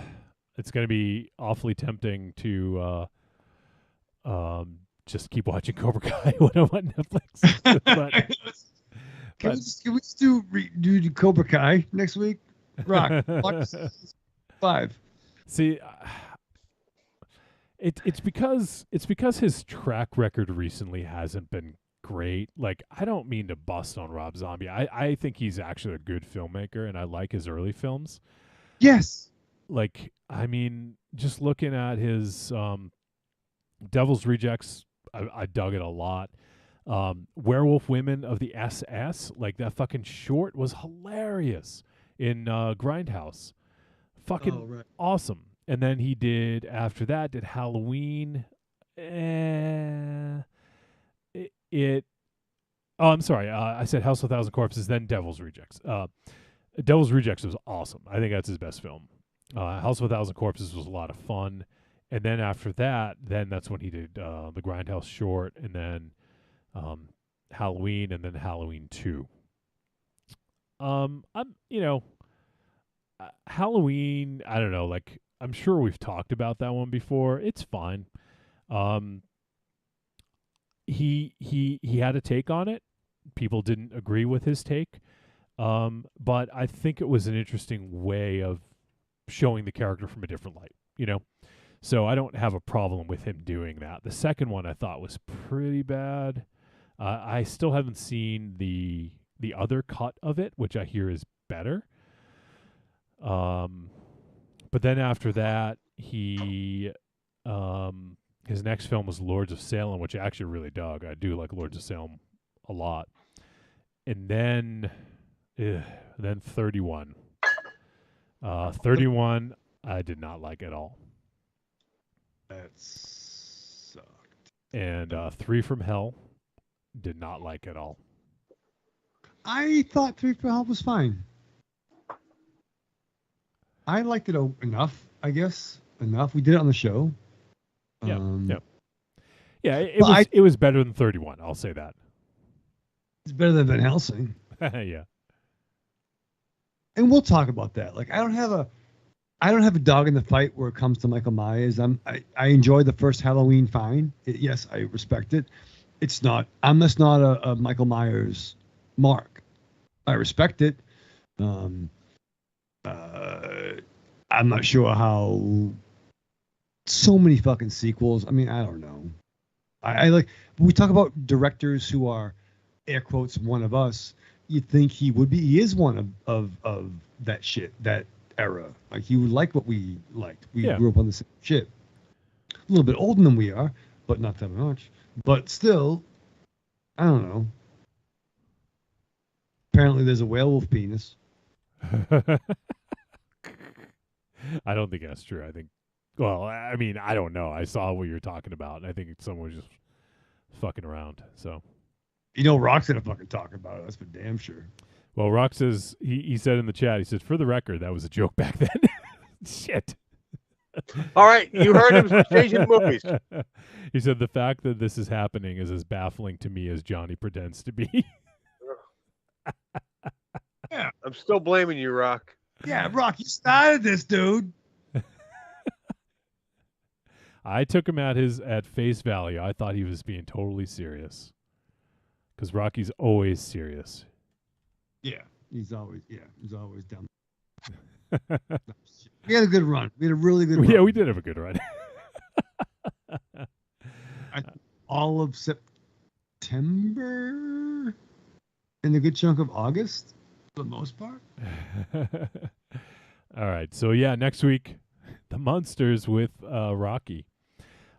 S3: it's gonna be awfully tempting to just keep watching Cobra Kai when I'm on Netflix.
S2: Can we just do the Cobra Kai next week? Rock. Watch 5.
S3: See, it's because his track record recently hasn't been great. Like, I don't mean to bust on Rob Zombie. I think he's actually a good filmmaker, and I like his early films.
S2: Yes.
S3: Like, I mean, just looking at his Devil's Rejects, I dug it a lot. Werewolf Women of the SS, like that fucking short was hilarious in Grindhouse. Fucking awesome. And then he did, after that, did Halloween. I'm sorry. I said House of a Thousand Corpses, then Devil's Rejects. Devil's Rejects was awesome. I think that's his best film. House of a Thousand Corpses was a lot of fun. And then after that, that's when he did the Grindhouse short, and then Halloween, and then Halloween 2. Halloween, I don't know, like, I'm sure we've talked about that one before. It's fine. He had a take on it. People didn't agree with his take. But I think it was an interesting way of showing the character from a different light, you know? So I don't have a problem with him doing that. The second one I thought was pretty bad. I still haven't seen the other cut of it, which I hear is better. But then after that, he his next film was Lords of Salem, which I actually really dug. I do like Lords of Salem a lot. And then 31. 31 I did not like at all.
S2: That sucked.
S3: And 3 from Hell, did not like at all.
S2: I thought 3 from Hell was fine. I liked it enough, I guess. Enough. We did it on the show.
S3: Yeah. Yeah, it was better than 31. I'll say that.
S2: It's better than Van Helsing.
S3: Yeah.
S2: And we'll talk about that. Like, I don't have a dog in the fight where it comes to Michael Myers. I enjoy the first Halloween fine. Yes, I respect it. I'm just not a Michael Myers mark. I respect it. I'm not sure how so many fucking sequels. I mean, I don't know. I like, when we talk about directors who are, air quotes, one of us, you'd think he would be. He is one of that shit, that era. Like, he would like what we liked. We grew up on the same shit. A little bit older than we are, but not that much. But still, I don't know. Apparently, there's a werewolf penis.
S3: I don't think that's true. I think, well, I mean, I don't know. I saw what you're talking about, and I think someone was just fucking around. So,
S2: You know, Rock's gonna fucking talk about it. That's for damn sure.
S3: well, Rock says he said in the chat. He said, for the record, that was a joke back then. Shit.
S4: All right, you heard him changing movies.
S3: He said the fact that this is happening is as baffling to me as Johnny pretends to be.
S2: Yeah,
S4: I'm still blaming you, Rock.
S2: Yeah, Rock, you started this, dude.
S3: I took him at face value. I thought he was being totally serious, because Rocky's always serious.
S2: Yeah, he's always down. We had a good run. We had a really good run.
S3: Yeah, we did have a good run.
S2: All of September and a good chunk of August, for the most part.
S3: All right. So, yeah, next week, the Munsters with Rocky.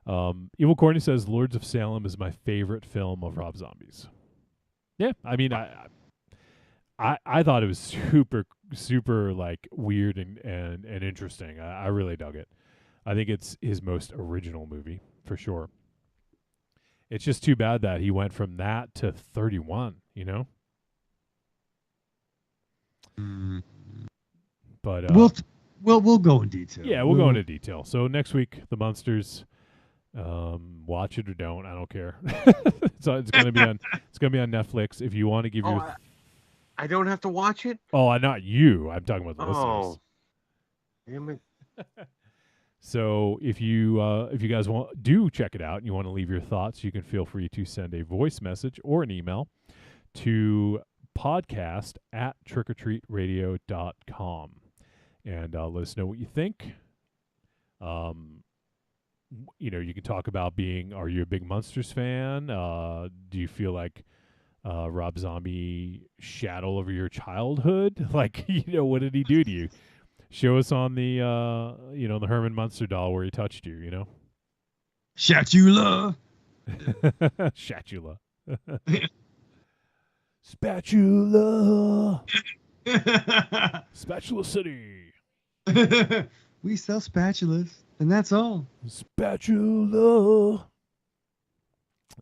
S3: Evil Corny says Lords of Salem is my favorite film of Rob Zombie's. Yeah, I mean, I thought it was super like weird and interesting. I really dug it. I think it's his most original movie for sure. It's just too bad that he went from that to 31, you know? But
S2: we'll go in detail.
S3: Yeah, we'll go into detail. So next week, the Munsters, watch it or don't, I don't care. So it's gonna be on Netflix. If you want to give your
S4: I don't have to watch it?
S3: Oh, not you. I'm talking about the listeners.
S4: Damn it.
S3: So if you guys do check it out and you want to leave your thoughts, you can feel free to send a voice message or an email to podcast@trickortreatradio.com and let us know what you think. You know, you can talk about are you a big Munsters fan? Do you feel like Rob Zombie shat all over your childhood? Like, you know, what did he do to you? Show us on the the Herman Munster doll where he touched you, you know?
S2: Shatula.
S3: Shatula. Spatula. Spatula City.
S2: We sell spatulas, and that's all.
S3: Spatula. All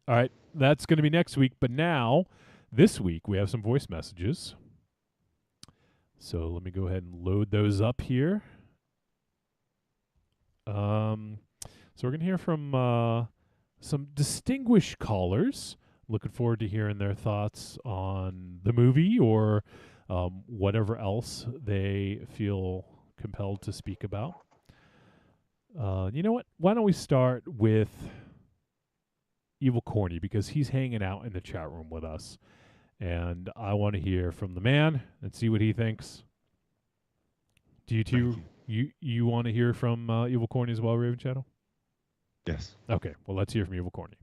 S3: right, that's going to be next week. But now, this week, we have some voice messages. So let me go ahead and load those up here. So we're going to hear from some distinguished callers. Looking forward to hearing their thoughts on the movie or whatever else they feel compelled to speak about. You know what? Why don't we start with Evil Corny, because he's hanging out in the chat room with us. And I want to hear from the man and see what he thinks. Do you two, you want to hear from Evil Corny as well, Raven Shadow?
S2: Yes.
S3: Okay, well, let's hear from Evil Corny.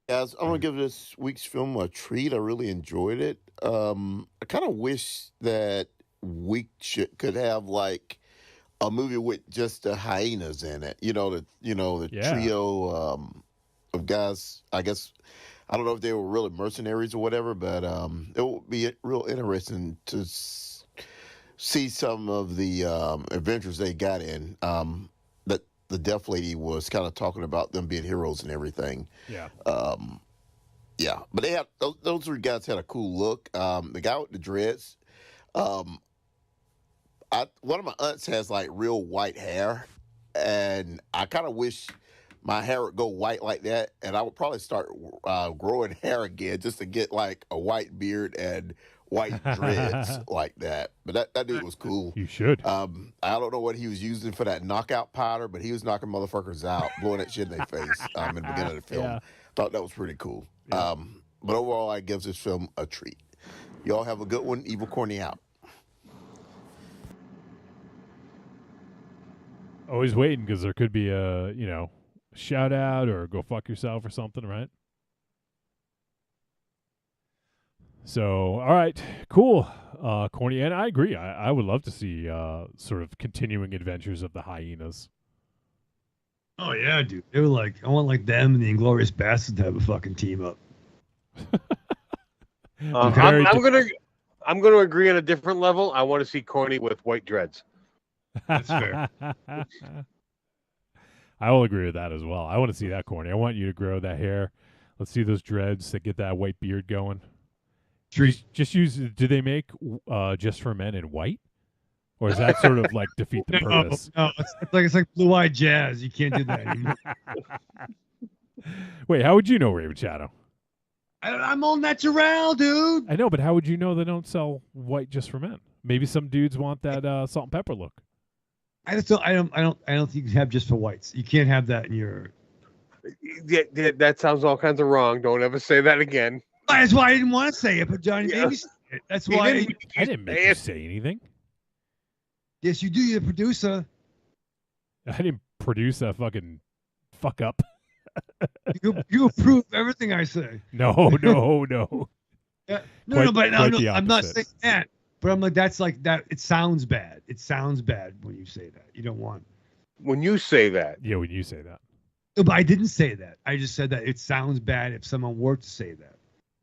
S16: Guys, I'm going to give this week's film a treat. I really enjoyed it. I kind of wish that we could have like a movie with just the hyenas in it. You know, the trio of guys. I guess I don't know if they were really mercenaries or whatever, but it would be real interesting to see some of the adventures they got in. That the Deaf Lady was kind of talking about them being heroes and everything.
S3: Yeah.
S16: Yeah, but they had those three guys had a cool look. The guy with the dreads, one of my aunts has like real white hair, and I kind of wish my hair would go white like that, and I would probably start growing hair again just to get like a white beard and white dreads like that. But that dude was cool.
S3: You should.
S16: I don't know what he was using for that knockout powder, but he was knocking motherfuckers out, blowing that shit in their face in the beginning of the film.
S3: Yeah.
S16: Thought that was pretty cool.
S3: Yeah.
S16: But overall, I give this film a treat. Y'all have a good one. Evil Corny out.
S3: Always waiting, because there could be a, shout out or go fuck yourself or something, right? So, all right, cool. Corny, and I agree. I would love to see sort of continuing adventures of the hyenas.
S2: Oh yeah, dude. They were like, I want like them and the Inglorious Bastards to have a fucking team up.
S4: I'm gonna agree on a different level. I want to see Corny with white dreads.
S2: That's fair.
S3: I will agree with that as well. I want to see that, Corny. I want you to grow that hair. Let's see those dreads that get that white beard going. Just use. Do they make Just for Men in white, or is that sort of like defeat the purpose?
S2: No, it's like blue-eyed jazz. You can't do that anymore.
S3: Wait, how would you know Raven Shadow?
S2: I'm all natural, dude.
S3: I know, but how would you know they don't sell white Just for Men? Maybe some dudes want that salt and pepper look.
S2: I don't think you can have just for whites. You can't have that in your.
S4: Yeah, that sounds all kinds of wrong. Don't ever say that again.
S2: That's why I didn't want to say it, but Johnny made me say it. That's why
S3: I didn't make you say anything.
S2: Yes, you do. You're the producer.
S3: I didn't produce a fucking fuck up.
S2: You approve everything I say.
S3: No.
S2: Yeah.
S3: No,
S2: But
S3: the
S2: I'm not
S3: opposite.
S2: saying that. But I'm like, that's like that. It sounds bad. It sounds bad when you say that. You don't want.
S4: When you say that.
S3: Yeah, when you say that.
S2: No, but I didn't say that. I just said that it sounds bad if someone were to say that.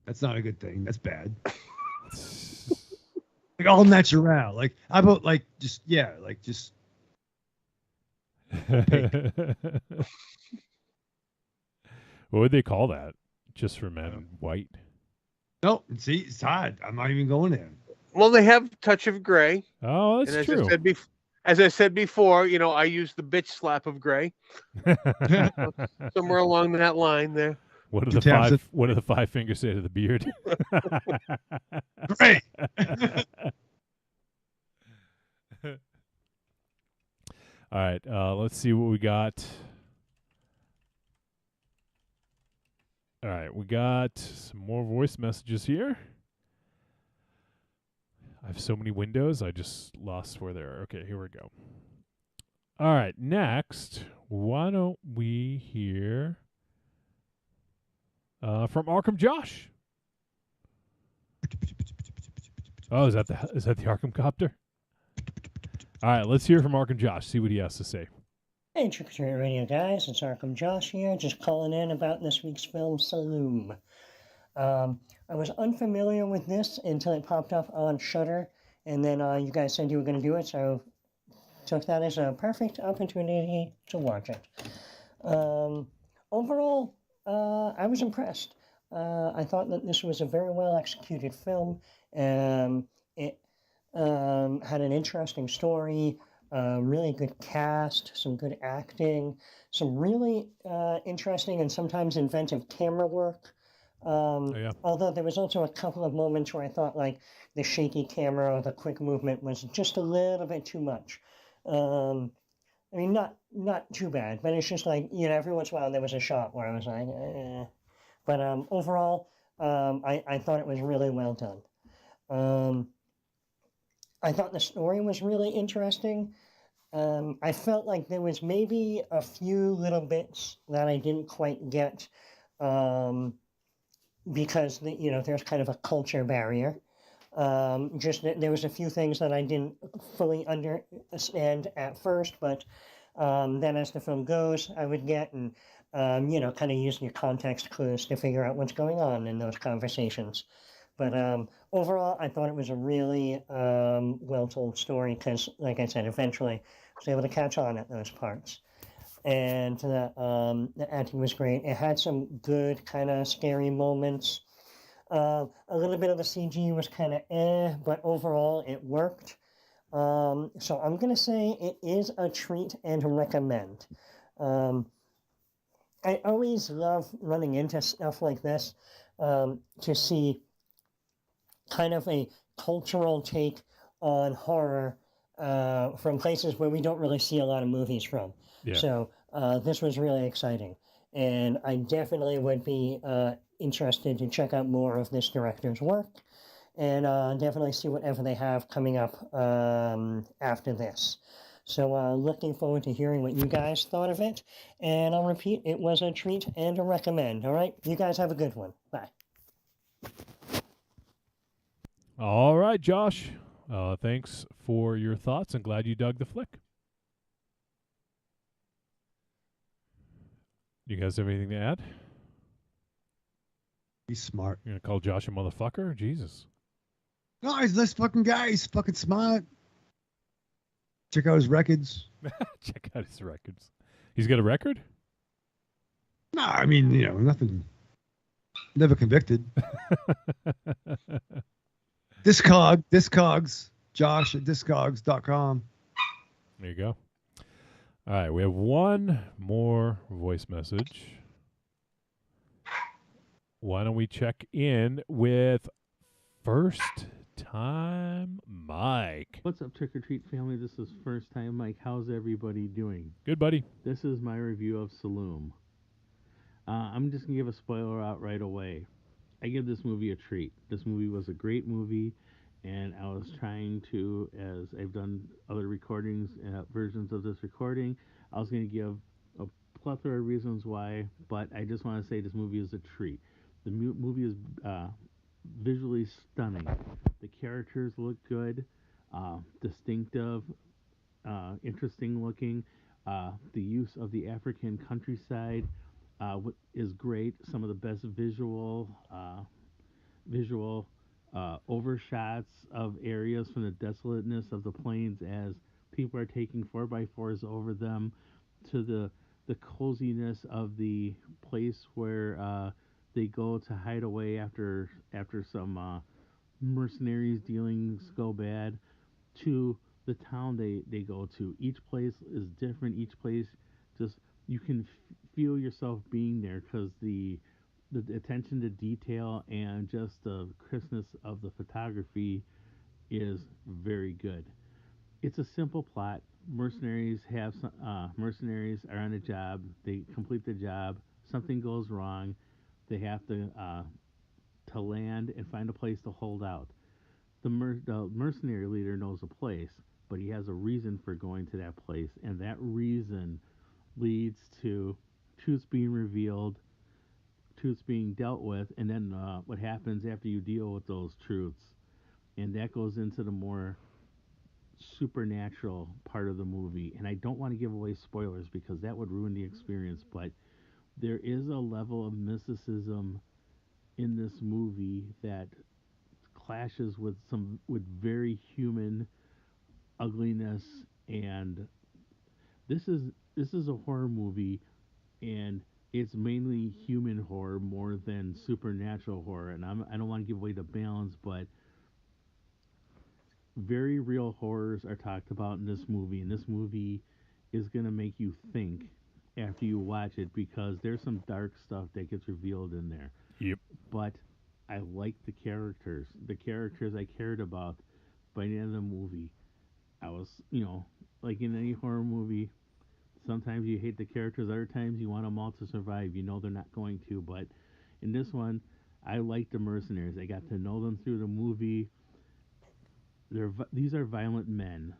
S2: That's not a good thing. That's bad. Like all natural. Like how about like just.
S3: What would they call that? Just for Men white?
S2: No, see, it's hard. I'm not even going there.
S4: Well, they have a touch of gray.
S3: Oh, that's
S4: and
S3: true.
S4: As I said before, I use the bitch slap of gray. Somewhere along that line there.
S3: What do the five fingers say to the beard?
S2: Great.
S3: All right, let's see what we got. All right, we got some more voice messages here. I have so many windows, I just lost where they are. Okay, here we go. All right, next, why don't we hear from Arkham Josh? Oh, is that the Arkham Copter? All right, let's hear from Arkham Josh. See what he has to say.
S17: Hey, Trick or Treat Radio guys, it's Arkham Josh here, just calling in about this week's film, Saloum. I was unfamiliar with this until it popped up on Shudder, and then you guys said you were going to do it, so took that as a perfect opportunity to watch it. Overall, I was impressed. I thought that this was a very well executed film. It had an interesting story, really good cast, some good acting, some really interesting and sometimes inventive camera work. Although there was also a couple of moments where I thought like the shaky camera or the quick movement was just a little bit too much. I mean, not too bad, but it's just like, every once in a while there was a shot where I was like, eh. But overall, I thought it was really well done. I thought the story was really interesting. I felt like there was maybe a few little bits that I didn't quite get, because there's kind of a culture barrier. Just that there was a few things that I didn't fully understand at first, but then as the film goes, I would get and kind of use your context clues to figure out what's going on in those conversations. But overall, I thought it was a really well-told story because, like I said, eventually I was able to catch on at those parts. And the acting was great. It had some good kind of scary moments. A little bit of the CG was kind of but overall it worked. So I'm going to say it is a treat and a recommend. I always love running into stuff like this to see kind of a cultural take on horror from places where we don't really see a lot of movies from.
S3: Yeah.
S17: So this was really exciting. And I definitely would be interested to check out more of this director's work and definitely see whatever they have coming up after this. So looking forward to hearing what you guys thought of it. And I'll repeat, it was a treat and a recommend. All right? You guys have a good one. Bye.
S3: All right, Josh. Thanks for your thoughts. I'm glad you dug the flick. You guys have anything to add?
S2: He's smart.
S3: You're gonna call Josh a motherfucker? Jesus.
S2: No, he's this fucking guy. He's fucking smart. Check out his records.
S3: Check out his records. He's got a record?
S2: No, I mean, nothing. Never convicted. Discogs. Josh at discogs.com.
S3: There you go. All right, we have one more voice message. Why don't we check in with First Time Mike?
S18: What's up, Trick or Treat family? This is First Time Mike. How's everybody doing?
S3: Good, buddy.
S18: This is my review of Saloum. I'm just going to give a spoiler out right away. I give this movie a treat. This movie was a great movie, and I was trying to, as I've done other recordings, versions of this recording, I was going to give a plethora of reasons why, but I just want to say this movie is a treat. The movie is visually stunning. The characters look good, distinctive, interesting looking. The use of the African countryside is great. Some of the best visual overshots of areas from the desolateness of the plains as people are taking 4x4s over them, to the coziness of the place where they go to hide away after some mercenaries dealings go bad, to the town they go to. Each place is different. Each place, just, you can feel yourself being there because the attention to detail and just the crispness of the photography is very good. It's a simple plot. Mercenaries are on a job. They complete the job. Something goes wrong. They have to land and find a place to hold out. The mercenary leader knows a place, but he has a reason for going to that place, and that reason leads to truths being revealed, truths being dealt with, and then what happens after you deal with those truths. And that goes into the more supernatural part of the movie. And I don't want to give away spoilers because that would ruin the experience, but there is a level of mysticism in this movie that clashes with very human ugliness. And this is a horror movie, and it's mainly human horror more than supernatural horror. And I don't want to give away the balance, but very real horrors are talked about in this movie, and this movie is going to make you think after you watch it, because there's some dark stuff that gets revealed in there.
S3: Yep.
S18: But I like the characters. The characters I cared about by the end of the movie. I was, like in any horror movie, sometimes you hate the characters, other times you want them all to survive. You know they're not going to, but in this one, I like the mercenaries. I got to know them through the movie. These are violent men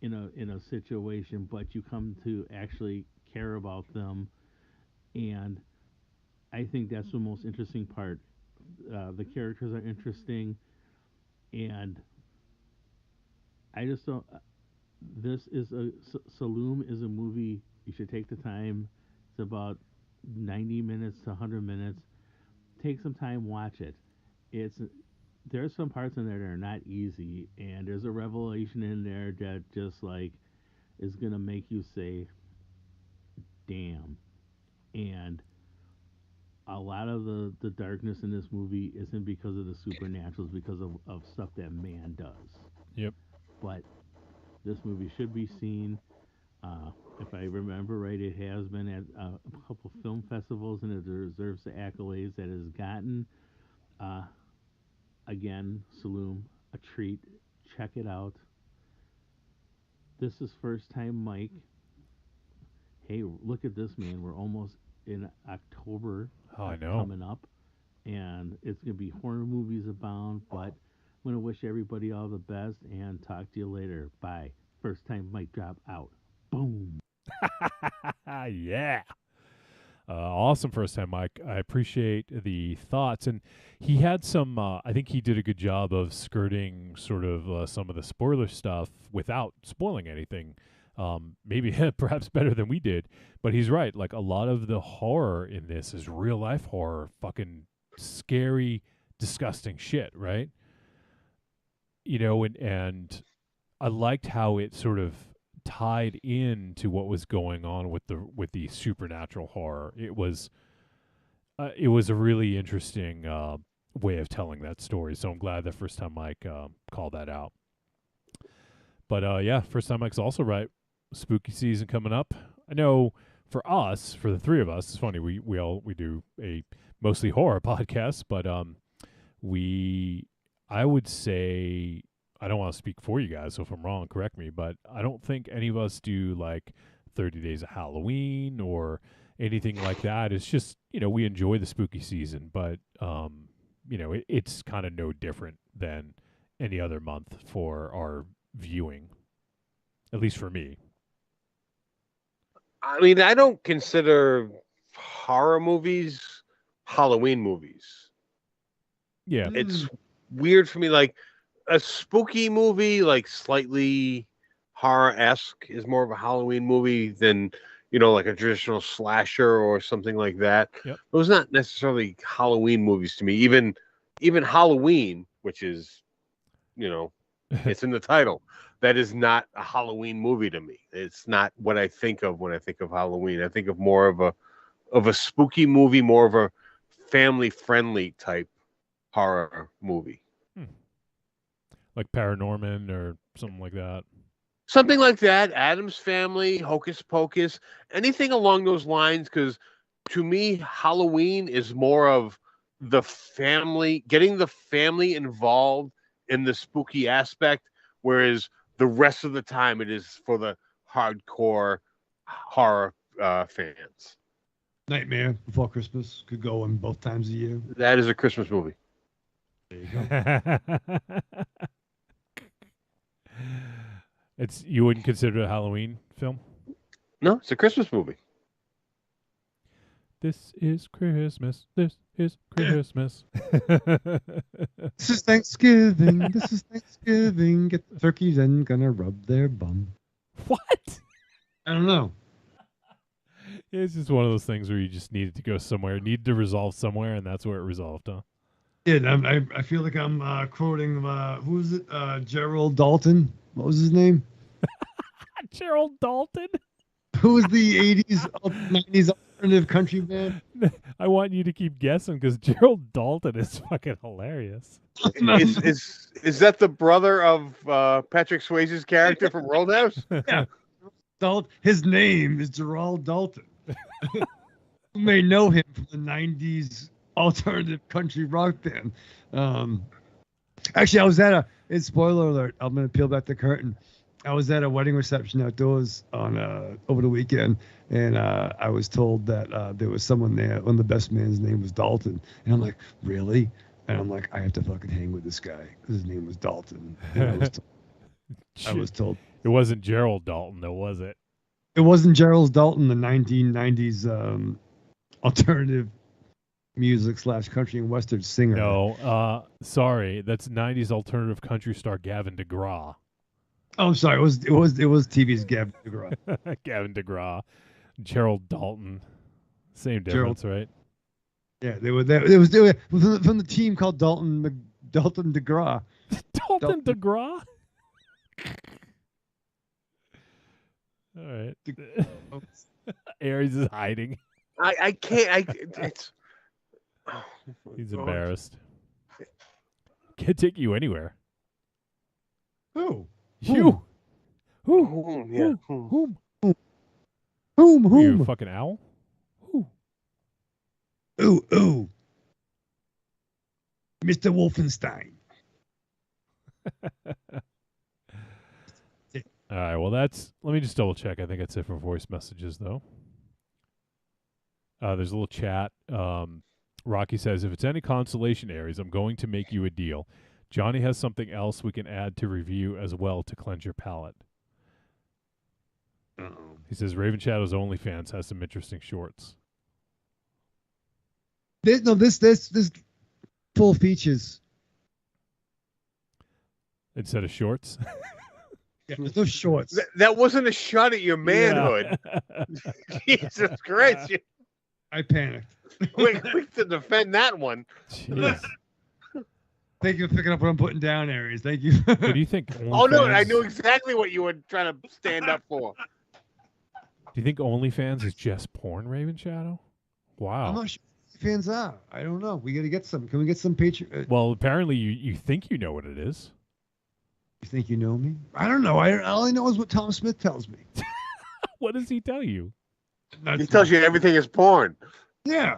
S18: in a situation, but you come to actually care about them, and I think that's the most interesting part. The characters are interesting, and I just don't. Saloum is a movie you should take the time. It's about 90 minutes to 100 minutes. Take some time, watch it. There's some parts in there that are not easy, and there's a revelation in there that just is gonna make you say, "Damn." And a lot of the darkness in this movie isn't because of the supernaturals, because of stuff that man does.
S3: Yep.
S18: But this movie should be seen. If I remember right, it has been at a couple film festivals, and it deserves the accolades that it has gotten. Again, Saloum, a treat. Check it out. This is First Time Mike. Hey, look at this, man. We're almost in October.
S3: Oh, I know.
S18: Coming up. And it's going to be horror movies abound, but I'm going to wish everybody all the best and talk to you later. Bye. First Time Mike drop out. Boom.
S3: Yeah. Awesome First Time Mike. I appreciate the thoughts. And he had some, I think he did a good job of skirting sort of some of the spoiler stuff without spoiling anything. Maybe perhaps better than we did. But he's right. Like, a lot of the horror in this is real life horror, fucking scary, disgusting shit, right? You know, and I liked how it sort of tied into what was going on with the supernatural horror. It was a really interesting way of telling that story. So I'm glad the first time Mike called that out. But yeah, first time Mike's also right. Spooky season coming up. I know for us, for the three of us, it's funny, we do a mostly horror podcast, but I would say, I don't want to speak for you guys, so if I'm wrong, correct me, but I don't think any of us do like 30 Days of Halloween or anything like that. It's just, we enjoy the spooky season, but it's kind of no different than any other month for our viewing, at least for me.
S4: I mean, I don't consider horror movies Halloween movies.
S3: Yeah.
S4: It's weird for me. Like, a spooky movie, like slightly horror-esque, is more of a Halloween movie than, like a traditional slasher or something like that.
S3: Yep.
S4: Those not necessarily Halloween movies to me. Even Halloween, which is, it's in the title. That is not a Halloween movie to me. It's not what I think of when I think of Halloween. I think of more of a spooky movie, more of a family-friendly type horror movie.
S3: Like Paranorman or something like that.
S4: Something like that. Addams Family, Hocus Pocus, anything along those lines. Because to me, Halloween is more of the family, getting the family involved in the spooky aspect, whereas the rest of the time it is for the hardcore horror fans.
S2: Nightmare Before Christmas could go in both times a year.
S4: That is a Christmas movie.
S2: There you go.
S3: You wouldn't consider it a Halloween film?
S4: No, it's a Christmas movie.
S3: This is Christmas. This is Christmas.
S2: This is Thanksgiving. This is Thanksgiving. Get the turkeys and gonna rub their bum.
S3: What?
S2: I don't know.
S3: It's just one of those things where you just needed to go somewhere, needed to resolve somewhere, and that's where it resolved, huh?
S2: Yeah, I feel like I'm quoting, who is it? Gerald Dalton. What was his name?
S3: Gerald Dalton?
S2: Who was the 80s, 90s alternative country band?
S3: I want you to keep guessing because Gerald Dalton is fucking hilarious.
S4: Is that the brother of Patrick Swayze's character from Roadhouse?
S2: Yeah. His name is Gerald Dalton. You may know him from the 90s alternative country rock band. Actually, I was at spoiler alert, I'm going to peel back the curtain. I was at a wedding reception outdoors on over the weekend, and I was told that there was someone there, one of the best man's name was Dalton. And I'm like, really? And I'm like, I have to fucking hang with this guy. His name was Dalton. And I was told.
S3: It wasn't Gerald Dalton, though, was it?
S2: It wasn't Gerald Dalton, the 1990s alternative music / country and western singer.
S3: No, sorry, that's 90s alternative country star Gavin DeGraw.
S2: Oh, I'm sorry. It was TV's Gavin DeGraw.
S3: Gavin DeGraw, Gerald Dalton, same difference, right?
S2: Yeah, they were there. It was from the team called Dalton DeGraw.
S3: Dalton DeGraw. All right. Aries is hiding.
S4: I can't.
S3: He's embarrassed. Can't take you anywhere.
S2: Who?
S3: You.
S4: Whom? Yeah.
S3: Whom?
S2: Whom?
S3: You a fucking owl? Who?
S2: Ooh. Mr. Wolfenstein.
S3: All right, well, let me just double check. I think that's it for voice messages, though. There's a little chat. Rocky says, if it's any consolation, Aries, I'm going to make you a deal. Johnny has something else we can add to review as well to cleanse your palate.
S2: Uh-oh.
S3: He says, Raven Shadow's OnlyFans has some interesting shorts.
S2: This full features.
S3: Instead of shorts?
S2: Yeah, there's no shorts.
S4: That wasn't a shot at your manhood. Jesus Christ!
S2: I panicked.
S4: Quick to defend that one.
S3: Jeez.
S2: Thank you for picking up what I'm putting down, Aries. Thank you.
S3: What do you think?
S4: Oh no, I
S3: OnlyFans-
S4: knew exactly what you were trying to stand up for.
S3: Do you think OnlyFans is just porn, Raven Shadow? Wow.
S2: I'm not sure what fans are. I don't know. We got to get some. Can we get some Patreon?
S3: Well, apparently you think you know what it is.
S2: You think you know me? I don't know. All I know is what Tom Smith tells me.
S3: What does he tell you?
S4: He tells you everything is porn.
S2: Yeah.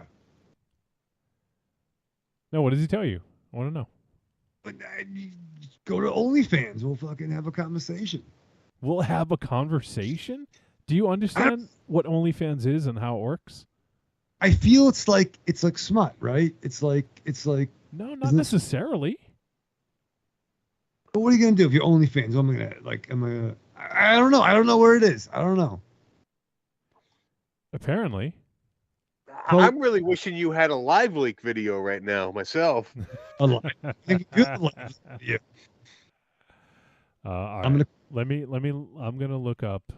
S3: No, what does he tell you? I want to know.
S2: But go to OnlyFans. We'll fucking have a conversation.
S3: We'll have a conversation? Do you understand what OnlyFans is and how it works?
S2: I feel it's like smut, right? It's like
S3: No, not necessarily.
S2: But what are you gonna do if you're OnlyFans? I don't know. I don't know where it is. I don't know.
S3: Apparently.
S4: I'm really wishing you had a live leak video right now myself.
S2: A live video.
S3: All
S2: I'm
S3: right. I'm gonna look up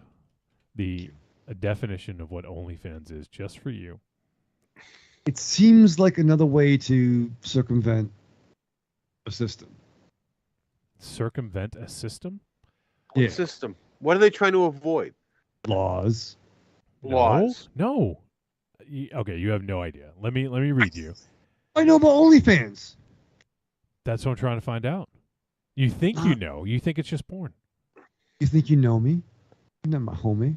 S3: a definition of what OnlyFans is just for you.
S2: It seems like another way to circumvent a system.
S3: Circumvent a system?
S2: Yeah.
S4: System. What are they trying to avoid?
S2: Laws.
S4: Laws.
S3: No. Okay, you have no idea. Let me read you.
S2: I know about OnlyFans.
S3: That's what I'm trying to find out. You think you know. You think it's just porn.
S2: You think you know me? You're not my homie.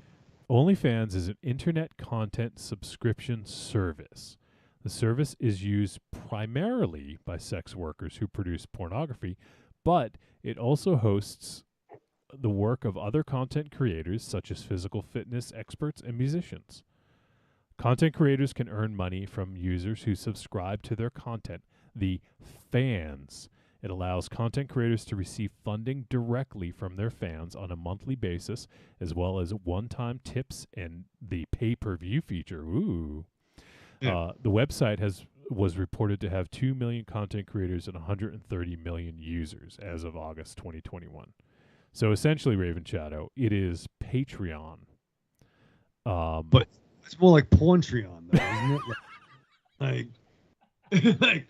S3: OnlyFans is an internet content subscription service. The service is used primarily by sex workers who produce pornography, but it also hosts the work of other content creators such as physical fitness experts and musicians. Content creators can earn money from users who subscribe to their content, the fans. It allows content creators to receive funding directly from their fans on a monthly basis, as well as one-time tips and the pay-per-view feature. Ooh.
S2: Yeah.
S3: The website was reported to have 2 million content creators and 130 million users as of August 2021. So essentially, Raven Shadow, it is Patreon.
S2: But it's more like Porntreon, though, isn't it? Like,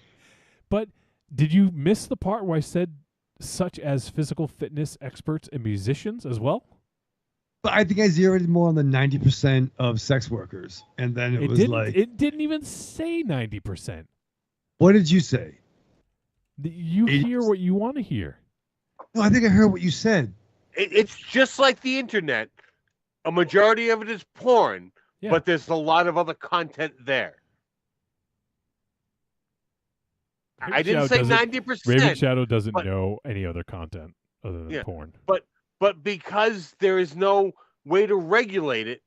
S3: But did you miss the part where I said such as physical fitness experts and musicians as well?
S2: but I think I zeroed more on the 90% of sex workers, and then it was
S3: didn't,
S2: like,
S3: it didn't even say 90%.
S2: what did you say?
S3: You hear what you want to hear.
S2: No, I think I heard what you said.
S4: It's just like the internet. A majority of it is porn, but there's a lot of other content there. I didn't say 90%.
S3: Raven Shadow doesn't know any other content other than porn.
S4: But because there is no way to regulate it,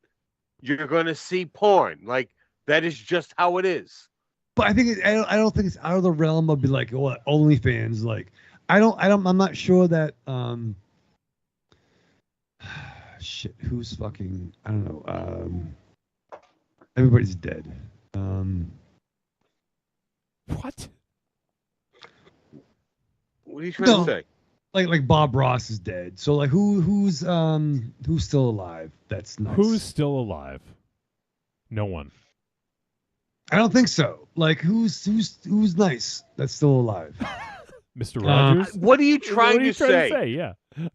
S4: you're going to see porn. Like, that is just how it is.
S2: But I think I don't think it's out of the realm of be like what OnlyFans. Like, I'm not sure that shit. Who's fucking? I don't know. Everybody's dead.
S3: What?
S4: What are you trying to say?
S2: Like Bob Ross is dead. So like who's still alive? That's nice.
S3: Who's still alive? No one.
S2: I don't think so. Like who's nice that's still alive?
S3: Mr. Rogers?
S4: What are you trying to say?
S3: Yeah.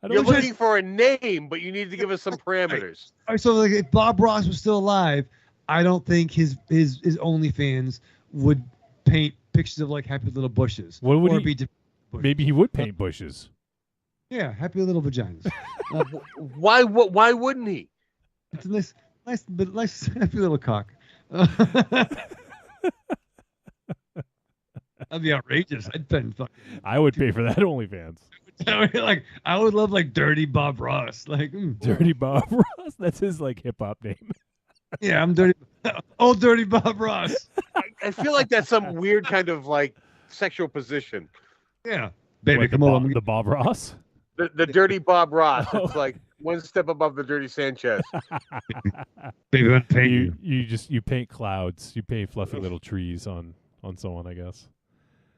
S4: You're looking for a name, but you need to give us some parameters.
S2: All right, so like if Bob Ross was still alive, I don't think his OnlyFans would paint pictures of like happy little bushes.
S3: What would
S2: or
S3: he?
S2: be
S3: Maybe he would paint bushes.
S2: Yeah, happy little vaginas.
S4: Why wouldn't he?
S2: It's a nice happy little cock. That'd be outrageous. I'd spend fucking.
S3: I would pay for that OnlyFans.
S2: Like I would love like Dirty Bob Ross. Like
S3: Dirty Bob Ross. That's his like hip hop name.
S2: Yeah, I'm Dirty. Oh, Dirty Bob Ross.
S4: I feel like that's some weird kind of like sexual position.
S2: Yeah, baby,
S3: What,
S2: come on.
S3: The Bob Ross.
S4: The Dirty Bob Ross. It's like one step above the Dirty Sanchez.
S2: Baby, I'm paying
S3: you paint clouds. You paint fluffy little trees on someone, I guess.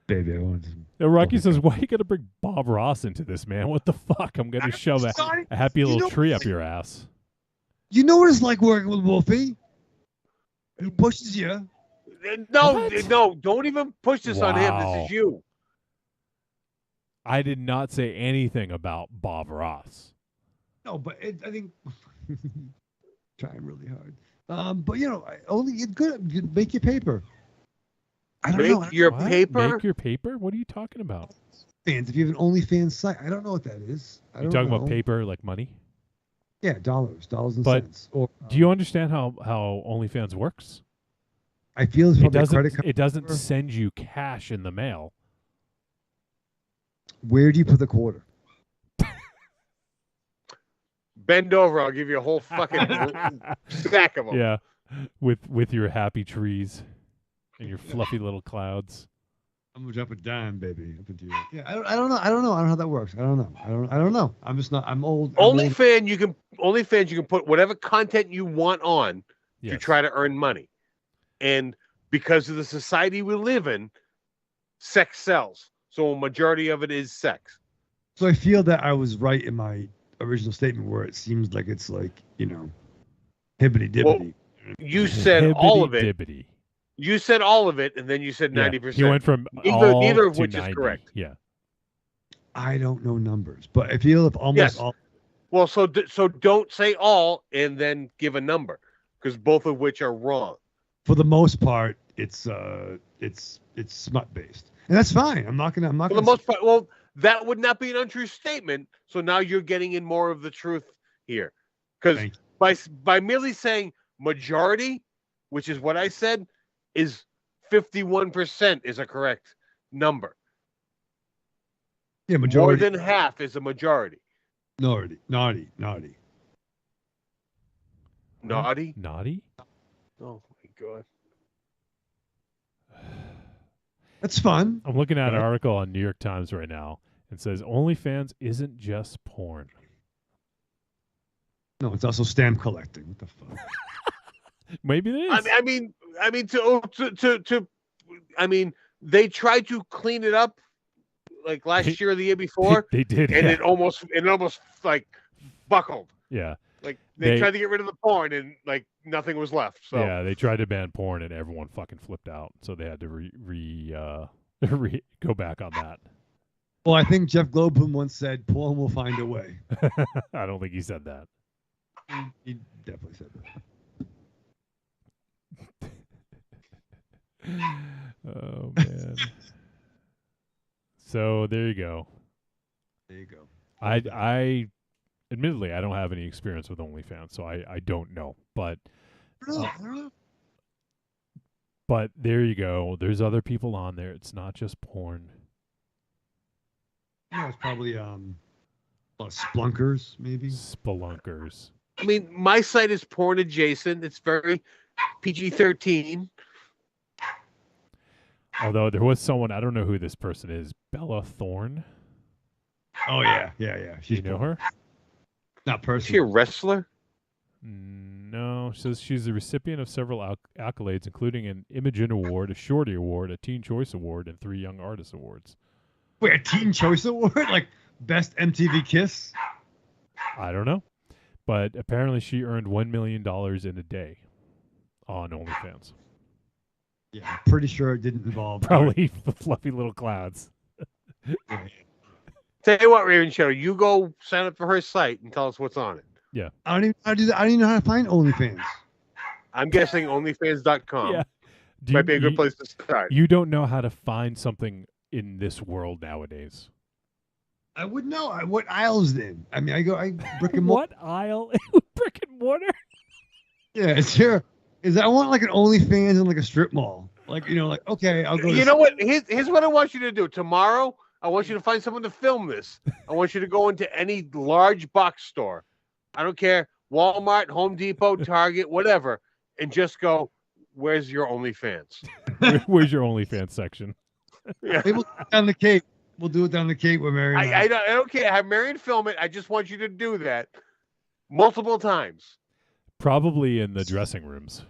S2: Baby, I wanted to.
S3: Rocky says, "Why you gotta bring Bob Ross into this, man? What the fuck? I'm gonna shove a happy little tree up your ass."
S2: You know what it's like working with Wolfie? He pushes you.
S4: No, don't even push this on him. This is you.
S3: I did not say anything about Bob Ross.
S2: No, but I think trying really hard. But only it's good. You make your paper. I don't know.
S4: Make your paper.
S3: Make your paper. What are you talking about?
S2: Fans. If you have an OnlyFans site, I don't know what that is.
S3: You talking about paper like money?
S2: Yeah, dollars and
S3: but
S2: cents. Or
S3: do you understand how OnlyFans works?
S2: I feel it's probably a credit card.
S3: It doesn't send you cash in the mail.
S2: Where do you put the quarter?
S4: Bend over. I'll give you a whole fucking stack of them.
S3: Yeah, with your happy trees and your fluffy little clouds.
S2: I'm gonna drop a dime, baby. Up into you. Yeah, I don't know. I don't know how that works. I don't know. I'm just not. I'm old.
S4: OnlyFans, you can put whatever content you want on to try to earn money, and because of the society we live in, sex sells. So a majority of it is sex.
S2: So I feel that I was right in my original statement where it seems like it's like hibbity dibbity.
S4: Well, you said all of it.
S3: Dibbity.
S4: You said all of it, and then you said 90%.
S3: You went from
S4: neither of
S3: to
S4: which
S3: 90.
S4: is correct.
S3: Yeah.
S2: I don't know numbers, but I feel if almost all.
S4: Well, so don't say all and then give a number, because both of which are wrong.
S2: For the most part, it's smut based, and that's fine. I'm not gonna.
S4: For the most part, well, that would not be an untrue statement. So now you're getting in more of the truth here, because by merely saying majority, which is what I said, is 51% is a correct number.
S2: Yeah, majority.
S4: More than half is a majority.
S2: Naughty.
S4: Naughty? Oh my god.
S2: That's fun.
S3: I'm looking at an article on New York Times right now. It says OnlyFans isn't just porn.
S2: No, it's also stamp collecting. What the fuck?
S3: Maybe it is.
S4: I mean, they tried to clean it up like last year or the year before.
S3: They did,
S4: and
S3: yeah.
S4: it almost like buckled.
S3: Yeah.
S4: Like they tried to get rid of the porn and like nothing was left. So
S3: yeah, they tried to ban porn and everyone fucking flipped out. So they had to go back on that.
S2: Well, I think Jeff Goldblum once said, "Porn will find a way."
S3: I don't think he said that.
S2: He definitely said that.
S3: Oh man. So there you go.
S2: There you go.
S3: I admittedly I don't have any experience with OnlyFans, so I don't know. But but there you go. There's other people on there. It's not just porn.
S2: No, it's probably a lot of splunkers, maybe.
S3: Spelunkers.
S4: I mean, my site is porn adjacent. It's very PG-13.
S3: Although there was someone, I don't know who this person is, Bella Thorne.
S2: Oh yeah.
S3: You know her?
S2: Not personally.
S4: Is she a wrestler?
S3: No, she says she's the recipient of several accolades, including an Imogen Award, a Shorty Award, a Teen Choice Award, and 3 Young Artist Awards.
S2: Wait, a Teen Choice Award? Like Best MTV Kiss?
S3: I don't know. But apparently she earned $1 million in a day on OnlyFans.
S2: Yeah, I'm pretty sure it didn't involve...
S3: Probably fluffy little clouds.
S4: Tell you what, Raven Shadow, you go sign up for her site and tell us what's on it.
S3: Yeah.
S2: I don't even know how to find OnlyFans.
S4: I'm guessing onlyfans.com.
S3: Yeah.
S4: Might be a good place to start.
S3: You don't know how to find something in this world nowadays.
S2: I wouldn't know. What aisle is it in? I mean, I brick and mortar.
S3: What aisle? Brick and mortar?
S2: Yeah, it's here. I want like an OnlyFans in like a strip mall. Like, like, okay, I'll go.
S4: You know what? Here's what I want you to do. Tomorrow, I want you to find someone to film this. I want you to go into any large box store. I don't care. Walmart, Home Depot, Target, whatever. And just go, where's your OnlyFans?
S3: Where's your OnlyFans section?
S4: Yeah.
S2: Maybe we'll do it down the Cape. We'll do it down the Cape with Marion.
S4: I don't care. Have Marion film it. I just want you to do that multiple times.
S3: Probably in the dressing rooms.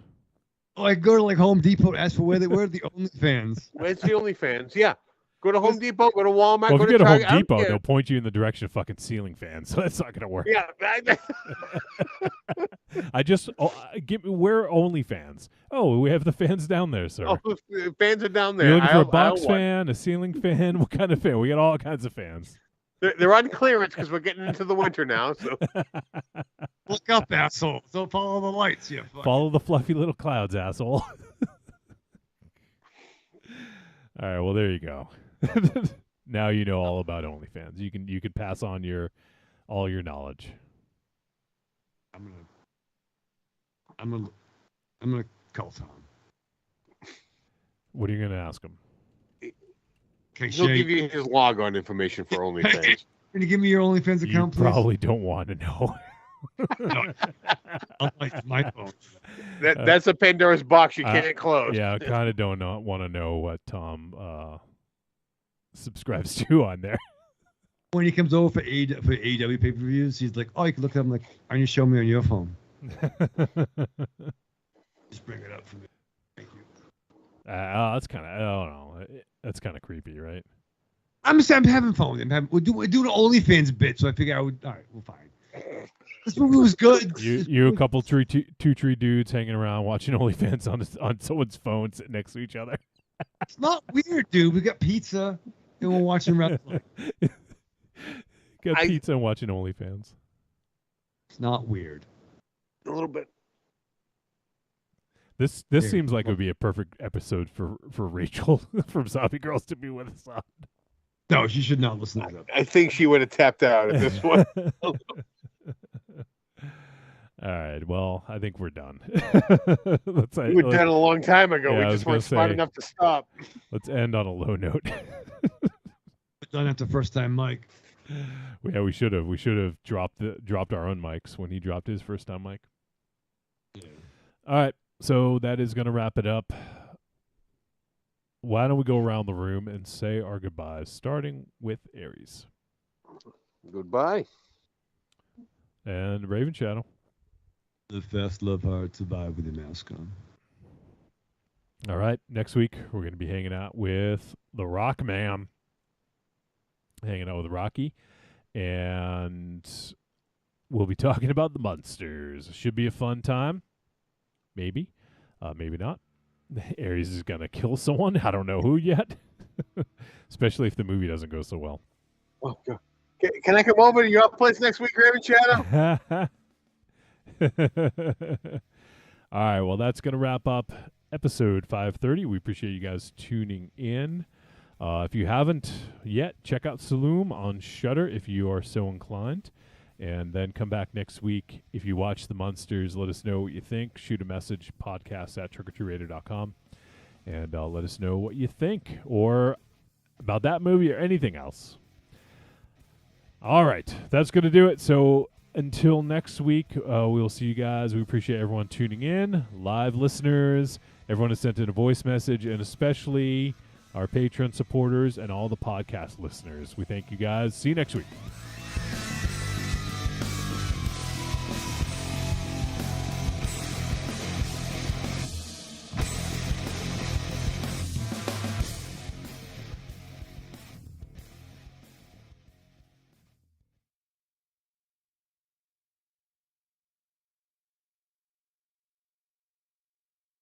S2: Oh, I go to like Home Depot, ask for where are the OnlyFans.
S4: Where's the OnlyFans? Yeah. Go to Home Depot. Go to Walmart.
S3: Well, if
S4: go
S3: you
S4: to
S3: go to
S4: Target.
S3: Home Depot, they'll point you in the direction of fucking ceiling fans, so that's not gonna work.
S4: Yeah.
S3: Where OnlyFans? Oh, we have the fans down there, sir.
S4: Oh, fans are down there.
S3: You're looking for a
S4: Aisle
S3: box
S4: one.
S3: fan, a ceiling fan? What kind of fan? We got all kinds of fans.
S4: They're on clearance because we're getting into the winter now. So
S2: Look up, asshole. Don't follow the lights. You fuck.
S3: Follow the fluffy little clouds, asshole. All right, well there you go. Now you know all about OnlyFans. You can pass on all your knowledge.
S2: I'm gonna call Tom.
S3: What are you gonna ask him?
S4: he'll give you his log-on information for OnlyFans.
S2: Can you give me your OnlyFans account,
S3: You
S2: please?
S3: probably don't want to know.
S2: I'll like my phone.
S4: That's a Pandora's box you can't close.
S3: Yeah, I kind of don't want to know what Tom subscribes to on there.
S2: When he comes over for AEW pay-per-views, he's like, "Oh, you can look at him like, why don't you show me on your phone?" Just bring it up for me. Thank you.
S3: That's kind of, I don't know. That's kind of creepy, right?
S2: I'm having fun with him. We're doing an OnlyFans bit, so I figure I would. All right, we're fine. This movie was good.
S3: You a couple two tree dudes hanging around watching OnlyFans on someone's phone sitting next to each other.
S2: It's not weird, dude. We got pizza and we're watching wrestling.
S3: Got pizza and watching OnlyFans.
S2: It's not weird.
S4: A little bit.
S3: This seems like it would be a perfect episode for Rachel from Zombie Girls to be with us on.
S2: No, she should not listen to that.
S4: I think she would have tapped out at this one.
S3: All right. Well, I think we're done.
S4: We were done a long time ago.
S3: Yeah,
S4: We just weren't smart enough to stop.
S3: Let's end on a low note.
S2: Done after first time mic.
S3: Yeah, we should have. We should have dropped our own mics when he dropped his first time mic.
S2: Yeah.
S3: All right. So that is going to wrap it up. Why don't we go around the room and say our goodbyes, starting with Aries.
S4: Goodbye.
S3: And Raven Shadow.
S2: Live fast, love hard, survive with your mask on.
S3: All right. Next week, we're going to be hanging out with the Rock Man. Hanging out with Rocky. And we'll be talking about the Munsters. Should be a fun time. Maybe. Maybe not. Aries is going to kill someone. I don't know who yet. Especially if the movie doesn't go so well.
S4: Oh, God. Can I come over to your place next week, Raven Shadow?
S3: All right. Well, that's going to wrap up episode 530. We appreciate you guys tuning in. If you haven't yet, check out Saloum on Shudder if you are so inclined. And then come back next week. If you watch The Munsters, let us know what you think. Shoot a message, podcast@trickortreatradio.com. And let us know what you think or about that movie or anything else. All right. That's going to do it. So until next week, we'll see you guys. We appreciate everyone tuning in, live listeners, everyone who sent in a voice message, and especially our Patreon supporters and all the podcast listeners. We thank you guys. See you next week.